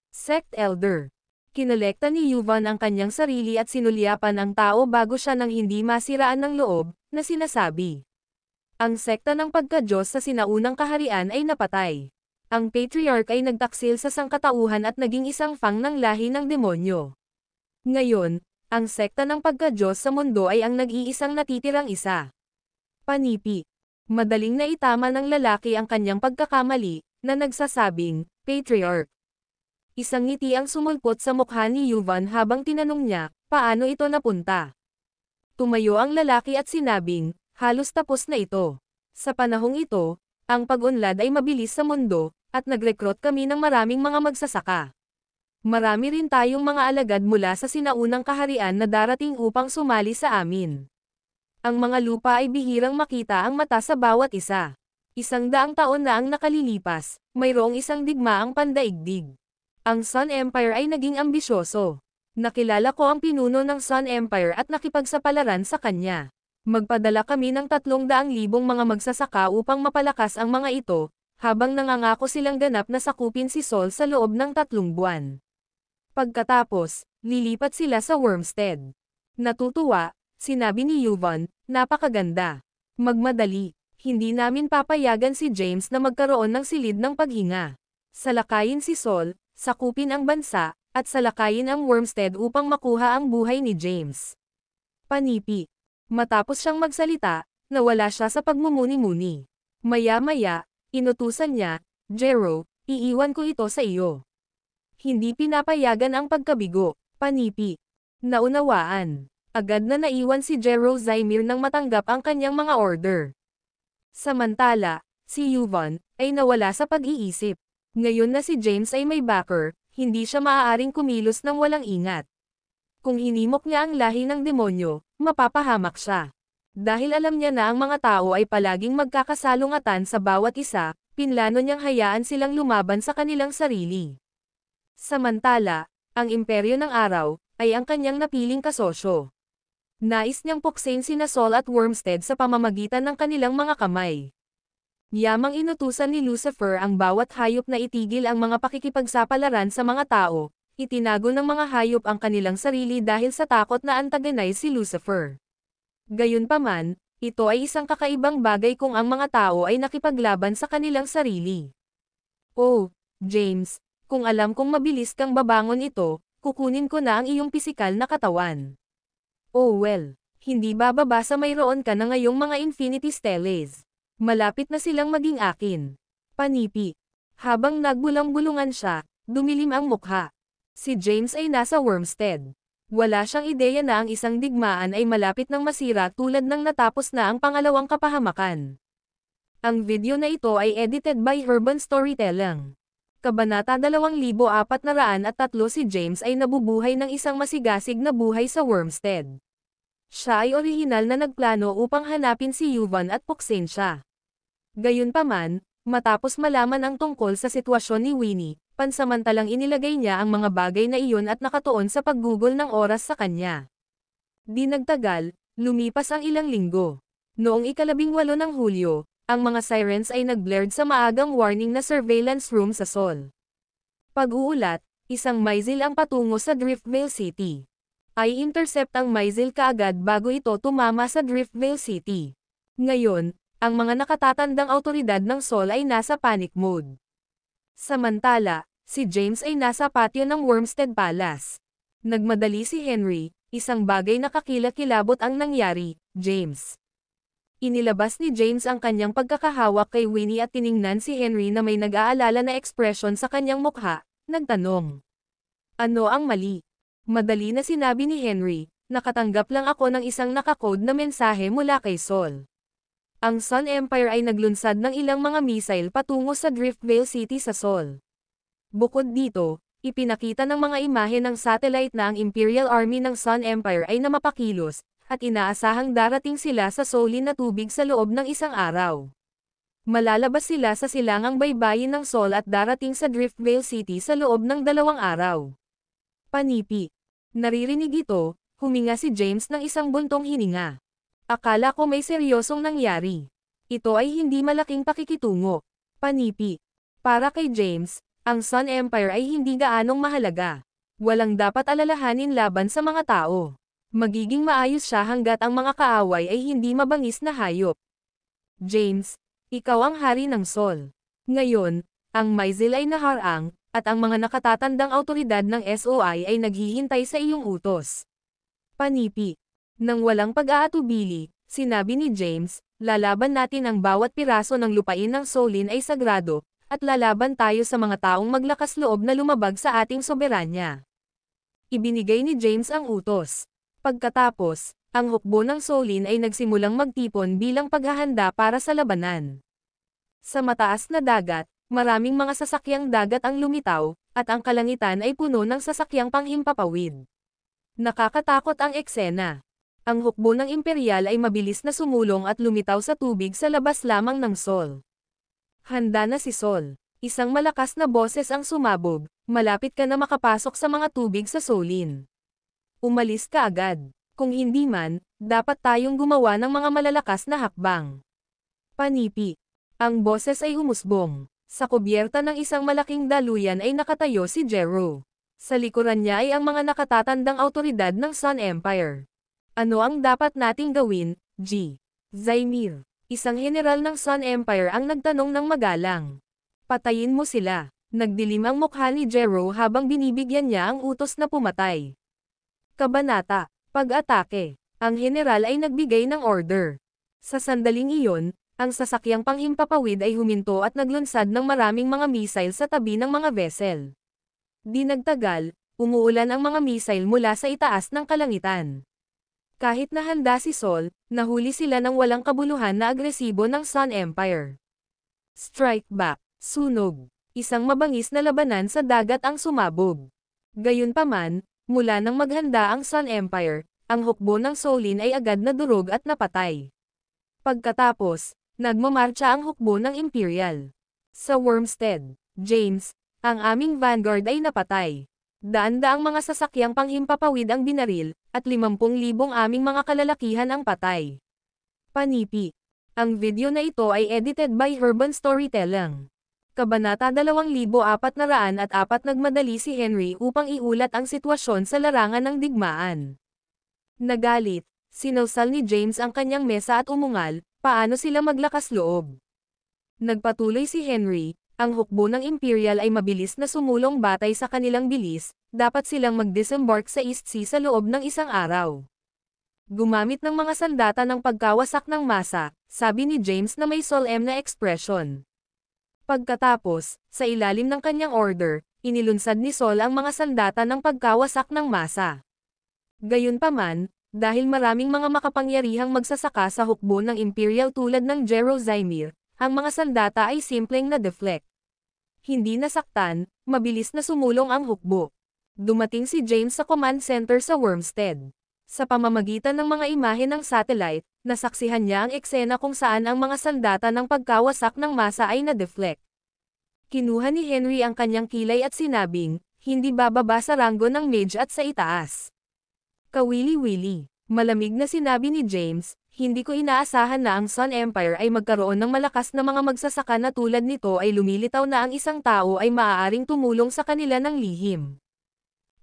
Speaker 2: Sect Elder. Kinolekta ni Yuvan ang kanyang sarili at sinulyapan ang tao bago siya nang hindi masiraan ng loob, na sinasabi. Ang sekta ng pagka-Diyos sa sinaunang kaharian ay napatay. Ang Patriarch ay nagtaksil sa sangkatauhan at naging isang fang ng lahi ng demonyo. Ngayon, ang sekta ng pagka-Diyos sa mundo ay ang nag-iisang natitirang isa. Panipi. Madaling naitama ng lalaki ang kanyang pagkakamali, na nagsasabing, Patriarch. Isang ngiti ang sumulpot sa mukha ni Yuvan habang tinanong niya, paano ito napunta? Tumayo ang lalaki at sinabing, halos tapos na ito. Sa panahong ito, ang pag-unlad ay mabilis sa mundo, at nag-recruit kami ng maraming mga magsasaka. Marami rin tayong mga alagad mula sa sinaunang kaharian na darating upang sumali sa amin. Ang mga lupa ay bihirang makita ang mata sa bawat isa. 100 taon na ang nakalilipas, mayroong isang digmaang pandaigdig. Ang Sun Empire ay naging ambisyoso. Nakilala ko ang pinuno ng Sun Empire at nakipagsapalaran sa kanya. Magpadala kami ng 300,000 mga magsasaka upang mapalakas ang mga ito, habang nangangako silang ganap na sakupin si Sol sa loob ng 3 buwan. Pagkatapos, lilipat sila sa Wormstead. Natutuwa, sinabi ni Yuvan, napakaganda. Magmadali, hindi namin papayagan si James na magkaroon ng silid ng paghinga. Salakayin si Sol, sakupin ang bansa, at salakayin ang Wormstead upang makuha ang buhay ni James. Panipi. Matapos siyang magsalita, nawala siya sa pagmumuni-muni. Maya-maya, inutusan niya, Jero, iiwan ko ito sa iyo. Hindi pinapayagan ang pagkabigo, panipi. Naunawaan. Agad na naiwan si Jero Zymir nang matanggap ang kanyang mga order. Samantala, si Yuvan, ay nawala sa pag-iisip. Ngayon na si James ay may backer, hindi siya maaaring kumilos ng walang ingat. Kung hinimok niya ang lahi ng demonyo, mapapahamak siya. Dahil alam niya na ang mga tao ay palaging magkakasalungatan sa bawat isa, pinlano niyang hayaan silang lumaban sa kanilang sarili. Samantala, ang imperyo ng araw, ay ang kanyang napiling kasosyo. Nais niyang puksain sina Sol at Wormstead sa pamamagitan ng kanilang mga kamay. Yamang inutusan ni Lucifer ang bawat hayop na itigil ang mga pakikipagsapalaran sa mga tao, itinago ng mga hayop ang kanilang sarili dahil sa takot na antagonize si Lucifer. Gayunpaman, ito ay isang kakaibang bagay kung ang mga tao ay nakipaglaban sa kanilang sarili. Oh, James, kung alam kong mabilis kang babangon ito, kukunin ko na ang iyong pisikal na katawan. Oh well, hindi bababa sa mayroon ka na ngayong mga Infinity Stellace. Malapit na silang maging akin. Panipi. Habang nagbulang-bulungan siya, dumilim ang mukha. Si James ay nasa Wormstead. Wala siyang ideya na ang isang digmaan ay malapit ng masira tulad ng natapos na ang pangalawang kapahamakan. Ang video na ito ay edited by Urban Storytelling. Kabanata 2403 si James ay nabubuhay ng isang masigasig na buhay sa Wormstead. Siya ay orihinal na nagplano upang hanapin si Yuvan at puksin siya. Gayunpaman, Matapos malaman ang tungkol sa sitwasyon ni Winnie, pansamantalang inilagay niya ang mga bagay na iyon at nakatuon sa paggugol ng oras sa kanya. Di nagtagal, lumipas ang ilang linggo. Noong ika-18 ng Hulyo, ang mga sirens ay nag-blared sa maagang warning na surveillance room sa Seoul. Pag-uulat, isang missile ang patungo sa Driftvale City. Ay intercept ang missile kaagad bago ito tumama sa Driftvale City. Ngayon, ang mga nakatatandang awtoridad ng Seoul ay nasa panic mode. Samantala, si James ay nasa patio ng Wormstead Palace. Nagmadali si Henry, isang bagay na kakilakilabot ang nangyari, James. Inilabas ni James ang kanyang pagkakahawak kay Winnie at tiningnan si Henry na may nag-aalala na ekspresyon sa kanyang mukha, nagtanong. Ano ang mali? Madali na sinabi ni Henry, nakatanggap lang ako ng isang nakakode na mensahe mula kay Seoul. Ang Sun Empire ay naglunsad ng ilang mga missile patungo sa Driftvale City sa Seoul. Bukod dito, ipinakita ng mga imahe ng satellite na ang Imperial Army ng Sun Empire ay namapakilos, at inaasahang darating sila sa Seoulin na tubig sa loob ng isang araw. Malalabas sila sa silangang baybayin ng Seoul at darating sa Driftvale City sa loob ng 2 araw. Panipi. Naririnig ito, huminga si James ng isang buntong hininga. Akala ko may seryosong nangyari. Ito ay hindi malaking pakikitungo. Panipi. Para kay James, ang Sun Empire ay hindi gaanong mahalaga. Walang dapat alalahanin laban sa mga tao. Magiging maayos siya hanggat ang mga kaaway ay hindi mabangis na hayop. James, ikaw ang hari ng Seoul. Ngayon, ang missile ay naharang, at ang mga nakatatandang awtoridad ng SOI ay naghihintay sa iyong utos. Panipi. Nang walang pag-aatubili, sinabi ni James, lalaban natin ang bawat piraso ng lupain ng Seoulin ay sagrado, at lalaban tayo sa mga taong maglakas loob na lumabag sa ating soberanya. Ibinigay ni James ang utos. Pagkatapos, ang hukbo ng Seoulin ay nagsimulang magtipon bilang paghahanda para sa labanan. Sa mataas na dagat, maraming mga sasakyang dagat ang lumitaw, at ang kalangitan ay puno ng sasakyang panghimpapawid. Nakakatakot ang eksena. Ang hukbo ng Imperial ay mabilis na sumulong at lumitaw sa tubig sa labas lamang ng Seoul. Handa na si Seoul. Isang malakas na boses ang sumabog, malapit ka na makapasok sa mga tubig sa Seoulin. Umalis ka agad. Kung hindi man, dapat tayong gumawa ng mga malalakas na hakbang. Panipi. Ang boses ay humusbong. Sa kubyerta ng isang malaking daluyan ay nakatayo si Jero. Sa likuran niya ay ang mga nakatatandang awtoridad ng Sun Empire. Ano ang dapat nating gawin, G. Zaimir? Isang general ng Sun Empire ang nagtanong ng magalang. Patayin mo sila. Nagdilim ang mukha ni Jero habang binibigyan niya ang utos na pumatay. Kabanata. Pag-atake. Ang general ay nagbigay ng order. Sa sandaling iyon, ang sasakyang panghimpapawid ay huminto at naglunsad ng maraming mga missile sa tabi ng mga vessel. Di nagtagal, umuulan ang mga missile mula sa itaas ng kalangitan. Kahit na handa si Seoul, nahuli sila ng walang kabuluhan na agresibo ng Sun Empire. Strike back. Sunog. Isang mabangis na labanan sa dagat ang sumabog. Gayunpaman, mula nang maghanda ang Sun Empire, ang hukbo ng Seoulin ay agad na durog at napatay. Pagkatapos, nagmamarcha ang hukbo ng Imperial. Sa Wormstead, James, ang aming vanguard ay napatay. Daan-daang mga sasakyang panghimpapawid ang binaril, at 50,000 aming mga kalalakihan ang patay. Panipi. Ang video na ito ay edited by Urban Storytelling. Kabanata 2404 nagmadali si Henry upang iulat ang sitwasyon sa larangan ng digmaan. Nagalit, sinawsal ni James ang kanyang mesa at umungal, paano sila maglakas loob. Nagpatuloy si Henry, ang hukbo ng Imperial ay mabilis na sumulong batay sa kanilang bilis, dapat silang mag-disembark sa East Sea sa loob ng isang araw. Gumamit ng mga sandata ng pagkawasak ng masa, sabi ni James na may solemn na ekspresyon. Pagkatapos, sa ilalim ng kanyang order, inilunsad ni Seoul ang mga sandata ng pagkawasak ng masa. Gayunpaman, dahil maraming mga makapangyarihang magsasaka sa hukbo ng Imperial tulad ng Jero Zaimir, ang mga sandata ay simpleng na-deflect. Hindi nasaktan, mabilis na sumulong ang hukbo. Dumating si James sa command center sa Wormstead. Sa pamamagitan ng mga imahe ng satellite, nasaksihan niya ang eksena kung saan ang mga sandata ng pagkawasak ng masa ay na-deflect. Kinuha ni Henry ang kanyang kilay at sinabing, hindi bababa sa ranggo ng mage at sa itaas. Kawili-wili, malamig na sinabi ni James, hindi ko inaasahan na ang Sun Empire ay magkaroon ng malakas na mga magsasaka na tulad nito ay lumilitaw na ang isang tao ay maaaring tumulong sa kanila ng lihim.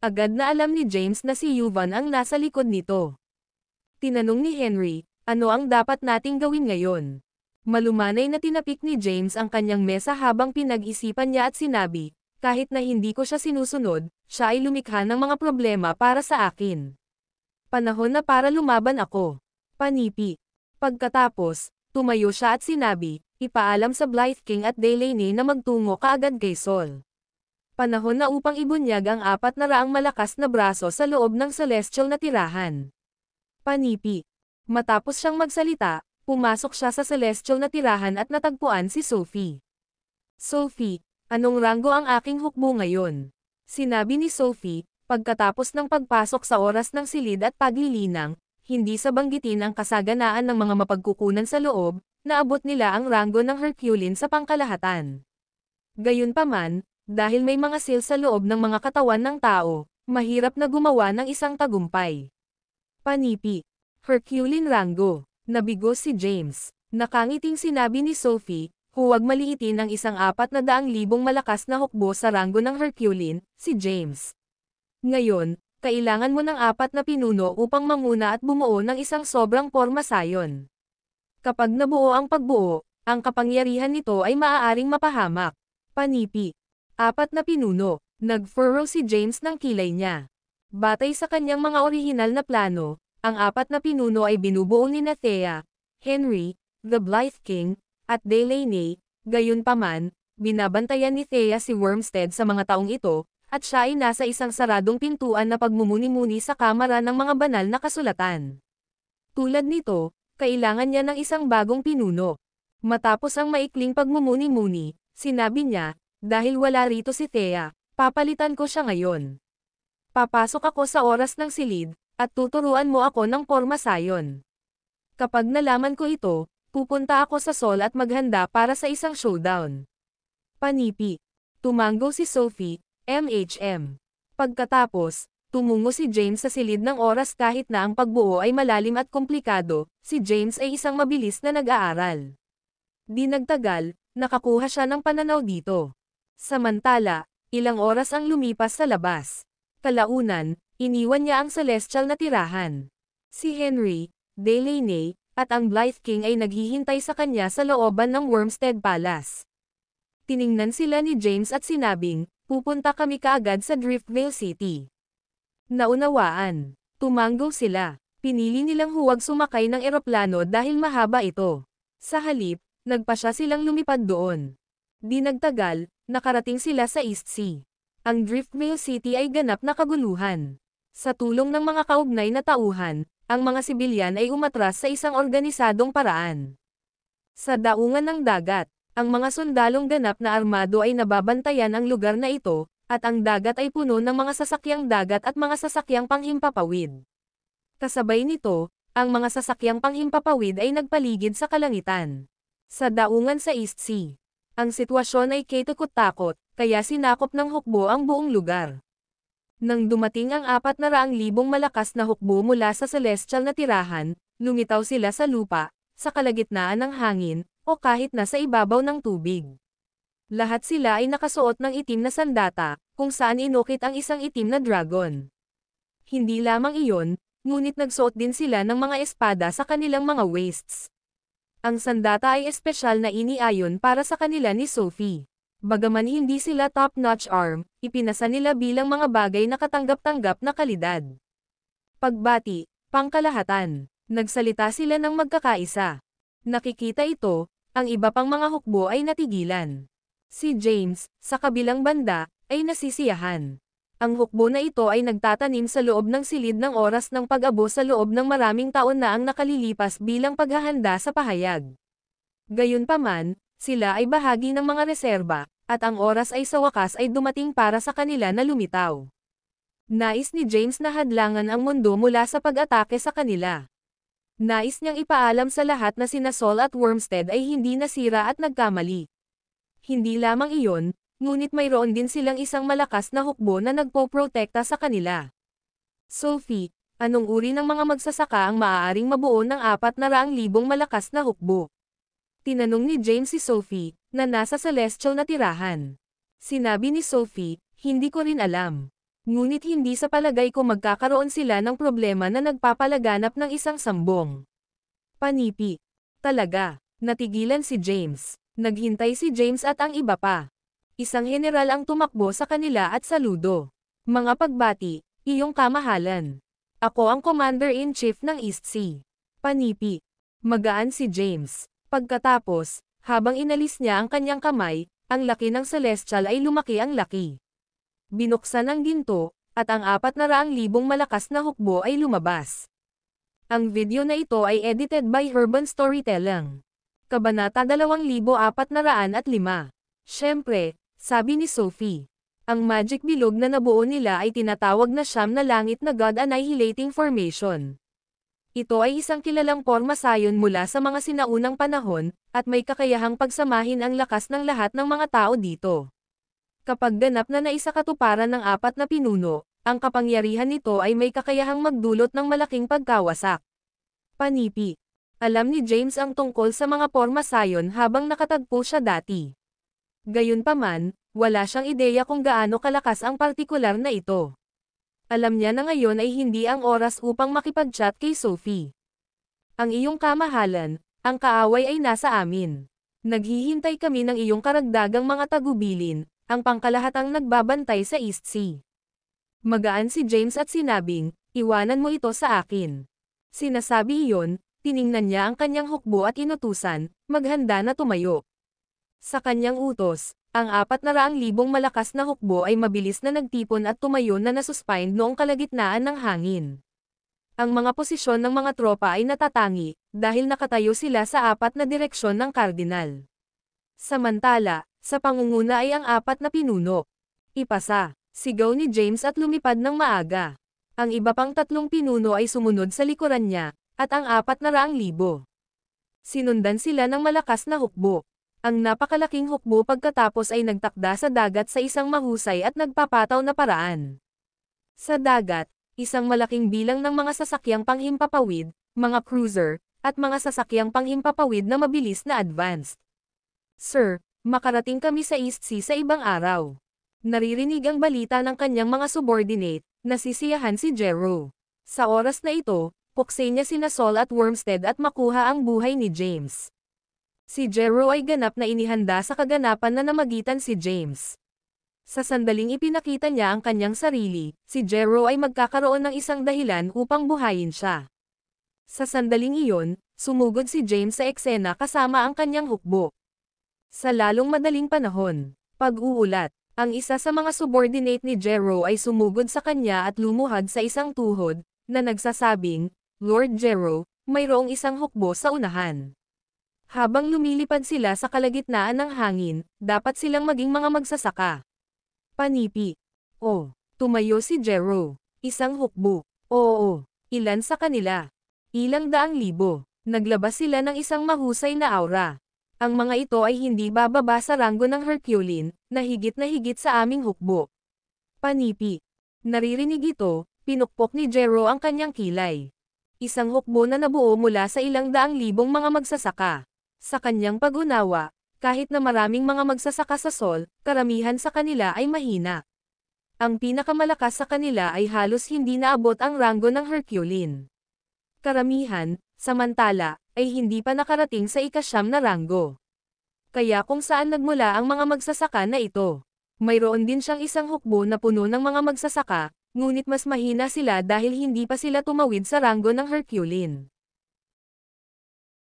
Speaker 2: Agad na alam ni James na si Yuvan ang nasa likod nito. Tinanong ni Henry, ano ang dapat nating gawin ngayon? Malumanay na tinapik ni James ang kanyang mesa habang pinag-isipan niya at sinabi, kahit na hindi ko siya sinusunod, siya ay lumikha ng mga problema para sa akin. Panahon na para lumaban ako. Panipi. Pagkatapos, tumayo siya at sinabi, ipaalam sa Blythe King at Delaney na magtungo kaagad kay Sol. Panahon na upang ibunyag ang 400 malakas na braso sa loob ng celestial na tirahan. Panipi. Matapos siyang magsalita, pumasok siya sa celestial na tirahan at natagpuan si Sophie. Sophie, anong ranggo ang aking hukbo ngayon? Sinabi ni Sophie, pagkatapos ng pagpasok sa oras ng silid at paglilinang, hindi sa banggitin ang kasaganaan ng mga mapagkukunan sa loob, naabot nila ang ranggo ng Herculean sa pangkalahatan. Gayunpaman, dahil may mga seal sa loob ng mga katawan ng tao, mahirap na gumawa ng isang tagumpay. Panipi. Herculean Rango. Nabigo si James. Nakangiting sinabi ni Sophie, huwag maliitin ang isang 400,000 malakas na hukbo sa ranggo ng Herculean, si James. Ngayon, kailangan mo ng 4 na pinuno upang manguna at bumuo ng isang sobrang porma sayon. Kapag nabuo ang pagbuo, ang kapangyarihan nito ay maaaring mapahamak. Panipi. 4 na pinuno. Nag-furrow si James ng kilay niya. Batay sa kanyang mga orihinal na plano, ang 4 na pinuno ay binubuo ni Thea, Henry, the Blythe King, at Delaney. Gayunpaman, binabantayan ni Thea si Wormstead sa mga taong ito, at siya ay nasa isang saradong pintuan na pagmumuni-muni sa kamara ng mga banal na kasulatan. Tulad nito, kailangan niya ng isang bagong pinuno. Matapos ang maikling pagmumuni-muni, sinabi niya, dahil wala rito si Thea, papalitan ko siya ngayon. Papasok ako sa oras ng silid, at tuturuan mo ako ng porma sayon. Kapag nalaman ko ito, pupunta ako sa Sol at maghanda para sa isang showdown. Panipi. Tumango si Sophie, MHM. Pagkatapos, tumungo si James sa silid ng oras kahit na ang pagbuo ay malalim at komplikado, si James ay isang mabilis na nag-aaral. Di nagtagal, nakakuha siya ng pananaw dito. Samantala, ilang oras ang lumipas sa labas. Kalaunan, iniwan niya ang celestial na tirahan. Si Henry, Delaney, at ang Blythe King ay naghihintay sa kanya sa looban ng Wormstead Palace. Tiningnan sila ni James at sinabing, pupunta kami kaagad sa Driftvale City. Naunawaan. Tumango sila. Pinili nilang huwag sumakay ng eroplano dahil mahaba ito. Sa halip, nagpasya silang lumipad doon. Di nagtagal, nakarating sila sa East Sea. Ang Driftvale City ay ganap na kaguluhan. Sa tulong ng mga kaugnay na tauhan, ang mga sibilyan ay umatras sa isang organisadong paraan. Sa daungan ng dagat, ang mga sundalong ganap na armado ay nababantayan ang lugar na ito, at ang dagat ay puno ng mga sasakyang dagat at mga sasakyang panghimpapawid. Kasabay nito, ang mga sasakyang panghimpapawid ay nagpaligid sa kalangitan. Sa daungan sa East Sea, ang sitwasyon ay katakot-takot, kaya sinakop ng hukbo ang buong lugar. Nang dumating ang 400,000 malakas na hukbo mula sa celestial na tirahan, lumitaw sila sa lupa, sa kalagitnaan ng hangin, o kahit nasa ibabaw ng tubig. Lahat sila ay nakasuot ng itim na sandata, kung saan inukit ang isang itim na dragon. Hindi lamang iyon, ngunit nagsuot din sila ng mga espada sa kanilang mga waists. Ang sandata ay espesyal na iniayon para sa kanila ni Sophie. Bagaman hindi sila top-notch arm, ipinasa nila bilang mga bagay na katanggap-tanggap na kalidad. Pagbati, pangkalahatan. Nagsalita sila ng magkakaisa. Nakikita ito, ang iba pang mga hukbo ay natigilan. Si James, sa kabilang banda, ay nasisiyahan. Ang hukbo na ito ay nagtatanim sa loob ng silid ng oras ng pag-abo sa loob ng maraming taon na ang nakalilipas bilang paghahanda sa pahayag. Gayunpaman, sila ay bahagi ng mga reserba, at ang oras ay sa wakas ay dumating para sa kanila na lumitaw. Nais ni James na hadlangan ang mundo mula sa pag-atake sa kanila. Nais niyang ipaalam sa lahat na sina Saul at Wormstead ay hindi nasira at nagkamali. Hindi lamang iyon, ngunit mayroon din silang isang malakas na hukbo na nagpoprotekta sa kanila. Sophie, anong uri ng mga magsasaka ang maaaring mabuo ng 400,000 malakas na hukbo? Tinanong ni James si Sophie, na nasa celestial na tirahan. Sinabi ni Sophie, hindi ko rin alam. Ngunit hindi sa palagay ko magkakaroon sila ng problema na nagpapalaganap ng isang sambong. Panipi. Talaga, natigilan si James. Naghintay si James at ang iba pa. Isang general ang tumakbo sa kanila at saludo. Mga pagbati, iyong kamahalan. Ako ang Commander-in-Chief ng East Sea. Panipi. Magaan si James. Pagkatapos, habang inalis niya ang kanyang kamay, ang laki ng Celestial ay lumaki ang laki. Binuksan ang ginto, at ang 400,000 malakas na hukbo ay lumabas. Ang video na ito ay edited by Urban Storytelling. Kabanata 2405. Siyempre, sabi ni Sophie. Ang magic bilog na nabuo nila ay tinatawag na siyam na langit na God Annihilating Formation. Ito ay isang kilalang pormasayon mula sa mga sinaunang panahon, at may kakayahang pagsamahin ang lakas ng lahat ng mga tao dito. Kapag ganap na naisakatuparan ng 4 na pinuno, ang kapangyarihan nito ay may kakayahang magdulot ng malaking pagkawasak. Panipi. Alam ni James ang tungkol sa mga pormasayon habang nakatagpo siya dati. Gayunpaman, wala siyang ideya kung gaano kalakas ang partikular na ito. Alam niya na ngayon ay hindi ang oras upang makipag-chat kay Sophie. Ang iyong kamahalan, ang kaaway ay nasa amin. Naghihintay kami ng iyong karagdagang mga tagubilin, ang pangkalahatang nagbabantay sa East Sea. Magaan si James at sinabing, iwanan mo ito sa akin. Sinasabi iyon, tiningnan niya ang kanyang hukbo at inutusan, maghanda na tumayo. Sa kanyang utos, ang 400,000 malakas na hukbo ay mabilis na nagtipon at tumayo na nasuspend noong kalagitnaan ng hangin. Ang mga posisyon ng mga tropa ay natatangi, dahil nakatayo sila sa 4 na direksyon ng kardinal. Samantala, sa pangunguna ay ang 4 na pinuno. Ipasa, sigaw ni James at lumipad ng maaga. Ang iba pang 3 pinuno ay sumunod sa likuran niya, at ang 400,000. Sinundan sila ng malakas na hukbo. Ang napakalaking hukbo pagkatapos ay nagtakda sa dagat sa isang mahusay at nagpapataw na paraan. Sa dagat, isang malaking bilang ng mga sasakyang panghimpapawid, mga cruiser, at mga sasakyang panghimpapawid na mabilis na advanced. Sir, makarating kami sa East Sea sa ibang araw. Naririnig ang balita ng kanyang mga subordinate, nasisiyahan si Jero. Sa oras na ito, puksay niya sina Saul at Wormstead at makuha ang buhay ni James. Si Jero ay ganap na inihanda sa kaganapan na namagitan si James. Sa sandaling ipinakita niya ang kanyang sarili, si Jero ay magkakaroon ng isang dahilan upang buhayin siya. Sa sandaling iyon, sumugod si James sa eksena kasama ang kanyang hukbo. Sa lalong madaling panahon, pag-uulat, ang isa sa mga subordinate ni Jero ay sumugod sa kanya at lumuhad sa isang tuhod, na nagsasabing, Lord Jero, mayroong isang hukbo sa unahan. Habang lumilipad sila sa kalagitnaan ng hangin, dapat silang maging mga magsasaka. Panipi. Oh, tumayo si Jero. Isang hukbo. Oo, ilan sa kanila? Ilang daang libo. Naglabas sila ng isang mahusay na aura. Ang mga ito ay hindi bababa sa ranggo ng Herculean, na higit sa aming hukbo. Panipi. Naririnig ito, pinukpok ni Jero ang kanyang kilay. Isang hukbo na nabuo mula sa ilang daang libong mga magsasaka. Sa kanyang pag-unawa, kahit na maraming mga magsasaka sa Sol, karamihan sa kanila ay mahina. Ang pinakamalakas sa kanila ay halos hindi naabot ang ranggo ng Herculean. Karamihan, samantala, ay hindi pa nakarating sa ika-9 na ranggo. Kaya kung saan nagmula ang mga magsasaka na ito. Mayroon din siyang isang hukbo na puno ng mga magsasaka, ngunit mas mahina sila dahil hindi pa sila tumawid sa ranggo ng Herculean.